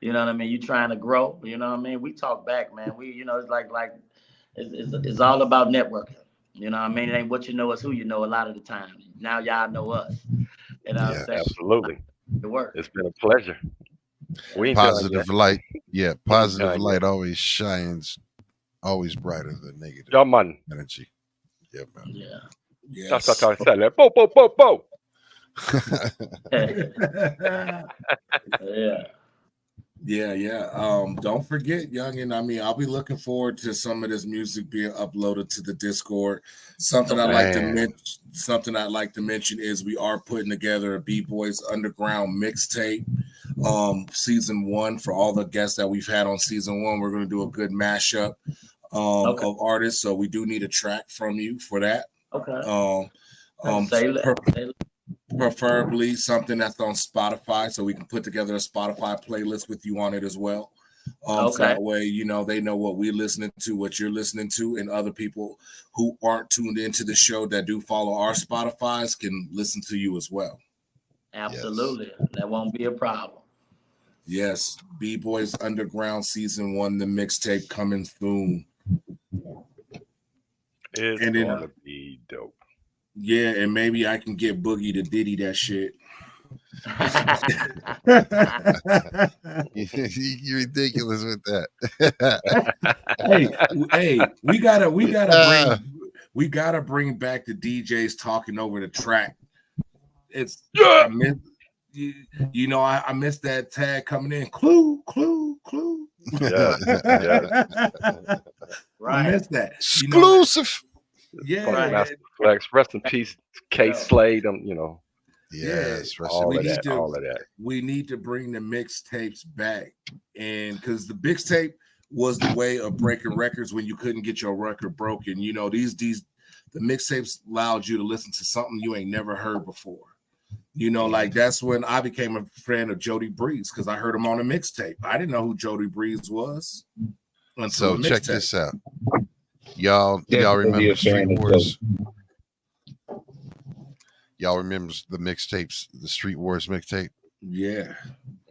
you know what I mean? You're trying to grow, you know what I mean? We talk back, man. We, it's like it's all about networking. You know what I mean? It ain't what you know, it's who you know a lot of the time. Now y'all know us. You know what I'm saying? Yes. Absolutely. It works. It's been a pleasure. We ain't done yet. Positive light. Yeah, We ain't positive done light yet. always shines, always brighter than negative Y'all man. energy. Yeah, man. Yeah. That's Yes. what I said. Like, bo, bo, bo, bo. Yeah. Yeah. Don't forget, Youngin. I mean, I'll be looking forward to some of this music being uploaded to the Discord. Something I'd like to Man. mention. Something I'd like to mention is we are putting together a B-Boys Underground mixtape. Season 1 for all the guests that we've had on season 1. We're going to do a good mashup of artists. So we do need a track from you for that. Okay. Preferably something that's on Spotify, so we can put together a Spotify playlist with you on it as well. So that way, they know what we're listening to, what you're listening to, and other people who aren't tuned into the show that do follow our Spotifys can listen to you as well. Absolutely. Yes. That won't be a problem. Yes. B-Boys Underground Season 1, the mixtape coming soon. It's gonna be dope. Yeah, and maybe I can get Boogie to Diddy that shit. You're ridiculous with that. hey, we gotta bring back the DJs talking over the track. It's I missed that tag coming in. Clue. Yeah. Right. I missed that. Exclusive. Yeah. Master Flex. Rest in peace, K Slade. Yes. All of that. We need to bring the mixtapes back, and because the mixtape was the way of breaking records when you couldn't get your record broken. The mixtapes allowed you to listen to something you ain't never heard before. Like that's when I became a fan of Jody Breeze because I heard him on a mixtape. I didn't know who Jody Breeze was. So check this out. Y'all remember Street Wars? Y'all remember the mixtapes, the Street Wars mixtape? Yeah.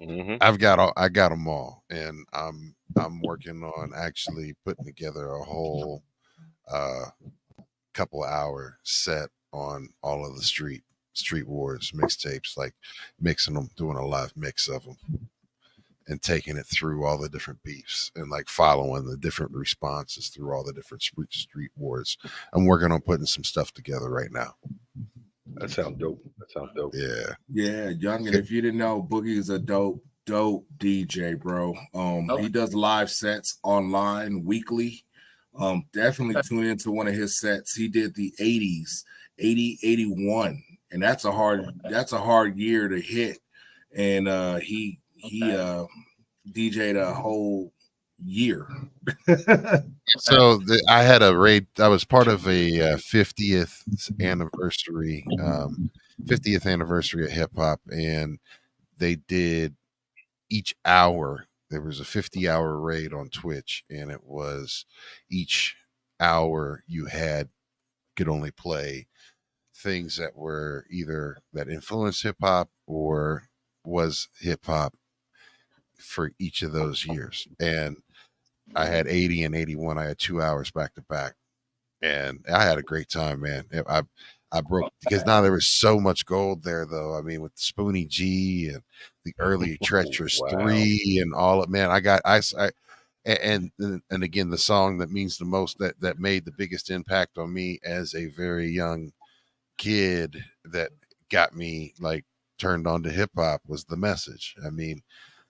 Mm-hmm. I got them all, and I'm working on actually putting together a whole couple hour set on all of the Street Wars mixtapes, like mixing them, doing a live mix of them, and taking it through all the different beefs and like following the different responses through all the different street wars. I'm working on putting some stuff together right now. That sounds dope. Yeah. Youngin, if you didn't know, Boogie is a dope DJ, bro. He does live sets online weekly. Definitely tune into one of his sets. He did the 80s, 80, 81, and that's a hard year to hit. And he DJ'd a whole year. So I had a raid. I was part of a 50th anniversary of hip hop, and they did each hour. There was a 50-hour raid on Twitch, and it was each hour you could only play things that were either that influenced hip hop or was hip hop for each of those years. And I had 80 and 81. I had 2 hours back to back, and I had a great time, man. I broke because now there was so much gold there, though. I mean, with Spoonie G and the early Treacherous 3 and all of, man, and again, the song that means the most, that made the biggest impact on me as a very young kid, that got me like turned on to hip hop, was The Message. I mean,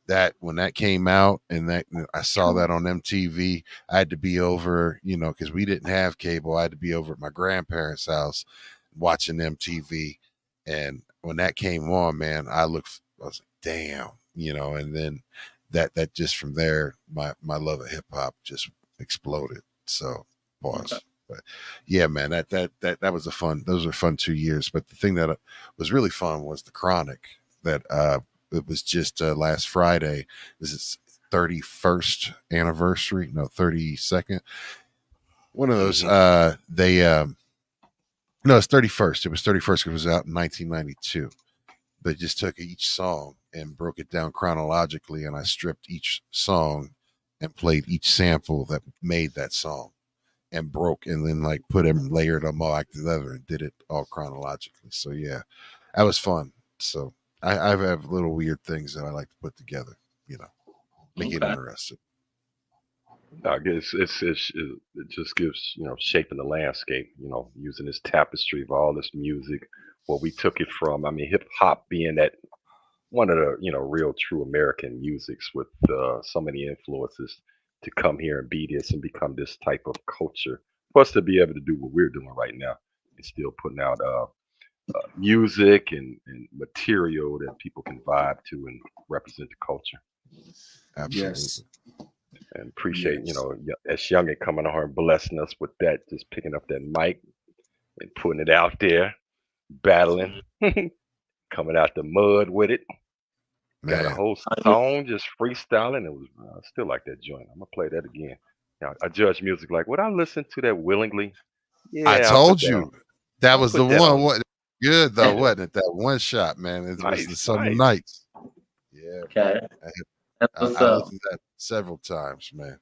that when that came out and that I saw that on MTV, I had to be over, because we didn't have cable. I had to be over at my grandparents' house watching MTV. And when that came on, man, I was like, damn, and then that just from there, my love of hip hop just exploded. So pause. But yeah, man, that was those were fun 2 years. But the thing that was really fun was the Chronic. That it was just last Friday. This is 31st anniversary, no 32nd. One of those. No, it's 31st. It was 31st. It was out in 1992. They just took each song and broke it down chronologically, and I stripped each song and played each sample that made that song and then like layered them all together and did it all chronologically. So yeah, that was fun. So I have little weird things that I like to put together, make it interesting. I guess it just gives, shaping the landscape, using this tapestry of all this music, where we took it from. I mean, hip hop being that one of the, real true American musics with so many influences, to come here and be this and become this type of culture for us to be able to do what we're doing right now and still putting out music and material that people can vibe to and represent the culture. Absolutely. Yes. And appreciate, S.Youngin coming on here and blessing us with that, just picking up that mic and putting it out there, battling, coming out the mud with it. Man. Got a whole song just freestyling. It was still like that joint. I'm gonna play that again. I judge music like, would I listen to that willingly? Yeah, I told you that was the one. What good though, wasn't it? That one shot, man. It was the Summer Nights. Yeah. Okay. I listened to that several times, man.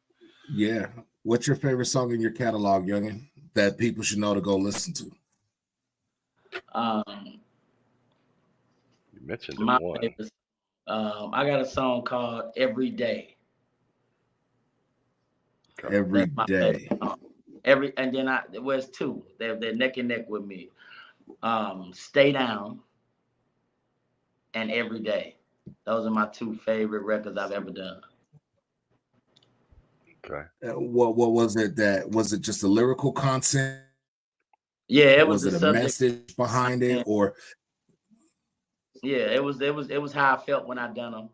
Yeah. What's your favorite song in your catalog, Youngin, that people should know to go listen to? You mentioned my one. favorite. I got a song called Every Day. Every Day. And then there's two. They're neck and neck with me. Stay Down and Every Day. Those are my two favorite records I've ever done. Okay. What was it? Was it just the lyrical content? Yeah, it was it a message behind it, or? Yeah, it was how I felt when I done them.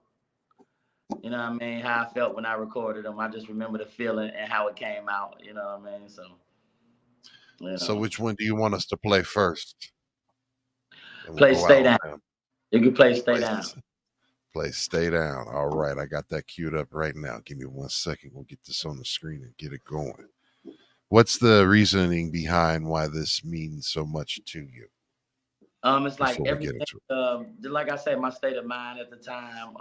You know what I mean? How I felt when I recorded them. I just remember the feeling and how it came out. You know what I mean? So. So which one do you want us to play first? Play Stay Down. You can play Stay Down. Play Stay Down. All right, I got that queued up right now. Give me 1 second. We'll get this on the screen and get it going. What's the reasoning behind why this means so much to you? It's like everything. Like I said, my state of mind at the time.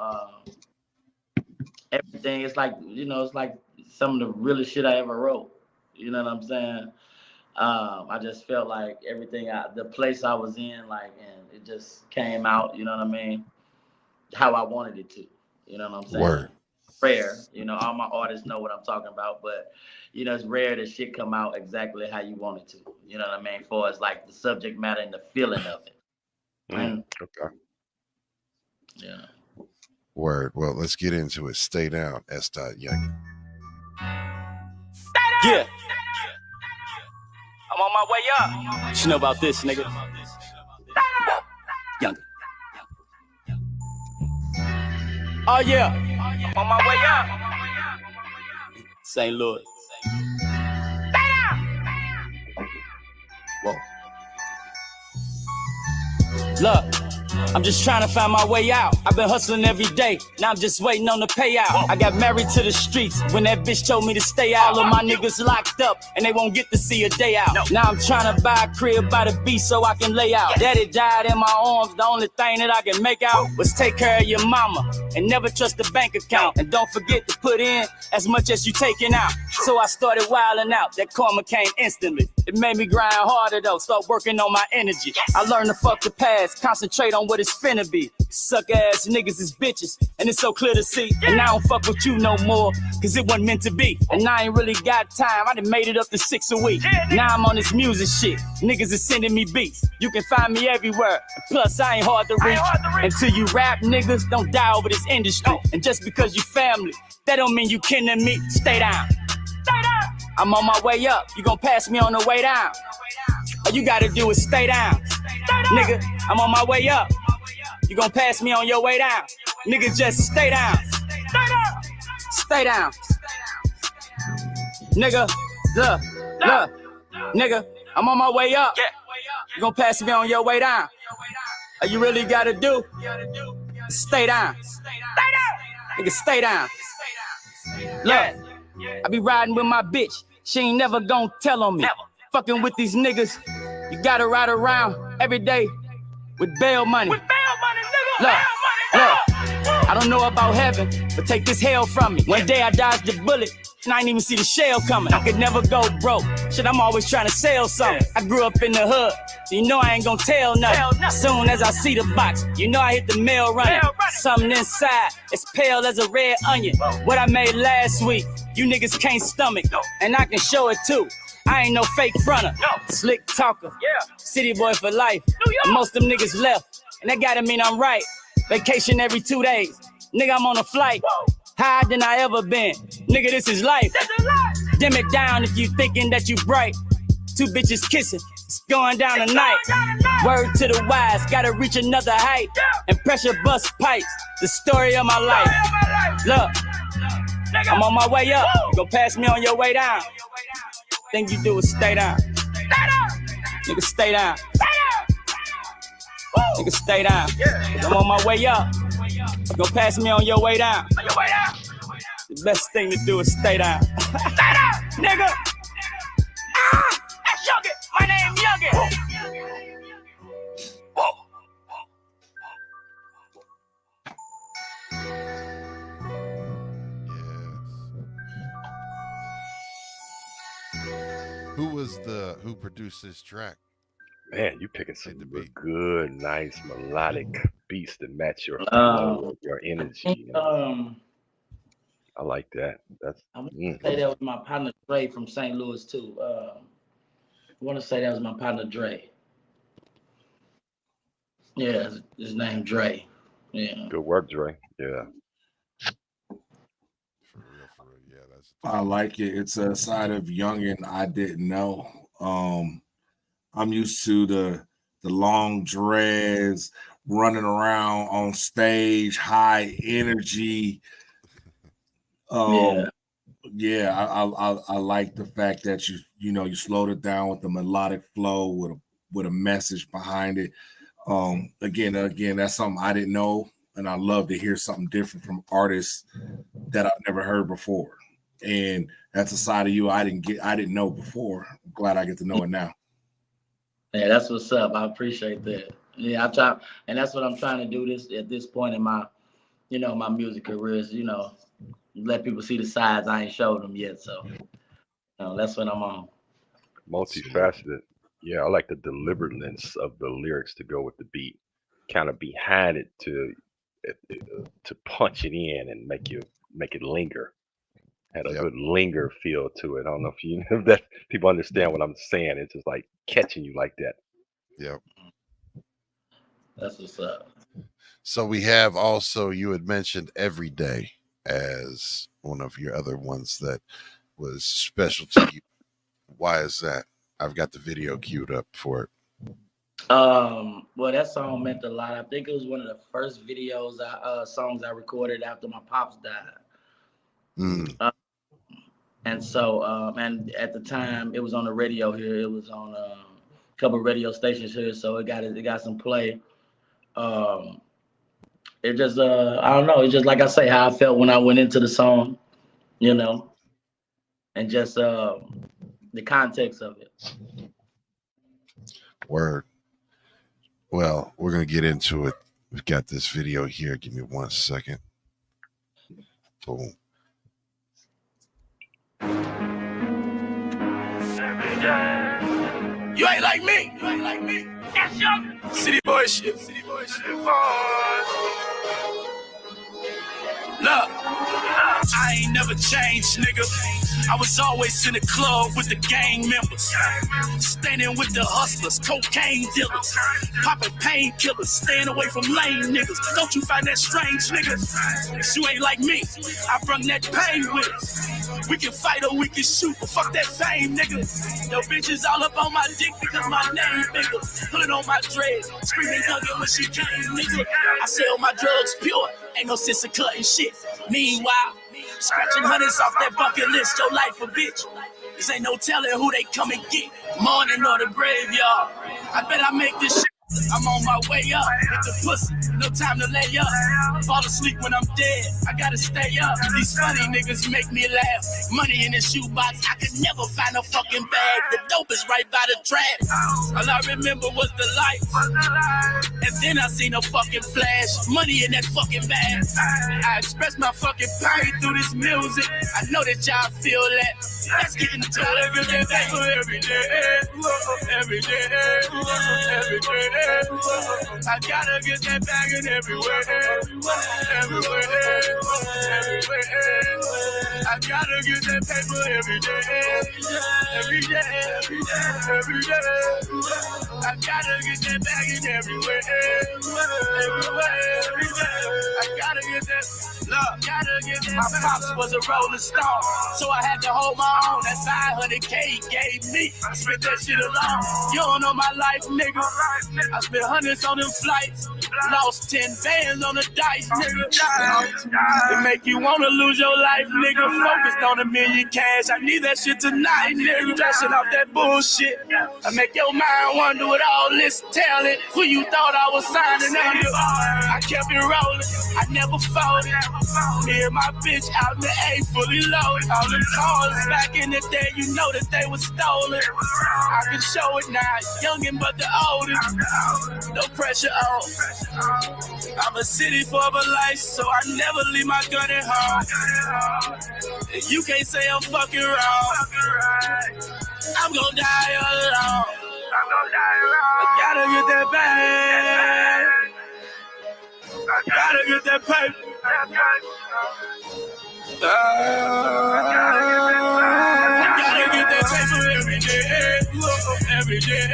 Everything. It's like it's like some of the realest shit I ever wrote. You know what I'm saying? I just felt like everything, the place I was in, like, and it just came out. You know what I mean? How I wanted it to. You know what I'm saying? Word. Rare. All my artists know what I'm talking about, but it's rare that shit come out exactly how you want it to. You know what I mean? For it's like the subject matter and the feeling of it. Okay. Yeah. Word. Well, let's get into it. Stay Down, S.Youngin. Yeah. I'm on my way up. What you know about this, nigga? Youngin. Oh, yeah. I'm on my way up. St. Louis. Whoa. Look, I'm just trying to find my way out. I've been hustling every day, now I'm just waiting on the payout. I got married to the streets when that bitch told me to stay out. All of my niggas locked up and they won't get to see a day out. Now I'm trying to buy a crib by the beach so I can lay out. Daddy died in my arms, the only thing that I can make out was take care of your mama and never trust the bank account. And don't forget to put in as much as you taking out. So I started wilding out, that karma came instantly. It made me grind harder though, start working on my energy. I learned to fuck the past, concentrate on what it's finna be. Suck ass niggas is bitches, and it's so clear to see. And I don't fuck with you no more, cause it wasn't meant to be. And I ain't really got time, I done made it up to 6 a week. Now I'm on this music shit, niggas is sending me beats. You can find me everywhere, plus I ain't hard to reach. Until you rap niggas, don't die over this industry. And just because you family, that don't mean you kin to me. Stay down. I'm on my way up, you gon' pass me on the way down. All you gotta do is stay down. Nigga, I'm on my way up. You gon' pass me on your way down. Nigga, just stay down. Stay down. Nigga, look. Nigga, I'm on my way up. You gonna pass me on your way down. All you really gotta do is stay down. Nigga, stay down. Look, I be riding with my bitch. She ain't never gonna tell on me. Fucking with these niggas, you gotta ride around every day with bail money. Look, I don't know about heaven, but take this hell from me. One day I dodged the bullet, and I ain't even see the shell coming. I could never go broke. Shit, I'm always trying to sell something. I grew up in the hood, so you know I ain't gonna tell nothing. As soon as I see the box, you know I hit the mail running. Something inside, as pale as a red onion. What I made last week, you niggas can't stomach, and I can show it too. I ain't no fake fronter, slick talker, city boy for life. And most of them niggas left, and that gotta mean I'm right. Vacation every 2 days, nigga, I'm on a flight. Higher than I ever been, nigga, this is life. Dim it down if you thinking that you bright. Two bitches kissing, it's going down tonight. Word to the wise, gotta reach another height. And pressure bust pipes, the story of my life. Look, I'm on my way up, you gon' pass me on your way down. Thing you do is stay down. Nigga, stay down. Nigga, stay down. I'm on my way up. You gon' pass me on your way down. The best thing to do is stay down. Stay down, nigga. S.Youngin. My name Youngin. Who produced this track? Man, you picking some good, nice melodic beats that match your flow, your energy. You know? I like that. That's. I want to say that was my partner Dre from St. Louis too. I want to say that was my partner Dre. Yeah, his name Dre. Yeah. Good work, Dre. Yeah. I like it. It's a side of Youngin I didn't know. I'm used to the long dreads, running around on stage, high energy. I like the fact that you slowed it down with the melodic flow with a message behind it. Again, that's something I didn't know, and I love to hear something different from artists that I've never heard before. And that's a side of you I didn't know before. I'm glad I get to know it now. Yeah, that's what's up. I appreciate that. Yeah, I try, and that's what I'm trying to do at this point in my, my music career is, let people see the sides I ain't showed them yet. So, that's what I'm on. Multifaceted. Yeah, I like the deliberateness of the lyrics to go with the beat, kind of behind it to punch it in and make it linger. Had a good linger feel to it. I don't know if that people understand what I'm saying. It's just like catching you like that. Yep. That's what's up. So we have also, you had mentioned Every Day as one of your other ones that was special to you. Why is that? I've got the video queued up for it. Well, that song meant a lot. I think it was one of the first songs I recorded after my pops died. And so, and at the time, it was on the radio here. It was on a couple of radio stations here, so it got some play. It just, I don't know. It's just like I say, how I felt when I went into the song, and just the context of it. Word. Well, we're gonna get into it. We've got this video here. Give me 1 second. Boom. You ain't like me. S.Youngin. City boy shit. Look, I ain't never changed, nigga. I was always in the club with the gang members, standing with the hustlers, cocaine dealers, popping painkillers, staying away from lame niggas. Don't you find that strange, nigga? You ain't like me. I brought that pain with us. We can fight or we can shoot, but fuck that fame, nigga. Yo, bitches all up on my dick because my name bigger. Pulling on my dreads, screaming Youngin when she came, nigga. I sell my drugs pure, ain't no sense of cutting shit. Meanwhile, scratching hundreds off that bucket list, your life a bitch. Cause ain't no telling who they come and get, morning or the graveyard. I bet I make this shit. I'm on my way up, hit the pussy, no time to lay up. Fall asleep when I'm dead, I gotta stay up. These funny niggas make me laugh. Money in the shoebox, I could never find a fucking bag. The dope is right by the trash. All I remember was the lights. And then I seen a fucking flash. Money in that fucking bag. I express my fucking pain through this music. I know that y'all feel that. Let's get into it every day, every day, every day, every day. I gotta get that bag in everywhere, everywhere, everywhere. I gotta get that paper every day, every day, every day. I gotta get that bag in everywhere, everywhere, every day. I gotta get that. Look, gotta get that. My pops was a rolling stone, so I had to hold my own. That 500K he gave me, I spent that shit alone. You don't know my life, nigga. I spent hundreds on them flights, lost 10 bands on the dice, nigga. It make you wanna lose your life, nigga. Focused on $1 million cash, I need that shit tonight, nigga. Dressing off that bullshit, I make your mind wonder with all this talent. Who you thought I was signing under? I kept it rolling, I never folded. Me and my bitch out in the A, fully loaded. All them cars back in the day, you know that they was stolen. I can show it now, youngin' but the oldest. No pressure on. I'm a city for my life, so I never leave my gun at home. You can't say I'm fucking wrong. I'm gonna die alone. I gotta get that bag. I gotta get that paper. I gotta get that paper every day, every day,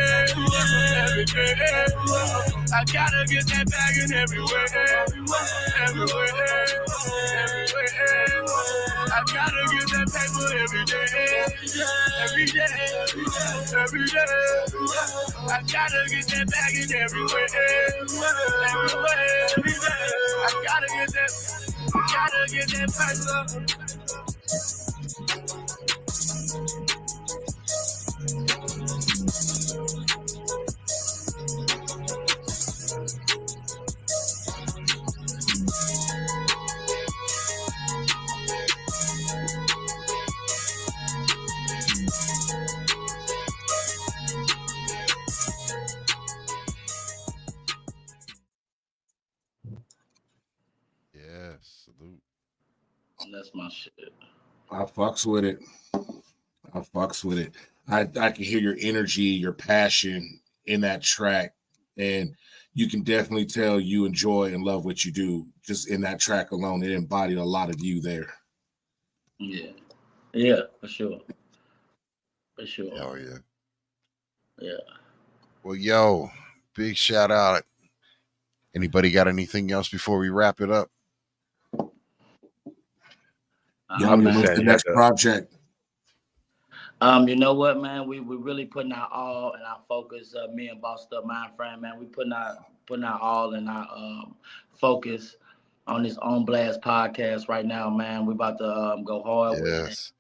every day. I gotta get that bag in everywhere, everywhere, everywhere. I gotta get that paper every day, every day, every day. I gotta get that bag in everywhere, everywhere, every day. I gotta get that paper. Yes, salute. That's my shit. I fucks with it. I fucks with it. I can hear your energy, your passion in that track, and you can definitely tell you enjoy and love what you do. Just in that track alone, it embodied a lot of you there. Yeah, for sure. For sure. Hell yeah. Yeah. Well, yo, big shout out. Anybody got anything else before we wrap it up? Y'all what's the next project? You know what, man? We really putting our all and our focus. Me and Bossed Up Mind Frame, man. We putting our all and our focus on this On Blast podcast right now, man. We about to go hard with it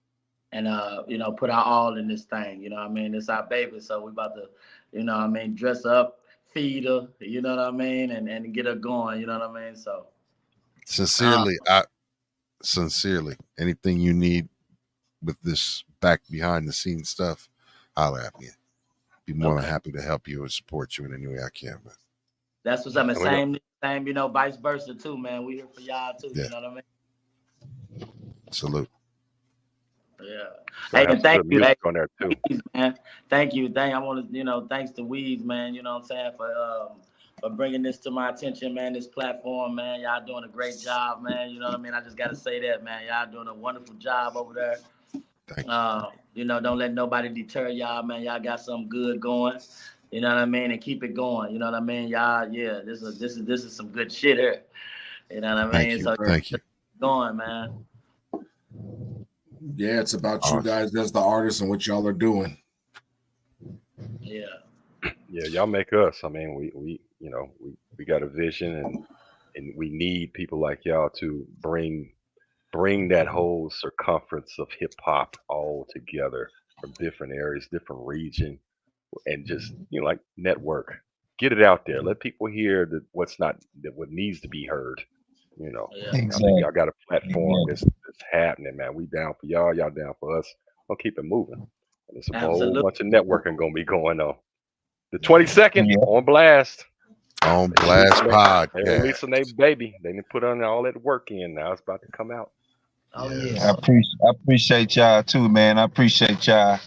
and you know, put our all in this thing. You know what I mean? It's our baby, so we about to, you know what I mean, dress up, feed her, you know what I mean, and get her going. You know what I mean? So sincerely, anything you need with this back behind the scenes stuff, holler at me. Be more than happy to help you and support you in any way I can, man. That's what's up. Same, you know, vice versa too, man. We here for y'all too. Yeah. You know what I mean? Salute. Yeah. Hey, and thank you, on there too. Weeds, man. Thank you. I want to, you know, thanks to Weeds, man. You know what I'm saying, for bringing this to my attention, man. This platform, man. Y'all doing a great job, man. You know what I mean? I just got to say that, man. Y'all doing a wonderful job over there. Thank you. You know, don't let nobody deter y'all, man. Y'all got something good going. You know what I mean? And keep it going. You know what I mean? Y'all, yeah, this is some good shit here. You know what I mean? Thank you. Going, man. Yeah, it's about you guys as the artists and what y'all are doing. Yeah. Yeah, y'all make us. I mean, we got a vision and we need people like y'all to bring that whole circumference of hip hop all together from different areas, different region, and just like network. Get it out there. Let people hear that what needs to be heard. Yeah. I think Exactly. y'all got a platform Exactly. that's happening, man. We down for y'all down for us. We'll keep it moving. And there's a whole Absolutely. bunch of networking gonna be going on. The 22nd Yeah. on blast. On They Blast releasing they Podcast. releasing their baby. They didn't put on all that work in. Now it's about to come out. Oh Yes. yeah. I appreciate y'all too, man. I appreciate y'all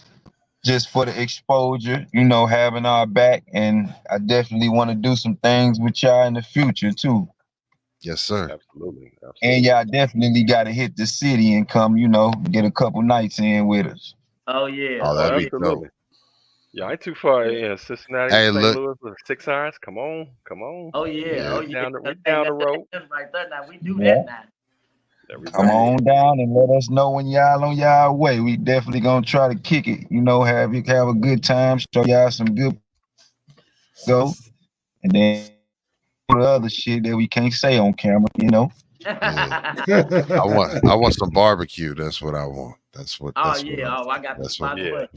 just for the exposure, having our back, and I definitely want to do some things with y'all in the future too. Yes, sir. Absolutely. And y'all definitely got to hit the city and come, get a couple nights in with us. Oh yeah. Oh, that'd Oh be yeah. Absolutely. dope. Yeah, I ain't too far. Yeah, Cincinnati, Hey, St. look. Louis, 6 hours. Come on. Oh yeah. Yeah. Oh We yeah. down the, we Hey, down the road. that's right there. Now we do Yeah. that now. There we Come go. on down and let us know when y'all on y'all way. We definitely gonna try to kick it, have a good time, show y'all some good go, and then the other shit that we can't say on camera. Yeah. I want some barbecue. That's what I want. That's what Oh that's what yeah. Oh, I got the that's what spot Yeah. for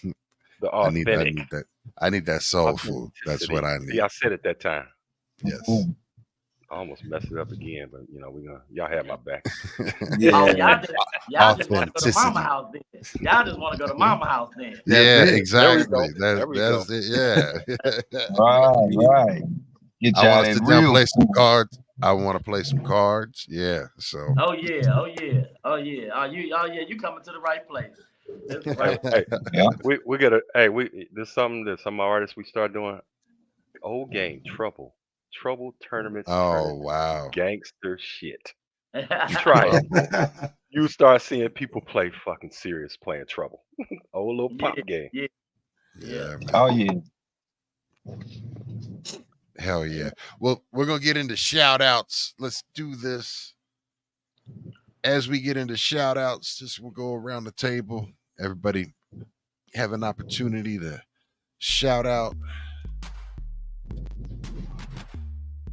you. The I need authentic. I need that soul food. That's what I See, need. I said it that time. Yes. I almost messed it up again, but y'all have my back. Oh, Yeah. y'all just want to go to mama Authenticity. house then. Y'all just want to go to mama house then. Yeah, That's it. exactly. There we go. That's it. Yeah. Right. Get I y'all want to that sit down, real play some food. cards. I want to play some cards. Yeah. So Oh yeah. Oh yeah. Oh yeah. Oh yeah. You coming to the right place. This is the right. Hey, Yeah. we gotta. Hey, there's something that some artists we start doing. Old game, trouble tournaments oh turning wow. gangster shit. You try it. Trouble. You start seeing people play fucking serious playing trouble. Old little Yeah. pop game. Yeah. Yeah, man. Oh yeah. Hell yeah. Well, we're gonna get into shout outs. Let's do this. As we get into shout outs, just we'll go around the table. Everybody have an opportunity to shout out.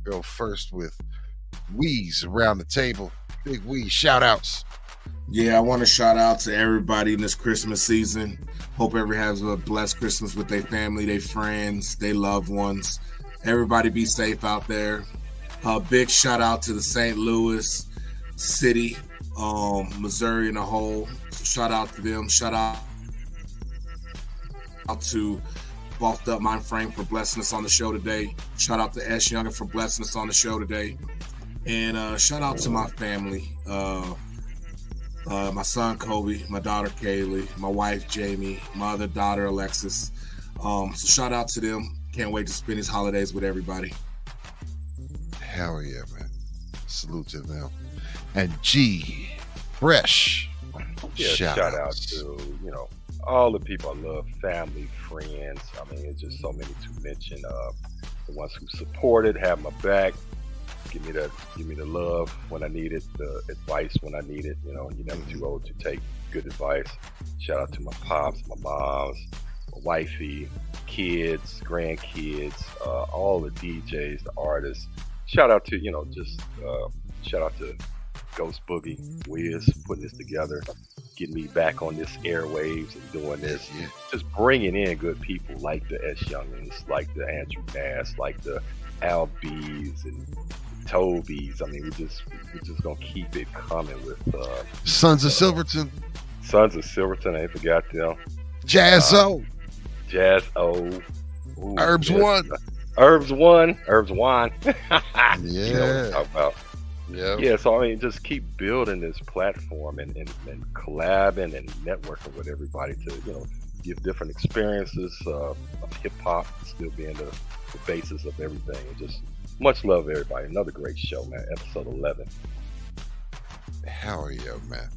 Go first with Weeze around the table. Big Weeze, shout outs. Yeah, I want to shout out to everybody in this Christmas season. Hope everyone has a blessed Christmas with their family, their friends, their loved ones. Everybody be safe out there. Big shout out to the St. Louis city, Missouri in a whole. So shout out to them. Shout out to Bulked Up Mind Frame for blessing us on the show today. Shout out to S.Youngin for blessing us on the show today. And shout out to my family. My son Kobe, my daughter Kaylee, my wife Jamie, my other daughter Alexis. So shout out to them. Can't wait to spend these holidays with everybody. Hell yeah, man. Salute to them. And G Fresh. Yeah, shout out to, all the people I love, family, friends. I mean, it's just so many to mention. The ones who supported, have my back, give me the love when I need it, the advice when I need it. You're never too old to take good advice. Shout out to my pops, my moms, my wifey, kids, grandkids, all the DJs, the artists. Shout out to, shout out to Ghost Boogie, Wiz, putting this together, getting me back on this airwaves and doing this. Yeah. Just bringing in good people like the S.Youngins, like the Andrew Nass, like the Al B's and Toby's. I mean, we just gonna keep it coming with Sons of Silverton. Sons of Silverton. I ain't forgot them. Jazzo. Jazz O. Ooh, Herbs yes. One. Herbs One. Yeah. You know what I'm talking about. Yeah. Yeah, so I mean, just keep building this platform and collabing and networking with everybody to, give different experiences of hip hop still being the basis of everything. And just much love, everybody. Another great show, man. Episode 11. Hell yeah, man.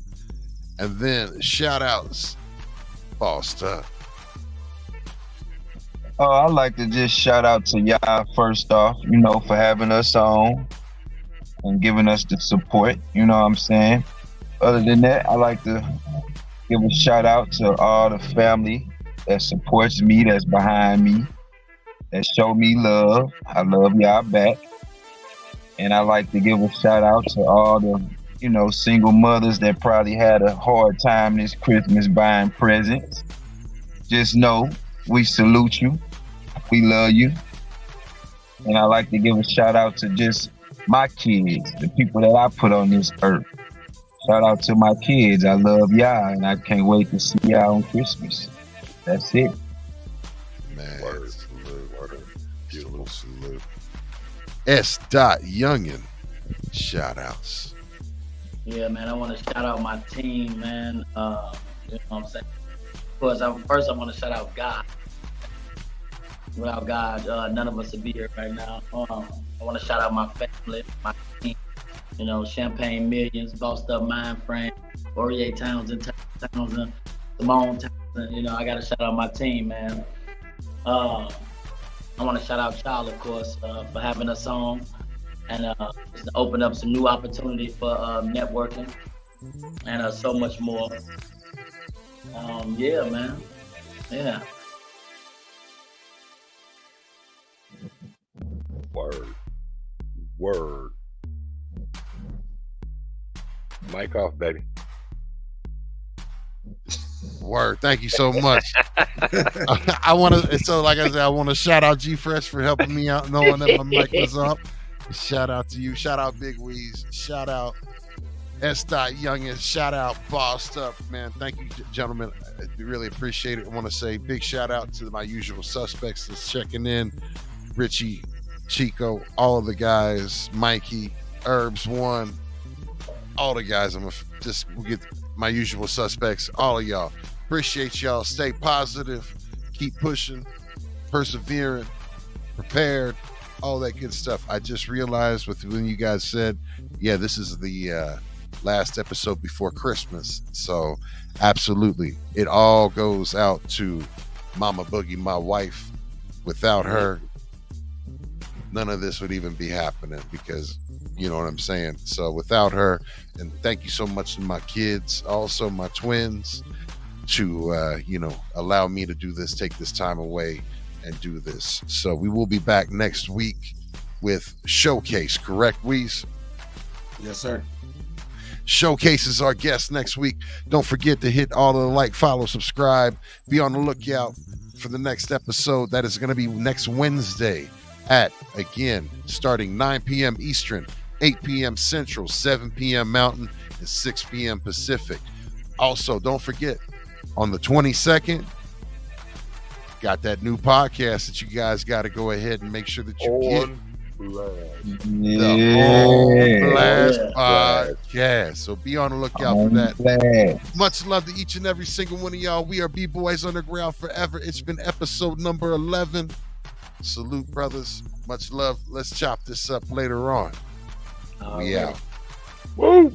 And then shout outs. Foster. Oh, I'd like to just shout out to y'all first off, for having us on and giving us the support. You know what I'm saying? Other than that, I like to give a shout out to all the family that supports me, that's behind me, that show me love. I love y'all back. And I like to give a shout out to all the you know, single mothers that probably had a hard time this Christmas buying presents. Just know we salute you. We love you. And I like to give a shout out to just my kids, the people that I put on this earth. Shout out to my kids. I love y'all, and I can't wait to see y'all on Christmas. That's it. Man, salute. S.Youngin, shout outs. Yeah, man, I want to shout out my team, man. You know what I'm saying? Of course, first I want to shout out God. Without God, none of us would be here right now. I want to shout out my family, my team. You know, Champagne Millions, Bossed Up Mind Frame, Fourier Townsend, Simone Townsend. You know, I got to shout out my team, man. I want to shout out Child, of course, for having us on and just to open up some new opportunity for networking and so much more. Yeah, man. Yeah. Word. Mic off, baby. Word. Thank you so much. I want to, so like I said, I want to shout out G Fresh for helping me out, knowing that my mic was up. Shout out to you. Shout out Big Weez. Shout out S.Youngin. Shout out Bossed Up, man. Thank you, gentlemen. I really appreciate it. I want to say big shout out to my usual suspects that's checking in. Richie, Chico, all of the guys, Mikey, Herbs One, all the guys. We'll get my usual suspects, all of y'all. Appreciate y'all. Stay positive, keep pushing, persevering, prepared, all that good stuff. I just realized when you guys said, yeah, this is the last episode before Christmas. So absolutely, it all goes out to Mama Boogie, my wife. Without her, none of this would even be happening, because you know what I'm saying. So without her, and thank you so much to my kids, also my twins, to allow me to do this, take this time away and do this. So we will be back next week with Showcase, correct, Weez? Yes, sir. Showcase is our guest next week. Don't forget to hit all the like, follow, subscribe. Be on the lookout for the next episode. That is going to be next Wednesday at, again, starting 9 p.m. Eastern, 8 p.m. Central, 7 p.m. Mountain, and 6 p.m. Pacific. Also, don't forget, on the 22nd, got that new podcast that you guys got to go ahead and make sure that you get. The On Blast podcast. So be on the lookout for that. Much love to each and every single one of y'all. We are B-Boys Underground forever. It's been episode number 11. Salute, brothers. Much love. Let's chop this up later on. We out. Woo!